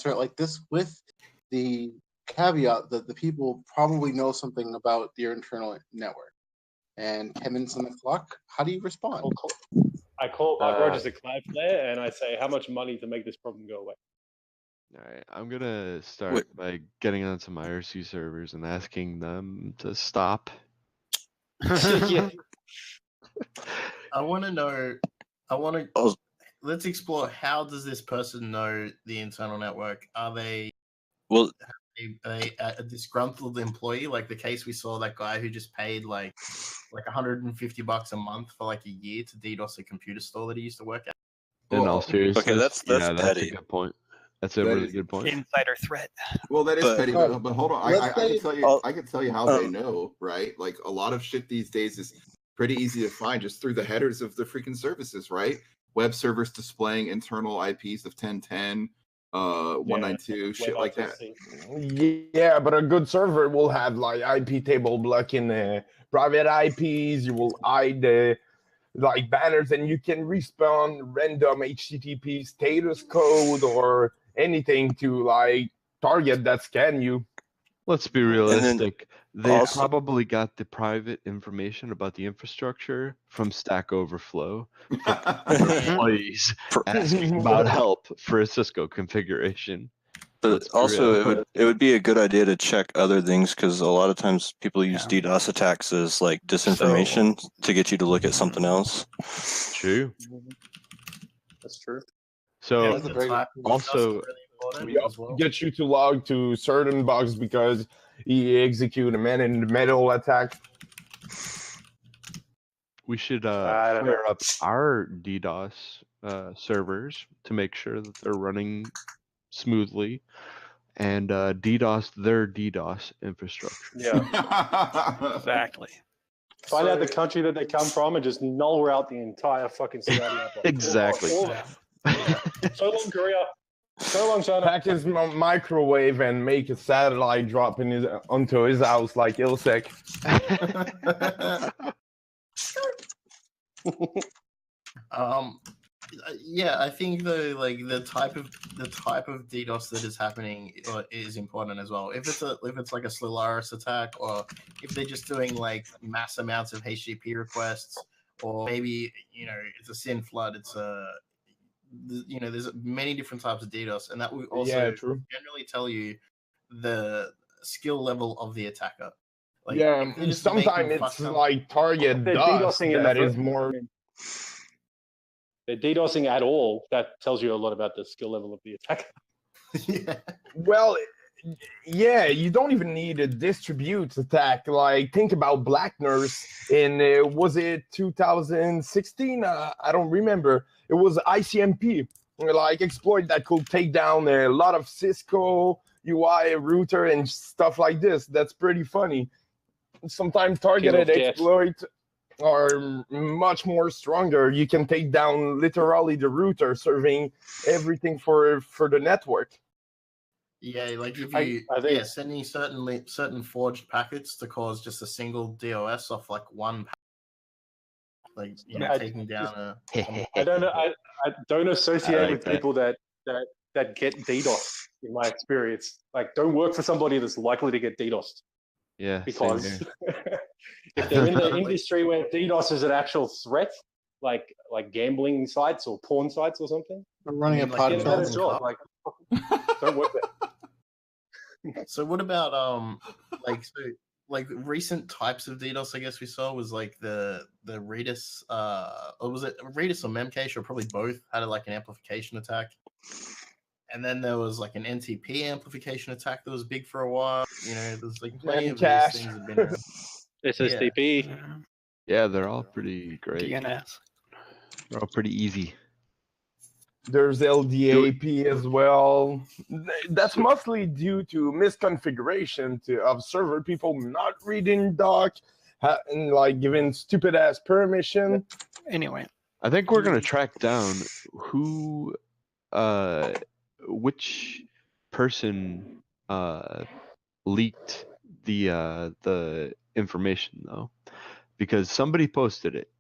threat like this, with the caveat that the people probably know something about your internal network? And 10 minutes on the clock, how do you respond? I call up Rogers at Cloudflare and I say, how much money to make this problem go away? All right, I'm gonna start by getting on some IRC servers and asking them to stop. Yeah. I want to know. Let's explore. How does this person know the internal network? Are they a disgruntled employee, like the case we saw, that guy who just paid like $150 a month for like a year to DDoS a computer store that he used to work at? In all seriousness, okay, that's that's a petty. good point. That's a really good point. Insider threat. Well, that is petty, but hold on. I can tell you how they Oh. know, right? Like a lot of shit these days is pretty easy to find just through the headers of the freaking services, right? Web servers displaying internal IPs of 1010, 192, shit like that. Yeah, but a good server will have like IP table blocking private IPs. You will hide the like banners, and you can respawn random HTTP status code or anything to like target that scan you. Let's be realistic. They also- probably got the private information about the infrastructure from Stack Overflow from employees asking about help for a Cisco configuration. But also, it would be a good idea to check other things, because a lot of times people use DDoS attacks as like disinformation to get you to look at something else. True. That's true. So That's a very good point. also, Get you to log to certain bugs because he executed a man-in-the-middle attack. we should fire up our DDoS servers to make sure that they're running smoothly, and DDoS their DDoS infrastructure. Yeah. Exactly. Find out the country that they come from and just null out the entire fucking Saudi app. Exactly. So long, Korea. So long, China. Pack his microwave and make a satellite drop onto his house like Ilsec. Yeah, I think the type of DDoS that is happening is important as well. If it's like a Solaris attack, or if they're just doing like mass amounts of HTTP requests, or maybe it's a SYN flood. It's there's many different types of DDoS, and that will also generally tell you the skill level of the attacker. Like, sometimes it's like target dust that is more. They're DDoSing at all. That tells you a lot about the skill level of the attacker. Well, yeah, you don't even need a distribute attack. Like, think about Black Nurse in, was it 2016? I don't remember. It was ICMP, like exploit that could take down a lot of Cisco UI router and stuff like this. That's pretty funny. Sometimes targeted exploit are much more stronger. You can take down literally the router serving everything for the network. Yeah, like if you sending certain forged packets to cause just a single DOS off like one packet, like taking down a. I don't know. I don't associate like with that. people that get DDoS. In my experience, like don't work for somebody that's likely to get DDoSed. Yeah, because if they're in the industry where DDoS is an actual threat, like gambling sites or porn sites or something, we're running a podcast. Job, like, don't work there. So what about recent types of DDoS? I guess we saw was like the Redis, or was it Redis or Memcache, or probably both had like an amplification attack. And then there was like an NTP amplification attack that was big for a while. There's like plenty of these things have been around. SSDP. Yeah, they're all pretty great. DNS. They're all pretty easy. There's LDAP as well. That's mostly due to misconfiguration of server people not reading doc and like giving stupid ass permission. Anyway, I think we're gonna track down which person leaked the information though, because somebody posted it.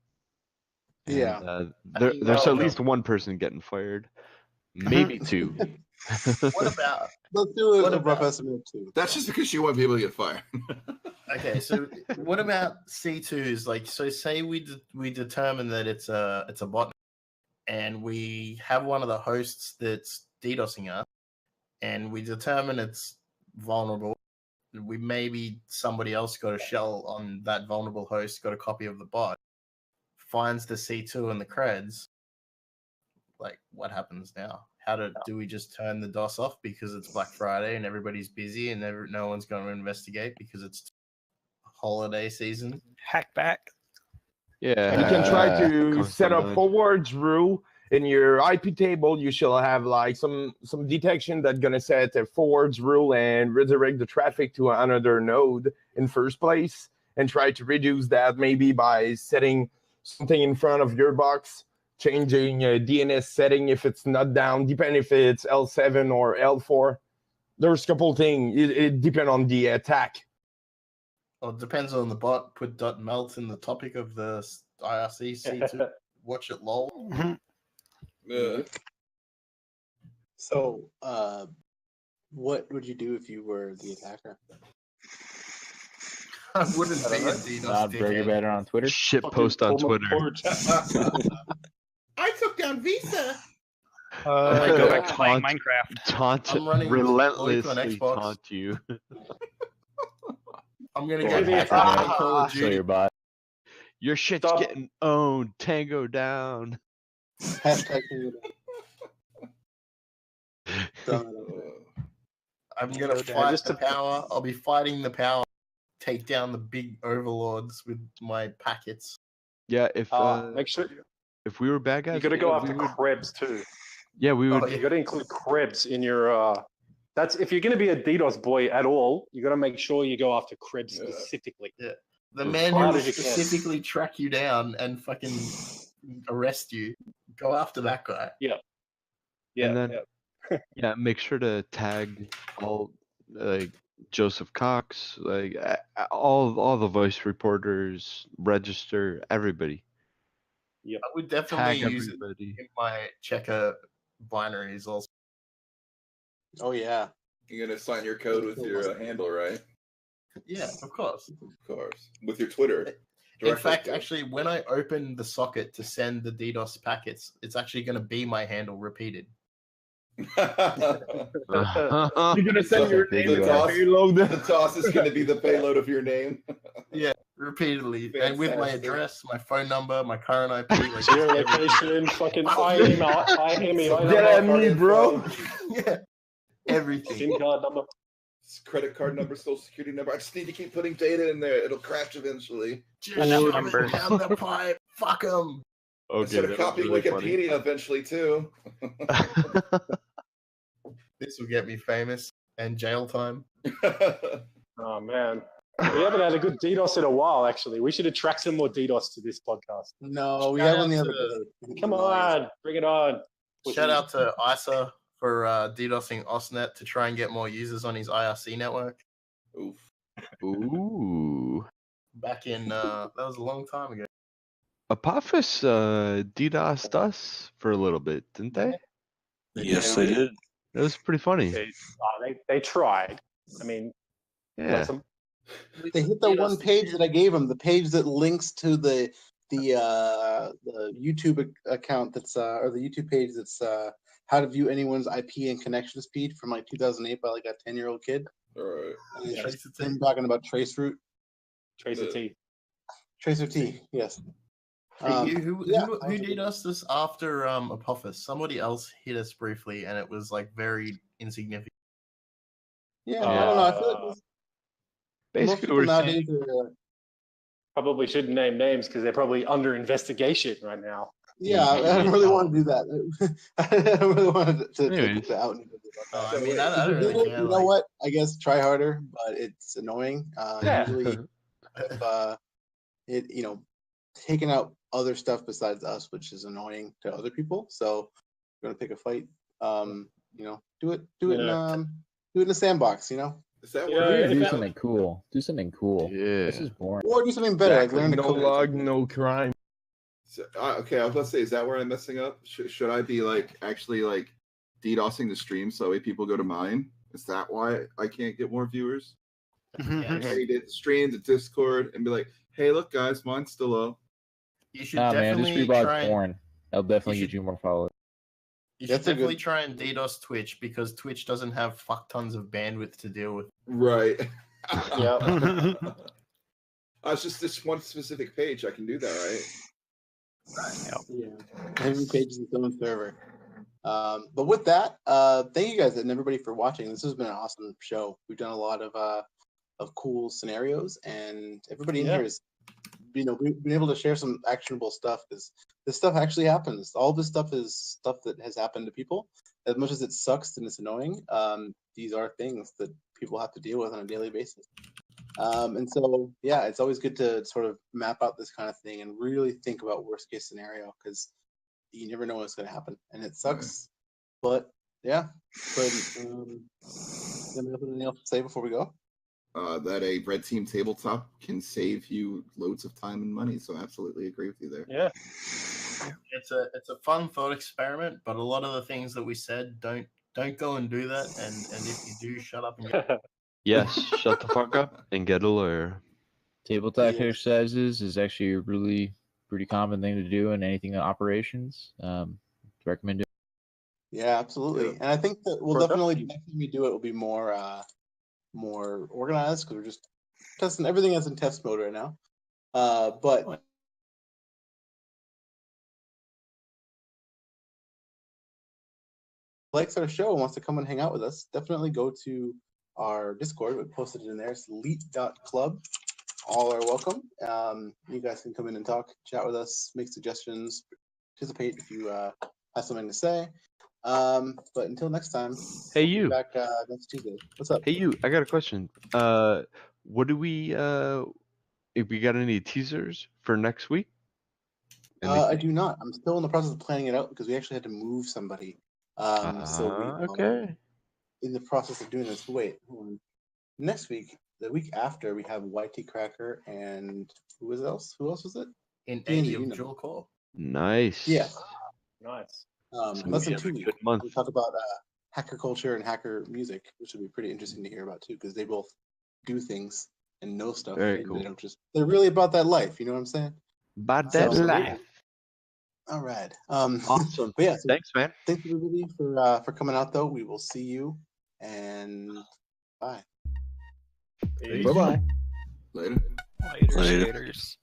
And, there's at least one person getting fired, maybe two. What about? Let's do a rough estimate of two. That's just because you want people to get fired. Okay, so what about C2s? Like, so say we determine that it's a bot, and we have one of the hosts that's DDoSing us, and we determine it's vulnerable. Maybe somebody else got a shell on that vulnerable host, got a copy of the bot, finds the C2 and the creds. Like, what happens now? Do we just turn the DOS off because it's Black Friday and everybody's busy and no one's going to investigate because it's holiday season? Hack back. Yeah. You can try to set up forwards rule in your IP table. You shall have like some detection that's gonna set a forwards rule and redirect the traffic to another node in first place, and try to reduce that maybe by setting something in front of your box, changing a DNS setting if it's not down, depending if it's L7 or L4. There's a couple things. It depends on the attack. Well, it depends on the bot. Put .melt in the topic of the IRC see to watch it. Lol. So, what would you do if you were the attacker? I wouldn't be a DDoS Not burger dickhead. better on Twitter. Shit post on Twitter. I took down Visa. Go back to playing Minecraft. Taunt, I'm running VoIP on relentlessly Xbox. taunt you. I'm gonna Or get hack hacked it, on Call of so Duty. your bot. Your shit's getting owned. Tango down. Hashtag I'm gonna fight the power. I'll be fighting the power. Take down the big overlords with my packets. Yeah, Make sure if we were bad guys, you got to go yeah, after Krebs too. Yeah, we would. You got to include Krebs in your. That's if you're going to be a DDoS boy at all, you got to make sure you go after Krebs specifically. Yeah. The man who will specifically track you down and fucking arrest you. Go after that guy. Yeah. Yeah. And then, yeah, make sure to tag all like Joseph Cox, like all the voice reporters, register everybody. Yep. I would definitely use it in my checker binaries also. Oh yeah. You're gonna sign your code with your handle, right? Yeah, of course. Of course. With your Twitter. In fact, actually, when I open the socket to send the DDoS packets, it's actually going to be my handle repeated. You're gonna send your name as a payload. The toss is going to be the payload of your name. Yeah, repeatedly, and with my address, my phone number, my current IP, like your location, fucking IMEI. Get at me, bro. Yeah, everything. SIM card number. Credit card number, social security number. I just need to keep putting data in there. It'll crash eventually. Just shove it down the pipe. Fuck them. Okay, instead of copying really Wikipedia eventually too. This will get me famous and jail time. Oh man, we haven't had a good DDoS in a while. Actually, we should attract some more DDoS to this podcast. No, we had one the other day. Come on, bring it on. Shout out to ISA for DDoSing OSNet to try and get more users on his IRC network. Oof. Ooh. Back in that was a long time ago. Apophis DDoSed us for a little bit, didn't they? Yes, they did. It was pretty funny. They tried. I mean, yeah. They hit the one page that I gave them, the page that links to the YouTube account that's or the YouTube page that's how to view anyone's IP and connection speed from like 2008 by like a 10-year-old kid. All right. I'm talking about traceroute. Tracer T. Tracer T. Yes. Hey, who did us this after Apophis? Somebody else hit us briefly, and it was like very insignificant. Yeah, I don't know. I feel like basically we're saying probably shouldn't name names because they're probably under investigation right now. Yeah, I don't really want to do that. I don't really want to put that out. I mean, I don't really care. You know what? I guess try harder, but it's annoying. Usually, taking out other stuff besides us, which is annoying to other people. So we're gonna pick a fight. Do it in a sandbox. Is that do something cool? Do something cool. Yeah. This is boring. Or do something better. Exactly. Like learn to No code. log, no crime. So, okay, I was about to say, is that where I'm messing up? Should I be actually DDoSing the stream so that way people go to mine? Is that why I can't get more viewers? Hey, the stream, the Discord, and be like, hey, look, guys, mine's still up. You should Man, definitely just reblock try. porn. That'll definitely get you more followers. You should definitely try and DDoS Twitch because Twitch doesn't have fuck tons of bandwidth to deal with. Right. Yeah. It's just this one specific page. I can do that, right? Yeah. Every page is its own server. But with that, thank you guys and everybody for watching. This has been an awesome show. We've done a lot of cool scenarios, and everybody in here is, we've been able to share some actionable stuff because this stuff actually happens. All this stuff is stuff that has happened to people. As much as it sucks and it's annoying, these are things that people have to deal with on a daily basis. And so, yeah, it's always good to sort of map out this kind of thing and really think about worst case scenario because you never know what's going to happen, and it sucks. But yeah, but anything else to say before we go? that a red team tabletop can save you loads of time and money. So I absolutely agree with you there. Yeah. It's a fun thought experiment, but a lot of the things that we said don't go and do that. And if you do, shut up and get. Yes, shut the fuck up and get a lawyer. Tabletop exercises is actually a really pretty common thing to do in anything in operations. Recommend it. Yeah, absolutely. And I think that we'll definitely next time we do it will be more organized because we're just testing everything is in test mode right now. But likes our show and wants to come and hang out with us, definitely go to our Discord. We posted it in there. It's elite.club. All are welcome. You guys can come in and talk, chat with us, make suggestions, participate if you have something to say. But until next time, Hey, we'll be you. back next Tuesday. What's up? Hey, you. I got a question. What do we? If we got any teasers for next week? I do not. I'm still in the process of planning it out because we actually had to move somebody. Okay. In the process of doing this. But wait, hold on. Next week, the week after, we have YT Cracker and who else? Who else was it? In D&D, 80 of Dual Core. Nice. Yeah. Nice. Less than 2 weeks. We talk about hacker culture and hacker music, which would be pretty interesting to hear about too, because they both do things and know stuff. Very and cool. They don't they're really about that life. You know what I'm saying? About that life. All right. Awesome. But yeah, so Thanks, man. thanks everybody for coming out. Though we will see you and bye. Peace. Bye-bye. Later. Laters.